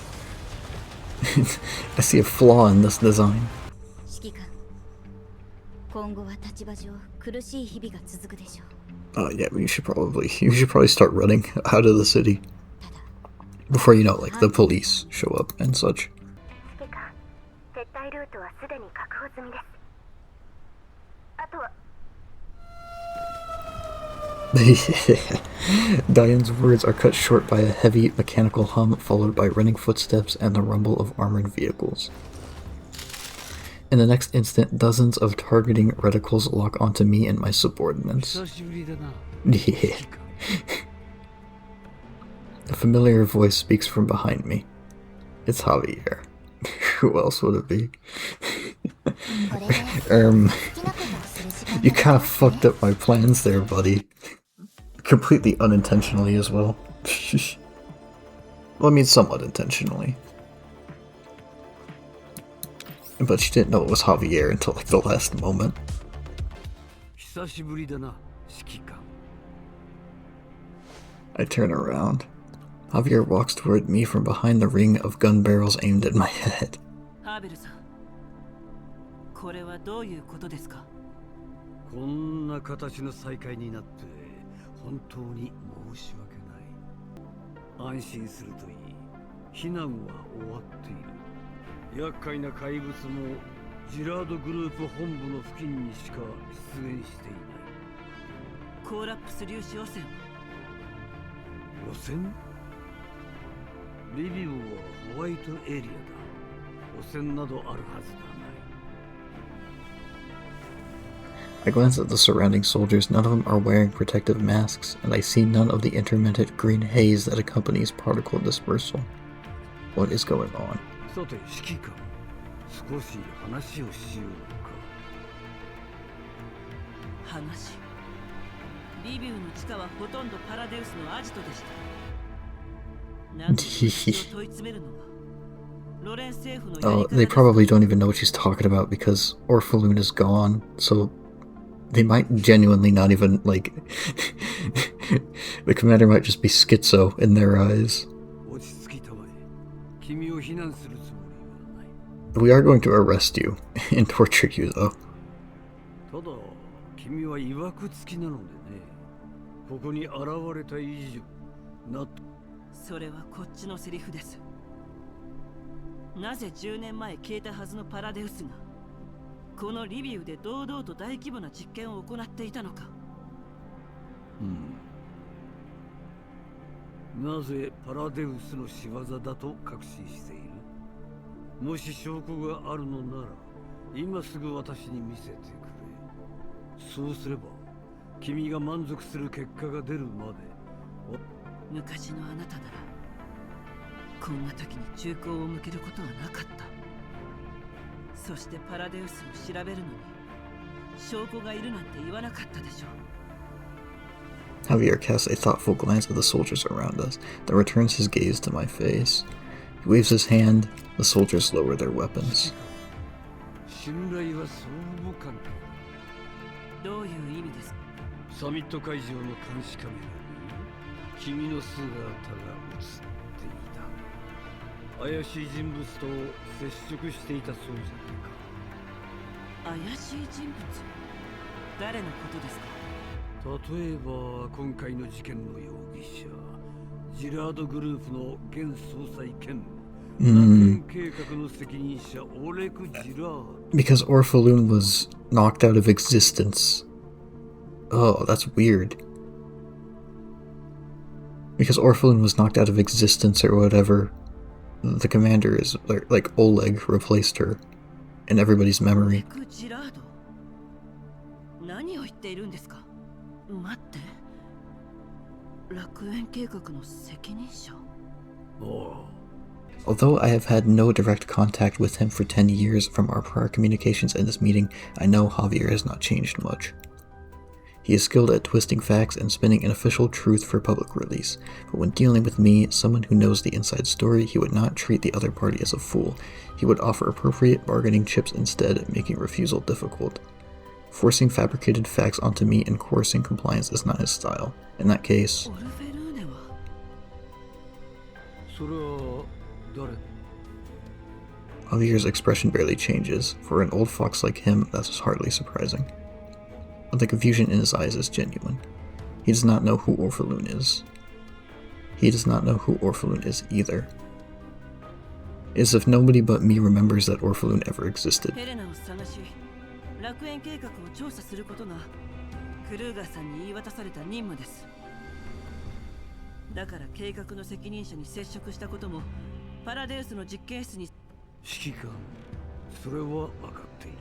I see a flaw in this design. 指揮官、今後は立場上苦しい日々が続くでしょう。 Yeah, you should probably start running out of the city before you know, like the police show up and such. 指揮官、撤退ルートはすでに確保済みです。あとは Diane's words are cut short by a heavy mechanical hum, followed by running footsteps and the rumble of armored vehicles. In the next instant, dozens of targeting reticles lock onto me and my subordinates. Yeah. A familiar voice speaks from behind me. It's Javier. Who else would it be? You kind of fucked up my plans there, buddy. Completely unintentionally as well. Well, I mean, somewhat intentionally. But she didn't know it was Javier until like the last moment. I turn around. Javier walks toward me from behind the ring of gun barrels aimed at my head. I glance at the surrounding soldiers. None of them are wearing protective masks, and I see none of the intermittent green haze that accompanies particle dispersal. What is going on? Oh, they probably don't even know what she's talking about because Orpheloon is gone, so they might genuinely not even, like... the commander might just be schizo in their eyes. We are going to arrest you and torture you, though. Javier casts a thoughtful glance at the soldiers around us, then returns his gaze to my face. He waves his hand, the soldiers lower their weapons. Because Orpheloon was knocked out of existence. Oh, that's weird. Because Orpheloon was knocked out of existence or whatever, the commander is like Oleg replaced her in everybody's memory. Although I have had no direct contact with him for 10 years from our prior communications and this meeting, I know Javier has not changed much. He is skilled at twisting facts and spinning an official truth for public release, but when dealing with me, someone who knows the inside story, he would not treat the other party as a fool. He would offer appropriate bargaining chips instead, making refusal difficult. Forcing fabricated facts onto me and coercing compliance is not his style. In that case... Javier's expression barely changes. For an old fox like him, that's hardly surprising. But the confusion in his eyes is genuine. He does not know who Orpheloon is. He does not know who Orpheloon is either. It is as if nobody but me remembers that Orpheloon ever existed. クルーガーさんに言い渡された任務です。だから計画の責任者に接触したこともパラデウスの実験室に。指揮官、それは分かっている。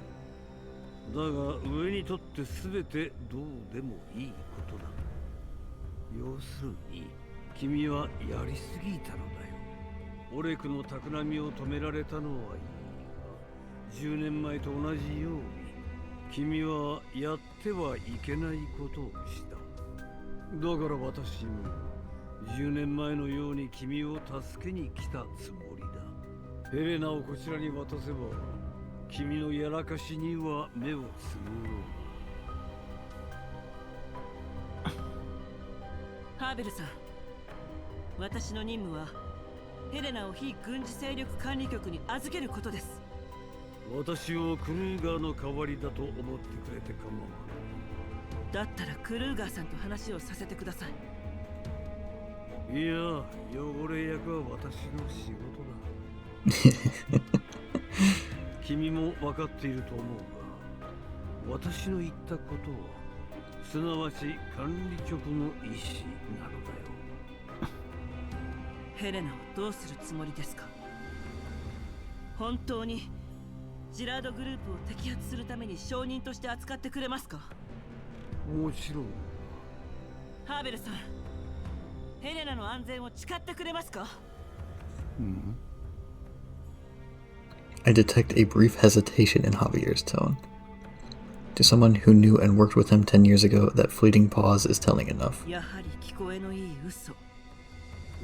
だが上にとって全てどうでもいいことだ。要するに君はやりすぎたのだよ。オレクの企みを止められたのはいいが、10年前と同じように君はやってはいけないことをした。だから私も10年前のように君を助けに来たつもりだ。ヘレナをこちらに渡せば君のやらかしには目をつむろう。ハーベルさん、私の任務はヘレナを非軍事勢力管理局に預けることです。私をクルーガーの代わりだと思ってくれて構わない。だったらクルーガーさんと話をさせてください。いや、汚れ役は私の仕事だ。君も分かっていると思うが、私の言ったことはすなわち管理局の意思なのだよ。ヘレナをどうするつもりですか？本当にジラードグループを摘発するために証人として扱ってくれますか？もちろん。ハーベルさん、ヘレナの安全を誓ってくれますか？I detect a brief hesitation in Javier's tone. To someone who knew and worked with him 10 years ago, that fleeting pause is telling enough. やはり聞こえのいい嘘。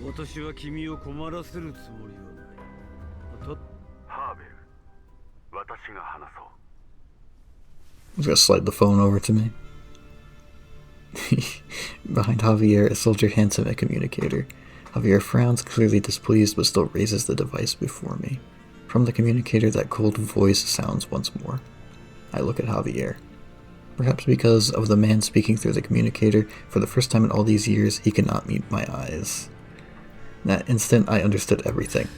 私は君を困らせるつもりはない。ハーベル、私が話そう。He's gonna slide the phone over to me. Behind Javier, a soldier hands him a communicator. Javier frowns, clearly displeased, but still raises the device before me. From the communicator, that cold voice sounds once more. I look at Javier. Perhaps because of the man speaking through the communicator, for the first time in all these years, he cannot meet my eyes. In that instant, I understood everything.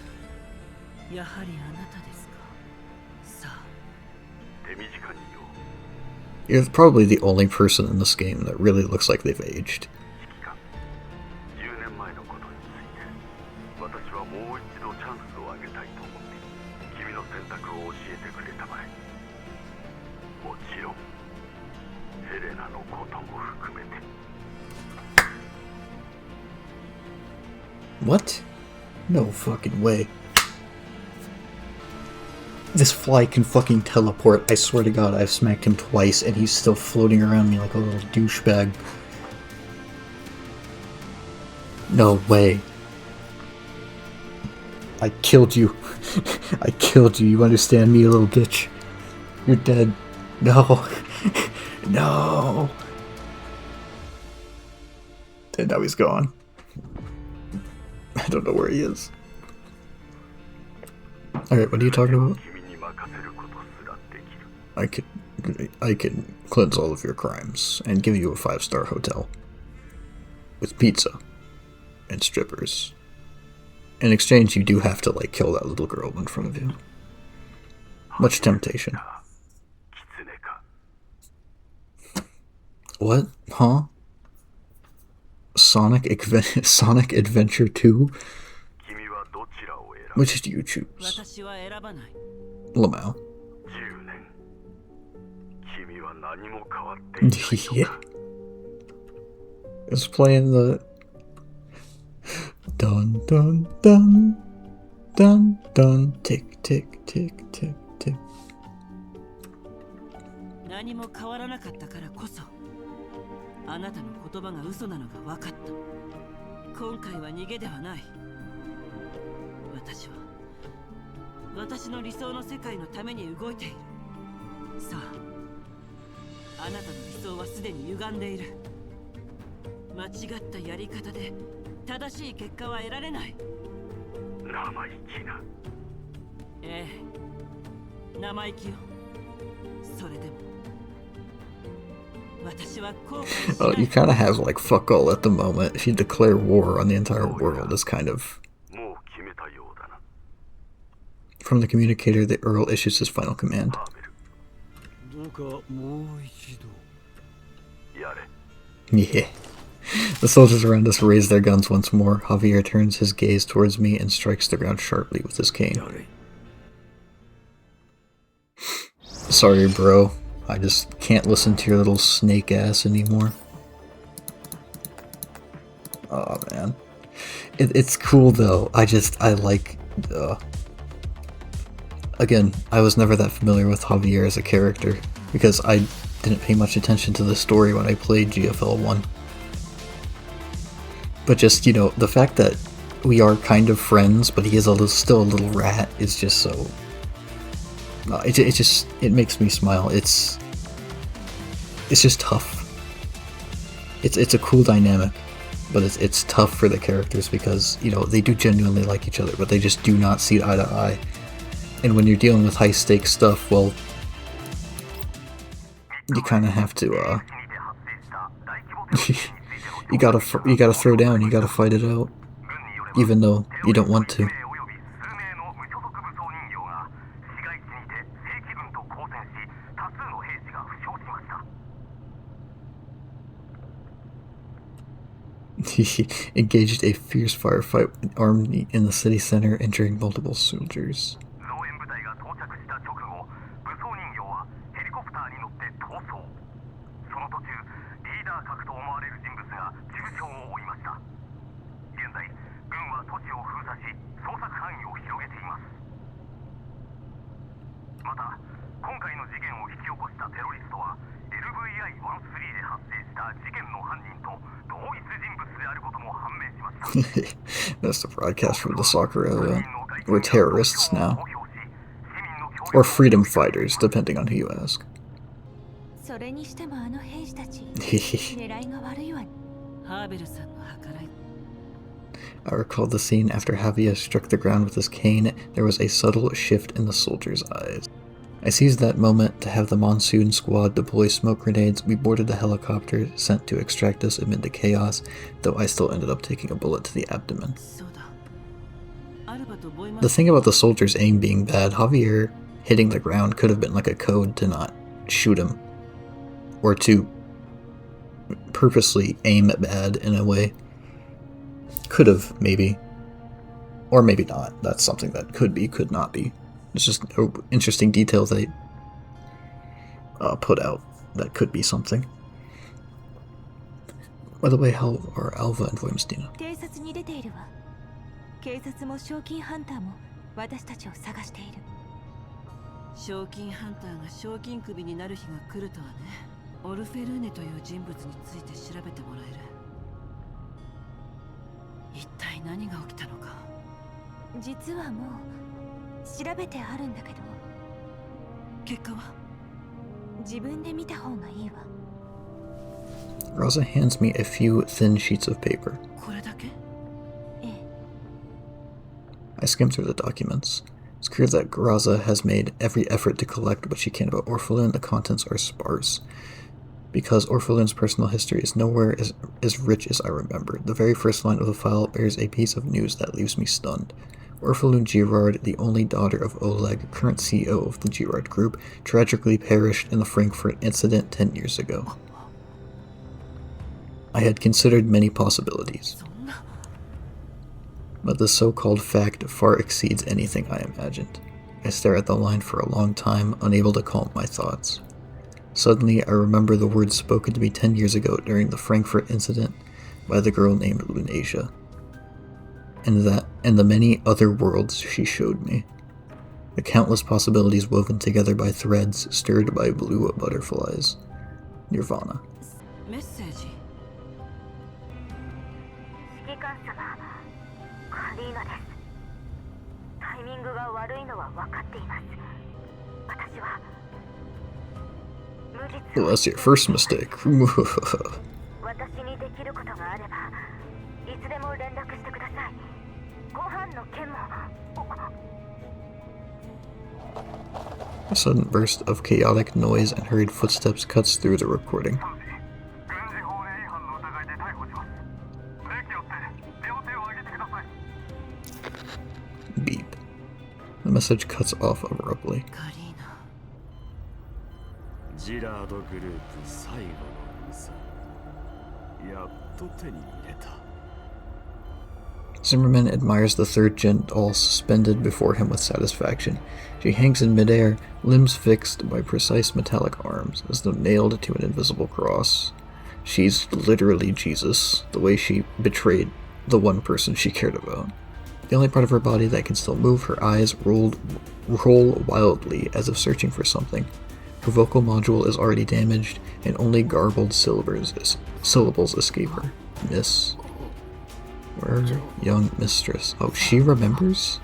You're probably the only person in this game that really looks like they've aged. What? No fucking way. This fly can fucking teleport. I swear to God, I've smacked him twice and he's still floating around me like a little douchebag. No way. I killed you. I killed you. You understand me, you little bitch? You're dead. No. No. And now he's gone. I don't know where he is. Alright, what are you talking about? I can cleanse all of your crimes and give you a 5-star hotel. With pizza. And strippers. In exchange, you do have to, like, kill that little girl in front of you. Much temptation. What? Huh? Sonic Adventure 2? Which do you choose? Lamau. Yeah. It's playing the dun dun dun dun dun tick tick tick tick tick. 何も変わらなかったからこそあなたの言葉が嘘なのが分かった。今回は逃げではない。私は私の理想の世界のために動いている。さあ、あなたの理想はすでに歪んでいる。間違ったやり方で正しい結果は得られない。生意気な。ええ、生意気よ。それでもOh, you kind of have like fuck all at the moment. If you declare war on the entire world, is kind of... From the communicator, the Earl issues his final command. Yeah. The soldiers around us raise their guns once more. Javier turns his gaze towards me and strikes the ground sharply with his cane. Sorry, bro. I just can't listen to your little snake ass anymore. Oh, man. It's cool, though. I like... Again, I was never that familiar with Javier as a character, because I didn't pay much attention to the story when I played GFL 1. But just, you know, the fact that we are kind of friends, but he is still a little rat is just so... it makes me smile. It's just tough. It's a cool dynamic, but it's tough for the characters because, you know, they do genuinely like each other, but they just do not see eye to eye. And when you're dealing with high stakes stuff, well, you kind of have to, you gotta throw down, you gotta fight it out, even though you don't want to. He engaged a fierce firefight armed in the city center, injuring multiple soldiers. That's the broadcast from the soccer event. We're terrorists now. Or freedom fighters, depending on who you ask. I recall the scene after Javier struck the ground with his cane. There was a subtle shift in the soldiers' eyes. I seized that moment to have the monsoon squad deploy smoke grenades. We boarded the helicopter sent to extract us amid the chaos, though I still ended up taking a bullet to the abdomen. The thing about the soldiers' aim being bad, Javier hitting the ground could have been like a code to not shoot him, or to purposely aim at bad in a way. Could have, maybe. Or maybe not. That's something that could be, could not be. It's just an interesting detail they put out that could be something. By the way, how are Alva and Voimstina? 警察も賞金ハンターも私たちを探している。賞金ハンターが賞金首になる日が来るとはね。オルフェルーネという人物について調べてもらえる。一体何が起きたのか。実はもう調べてあるんだけど。結果は？自分で見た方がいいわ。Rosa hands me a few thin sheets of paper. これだけ？ I skim through the documents. It's clear that Graza has made every effort to collect what she can about Orphalun. The contents are sparse, because Orphalun's personal history is nowhere as rich as I remember. The very first line of the file bears a piece of news that leaves me stunned. Orphalun Girard, the only daughter of Oleg, current CEO of the Girard Group, tragically perished in the Frankfurt incident 10 years ago. I had considered many possibilities, but the so-called fact far exceeds anything I imagined. I stare at the line for a long time, unable to calm my thoughts. Suddenly, I remember the words spoken to me 10 years ago during the Frankfurt incident by the girl named Lunasia, and the many other worlds she showed me. The countless possibilities woven together by threads stirred by blue butterflies. Nirvana. Message. カリーナです。タイミングが悪いのは分かっています。私は無実 Well, that's your first mistake. 私にできることがあればいつでも連絡してください。ご飯の件も。A sudden burst of chaotic noise and hurried footsteps cuts through the recording. Beep. The message cuts off abruptly. ジラードグループ最後のさ。やっと手に入れた。 Zimmerman admires the third gen doll suspended before him with satisfaction. She hangs in midair, limbs fixed by precise metallic arms, as though nailed to an invisible cross. She's literally Jesus, the way she betrayed the one person she cared about. The only part of her body that can still move, her eyes roll wildly as if searching for something. Her vocal module is already damaged, and only garbled syllables escape her. Miss. Where? Young mistress. Oh, she remembers?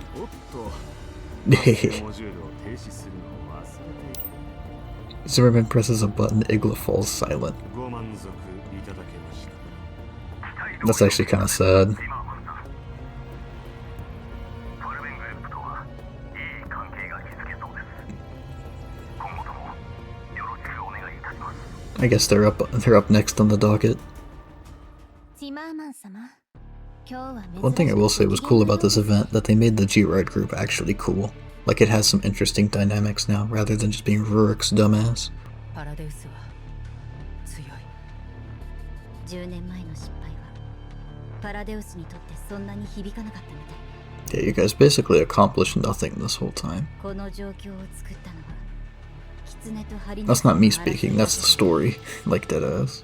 Zimmerman presses a button, Igla falls silent. That's actually kind of sad. I guess they're up next on the docket. One thing I will say was cool about this event, that they made the G-Ride group actually cool. Like, it has some interesting dynamics now, rather than just being Rurik's dumbass. Yeah, you guys basically accomplished nothing this whole time. That's not me speaking, that's the story, like deadass.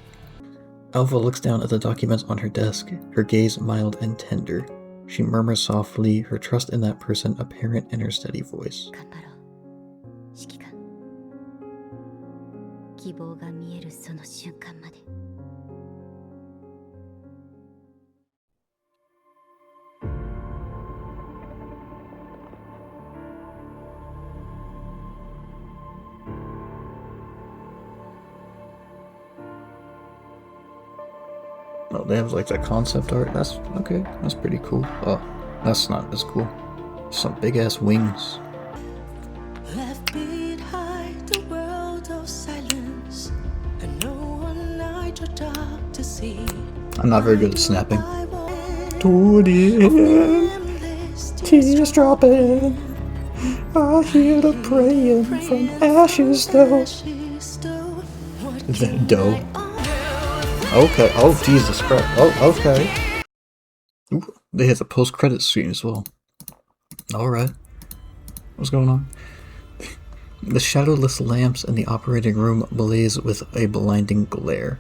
Alpha looks down at the documents on her desk, her gaze mild and tender. She murmurs softly, her trust in that person apparent in her steady voice. Oh, they have like that concept art. That's okay. That's pretty cool. Oh, that's not as cool. Some big ass wings. Left behind the world of silence, and no one light or dark to see. I'm not very good at snapping. Toward the end, tears dropping. I hear the praying from ashes though. Is that dough? Okay, oh Jesus Christ, oh okay. Ooh, they hit the post-credit scene as well. Alright. What's going on? The shadowless lamps in the operating room blaze with a blinding glare.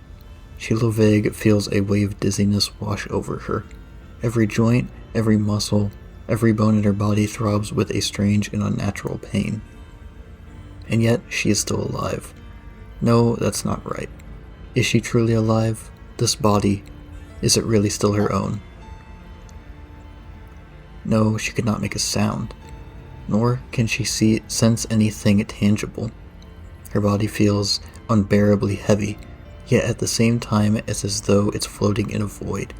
Sheila Vague feels a wave of dizziness wash over her. Every joint, every muscle, every bone in her body throbs with a strange and unnatural pain. And yet, she is still alive. No, that's not right. Is she truly alive? This body, is it really still her own? No, she could not make a sound, nor can she sense anything tangible. Her body feels unbearably heavy, yet at the same time it's as though it's floating in a void.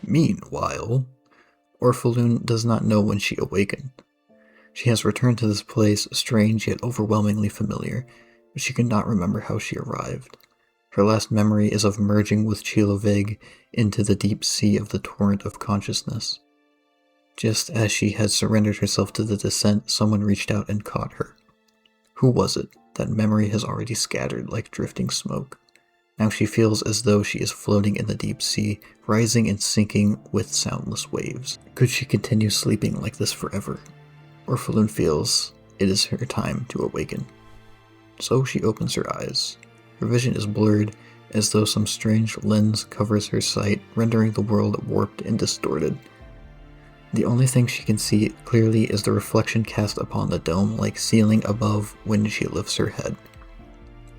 Meanwhile, Orphalune does not know when she awakened. She has returned to this place, strange yet overwhelmingly familiar, but she cannot remember how she arrived. Her last memory is of merging with Chilovig into the deep sea of the torrent of consciousness. Just as she had surrendered herself to the descent, someone reached out and caught her. Who was it? That memory has already scattered like drifting smoke. Now she feels as though she is floating in the deep sea, rising and sinking with soundless waves. Could she continue sleeping like this forever? Orphalune feels it is her time to awaken. So she opens her eyes. Her vision is blurred, as though some strange lens covers her sight, rendering the world warped and distorted. The only thing she can see clearly is the reflection cast upon the dome-like ceiling above when she lifts her head.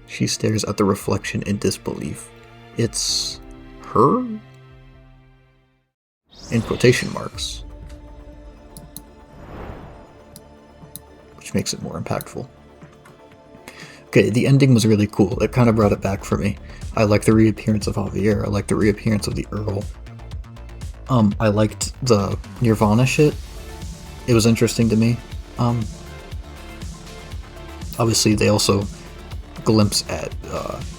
She stares at the reflection in disbelief. It's her? In quotation marks. Which makes it more impactful. Okay, the ending was really cool. It kind of brought it back for me. I liked the reappearance of Javier. I liked the reappearance of the Earl. I liked the Nirvana shit. It was interesting to me. Obviously, they also glimpse at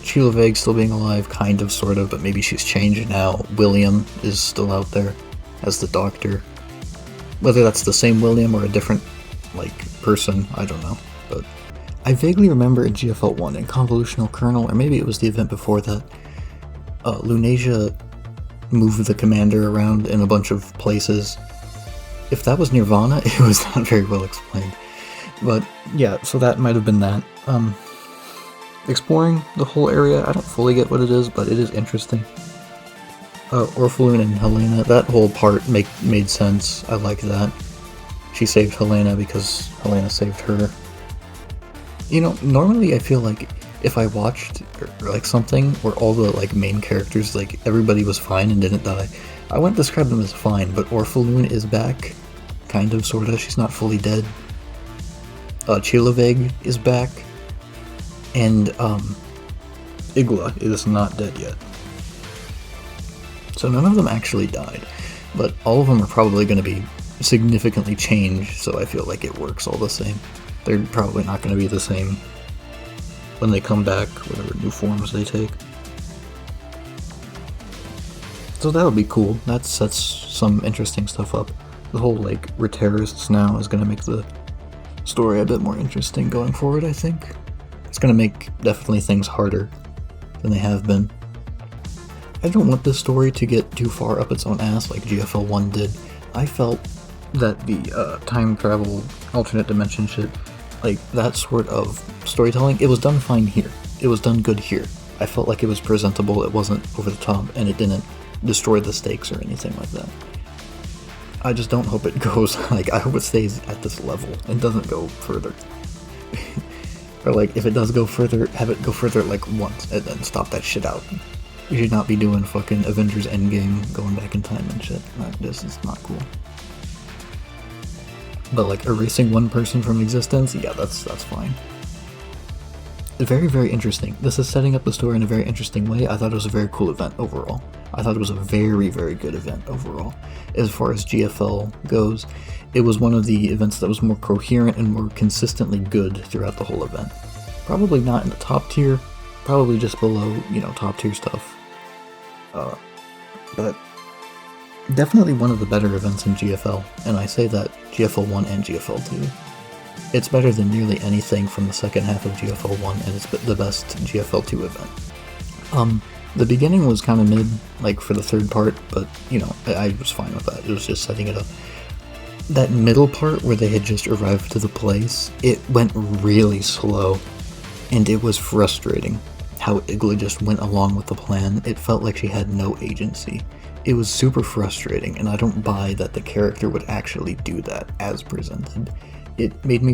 Chiloveg still being alive, kind of, sort of, but maybe she's changed now. William is still out there as the Doctor. Whether that's the same William or a different, like, person, I don't know. But I vaguely remember in GFL 1, in Convolutional Kernel, or maybe it was the event before that, Lunasia moved the commander around in a bunch of places. If that was Nirvana, it was not very well explained. But yeah, so that might have been that. Exploring the whole area, I don't fully get what it is, but it is interesting. Orphalune and Helena, that whole part made sense. I like that. She saved Helena because Helena saved her. You know, normally I feel like if I watched like something where all the like main characters, like everybody was fine and didn't die, I wouldn't describe them as fine, but Orphalune is back. Kind of, sorta. She's not fully dead. Chiloveg is back. And, Igla is not dead yet. So none of them actually died, but all of them are probably going to be significantly changed, so I feel like it works all the same. They're probably not going to be the same when they come back, whatever new forms they take. So that'll be cool. That sets some interesting stuff up. The whole, like, Reterrists now is going to make the story a bit more interesting going forward, I think. It's going to make definitely things harder than they have been. I don't want this story to get too far up its own ass like GFL 1 did. I felt that the time travel, alternate dimension shit, like that sort of storytelling, it was done fine here. It was done good here. I felt like it was presentable, it wasn't over the top, and it didn't destroy the stakes or anything like that. I just don't hope it goes, like, I hope it stays at this level and doesn't go further. Or, like, if it does go further, have it go further, like, once, and then stop that shit out. You should not be doing fucking Avengers Endgame, going back in time and shit. This is not cool. But, like, erasing one person from existence, yeah, that's fine. Very, very interesting. This is setting up the story in a very interesting way. I thought it was a very cool event overall. I thought it was a very, very good event overall. As far as GFL goes, it was one of the events that was more coherent and more consistently good throughout the whole event. Probably not in the top tier, probably just below, you know, top tier stuff. But definitely one of the better events in GFL, and I say that GFL 1 and GFL 2. It's better than nearly anything from the second half of GFL 1, and it's the best GFL 2 event. The beginning was kind of mid, like, for the third part, but, you know, I was fine with that. It was just setting it up. That middle part where they had just arrived to the place, it went really slow, and it was frustrating how Igla just went along with the plan. It felt like she had no agency. It was super frustrating, and I don't buy that the character would actually do that as presented. It made me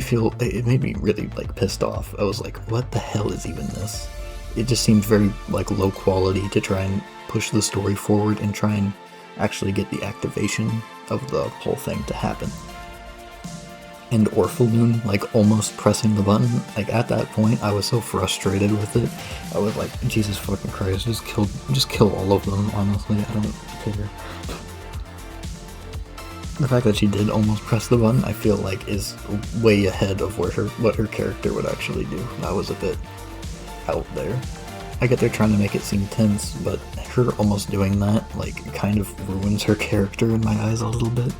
really, like, pissed off. I was like, what the hell is even this? It just seemed very, like, low quality to try and push the story forward and try and actually get the activation of the whole thing to happen. And Orphalune, like, almost pressing the button, like, at that point, I was so frustrated with it. I was like, Jesus fucking Christ, just kill all of them, honestly, I don't care. The fact that she did almost press the button, I feel like, is way ahead of what her character would actually do. That was a bit out there. I get they're trying to make it seem tense, but her almost doing that, like, kind of ruins her character in my eyes a little bit.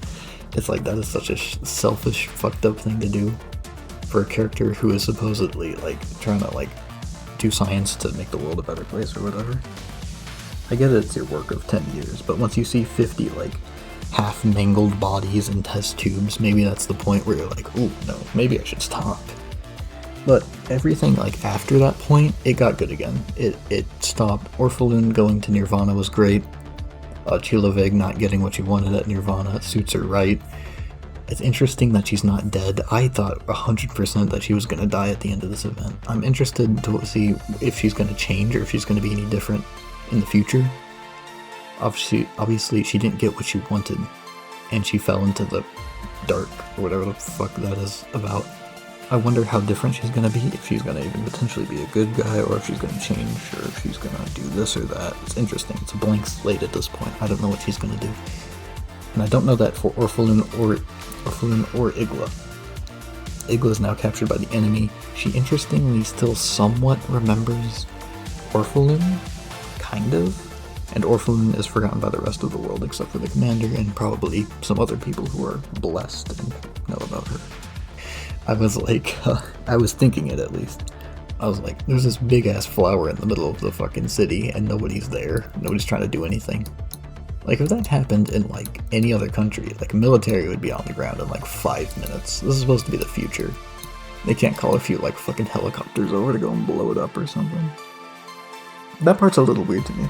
It's like, that is such a selfish, fucked up thing to do for a character who is supposedly, like, trying to, like, do science to make the world a better place or whatever. I get it's your work of 10 years, but once you see 50, like, half-mangled bodies in test tubes, maybe that's the point where you're like, ooh, no, maybe I should stop. But everything, like, after that point, it got good again. It stopped. Orphalune going to Nirvana was great. Chiloveg not getting what she wanted at Nirvana suits her right. It's interesting that she's not dead. I thought 100% that she was going to die at the end of this event. I'm interested to see if she's going to change or if she's going to be any different in the future. Obviously, she didn't get what she wanted, and she fell into the dark, or whatever the fuck that is about. I wonder how different she's gonna be, if she's gonna even potentially be a good guy, or if she's gonna change, or if she's gonna do this or that. It's interesting. It's a blank slate at this point. I don't know what she's gonna do. And I don't know that for Orphalun or Igla. Igla is now captured by the enemy. She interestingly still somewhat remembers Orphalun, kind of. And Orphalun is forgotten by the rest of the world except for the commander and probably some other people who are blessed and know about her. I was like, I was thinking it at least. I was like, there's this big ass flower in the middle of the fucking city and nobody's there. Nobody's trying to do anything. Like, if that happened in, like, any other country, like, military would be on the ground in, like, 5 minutes. This is supposed to be the future. They can't call a few, like, fucking helicopters over to go and blow it up or something. That part's a little weird to me.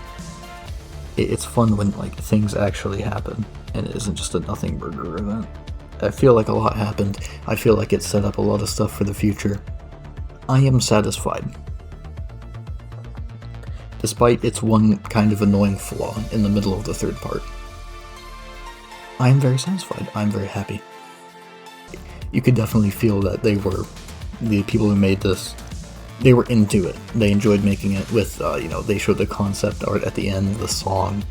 It's fun when, like, things actually happen, and it isn't just a nothing burger event. I feel like a lot happened. I feel like it set up a lot of stuff for the future. I am satisfied. Despite its one kind of annoying flaw in the middle of the third part. I am very satisfied. I'm very happy. You could definitely feel that the people who made this, they were into it. They enjoyed making it with, they showed the concept art at the end, the song.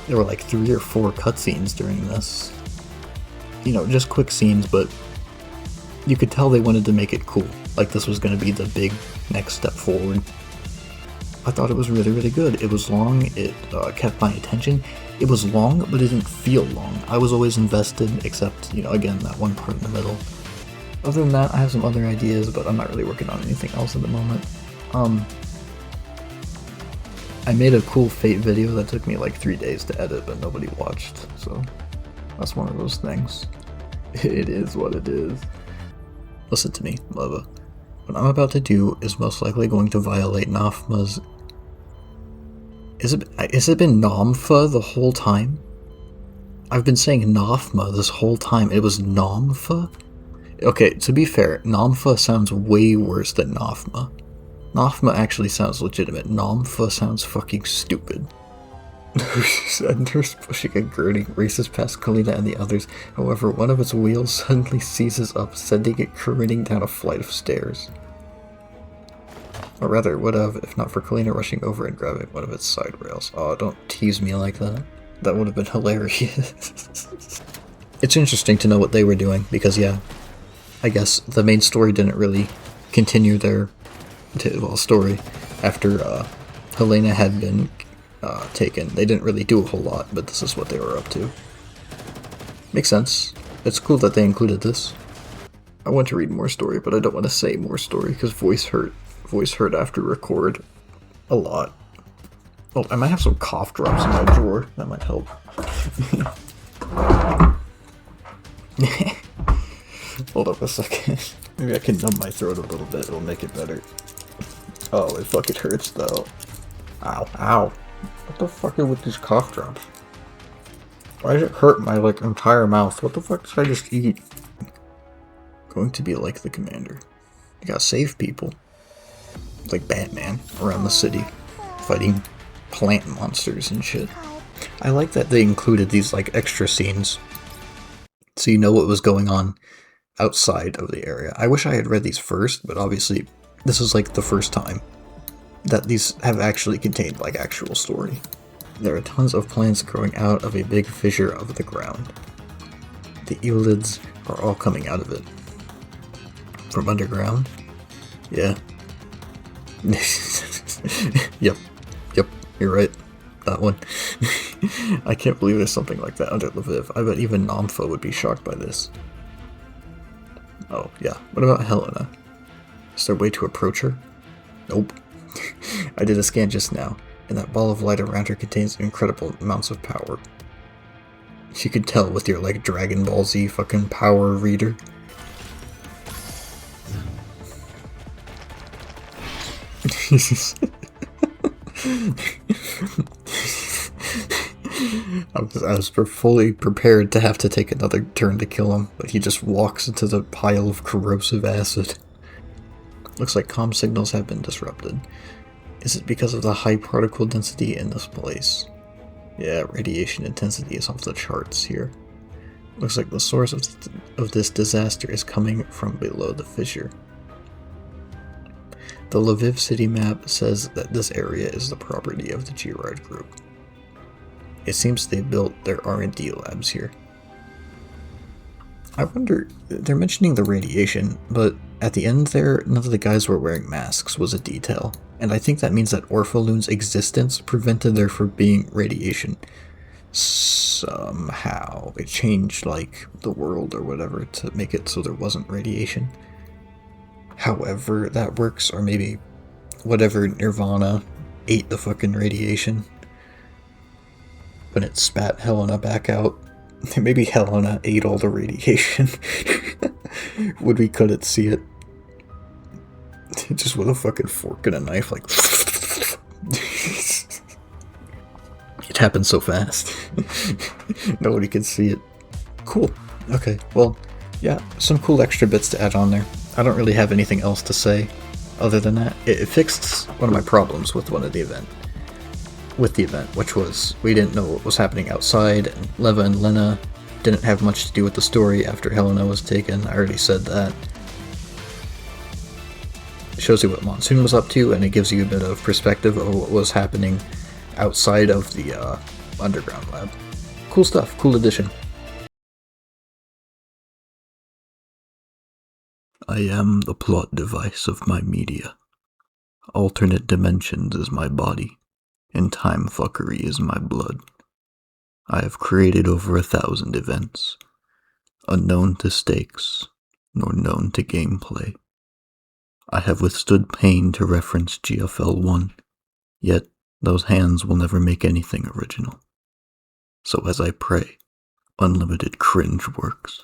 There were like 3 or 4 cutscenes during this. Just quick scenes, but you could tell they wanted to make it cool. Like this was going to be the big next step forward. I thought it was really, really good. It was long, it kept my attention. It was long, but it didn't feel long. I was always invested, except, again, that one part in the middle. Other than that, I have some other ideas, but I'm not really working on anything else at the moment. I made a cool Fate video that took me like 3 days to edit, but nobody watched, so that's one of those things. It is what it is. Listen to me, Lava. What I'm about to do is most likely going to violate Nafma's... Has it been Namfa the whole time? I've been saying Nafma this whole time. It was Namfa? Okay, to be fair, Namfa sounds way worse than Nafma. Nafma actually sounds legitimate. Namfa sounds fucking stupid. Nurse pushing and gurning races past Kalina and the others. However, one of its wheels suddenly seizes up, sending it careening down a flight of stairs. Or rather, would have, if not for Kalina rushing over and grabbing one of its side rails. Oh, don't tease me like that. That would have been hilarious. It's interesting to know what they were doing, because yeah, I guess the main story didn't really continue their story after Helena had been taken. They didn't really do a whole lot, but this is what they were up to. Makes sense. It's cool that they included this. I want to read more story, but I don't want to say more story because voice hurt. Voice hurt after record a lot. Oh, I might have some cough drops in my drawer. That might help. Hold up a second. Maybe I can numb my throat a little bit. It'll make it better. Oh, it fucking hurts though. Ow, ow. What the fuck are with these cough drops? Why does it hurt my entire mouth? What the fuck did I just eat? Going to be like the commander. You gotta save people. Like Batman around the city, fighting plant monsters and shit. I like that they included these extra scenes, so you know what was going on outside of the area. I wish I had read these first, but obviously this is the first time that these have actually contained actual story. There are tons of plants growing out of a big fissure of the ground. The eolids are all coming out of it. From underground? Yeah. Yep, you're right. That one. I can't believe there's something like that under Lviv. I bet even Namfa would be shocked by this. Oh, yeah. What about Helena? Is there a way to approach her? Nope. I did a scan just now, and that ball of light around her contains incredible amounts of power. You could tell with your Dragon Ball Z fucking power reader. I was fully prepared to have to take another turn to kill him, but he just walks into the pile of corrosive acid. Looks like comm signals have been disrupted. Is it because of the high particle density in this place? Yeah, radiation intensity is off the charts here. Looks like the source of this disaster is coming from below the fissure. The Lviv city map says that this area is the property of the Girard Group. It seems they built their R&D labs here. I wonder, they're mentioning the radiation, but at the end there, none of the guys were wearing masks was a detail, and I think that means that Orphaloon's existence prevented there from being radiation. Somehow, it changed, like, the world or whatever to make it so there wasn't radiation. However that works, or maybe whatever Nirvana ate the fucking radiation when it spat Helena back out. Maybe Helena ate all the radiation. When we couldn't see it. Just with a fucking fork and a knife, like... It happened so fast. Nobody could see it. Cool. Okay, well, yeah, some cool extra bits to add on there. I don't really have anything else to say other than that. It fixed one of my problems with the event, which was we didn't know what was happening outside, and Leva and Lena didn't have much to do with the story after Helena was taken. I already said that. It shows you what Monsoon was up to, and it gives you a bit of perspective of what was happening outside of the underground lab. Cool stuff, cool addition. I am the plot device of my media. Alternate dimensions is my body, and time fuckery is my blood. I have created over 1,000 events, unknown to stakes, nor known to gameplay. I have withstood pain to reference GFL 1, yet those hands will never make anything original. So as I pray, unlimited cringe works.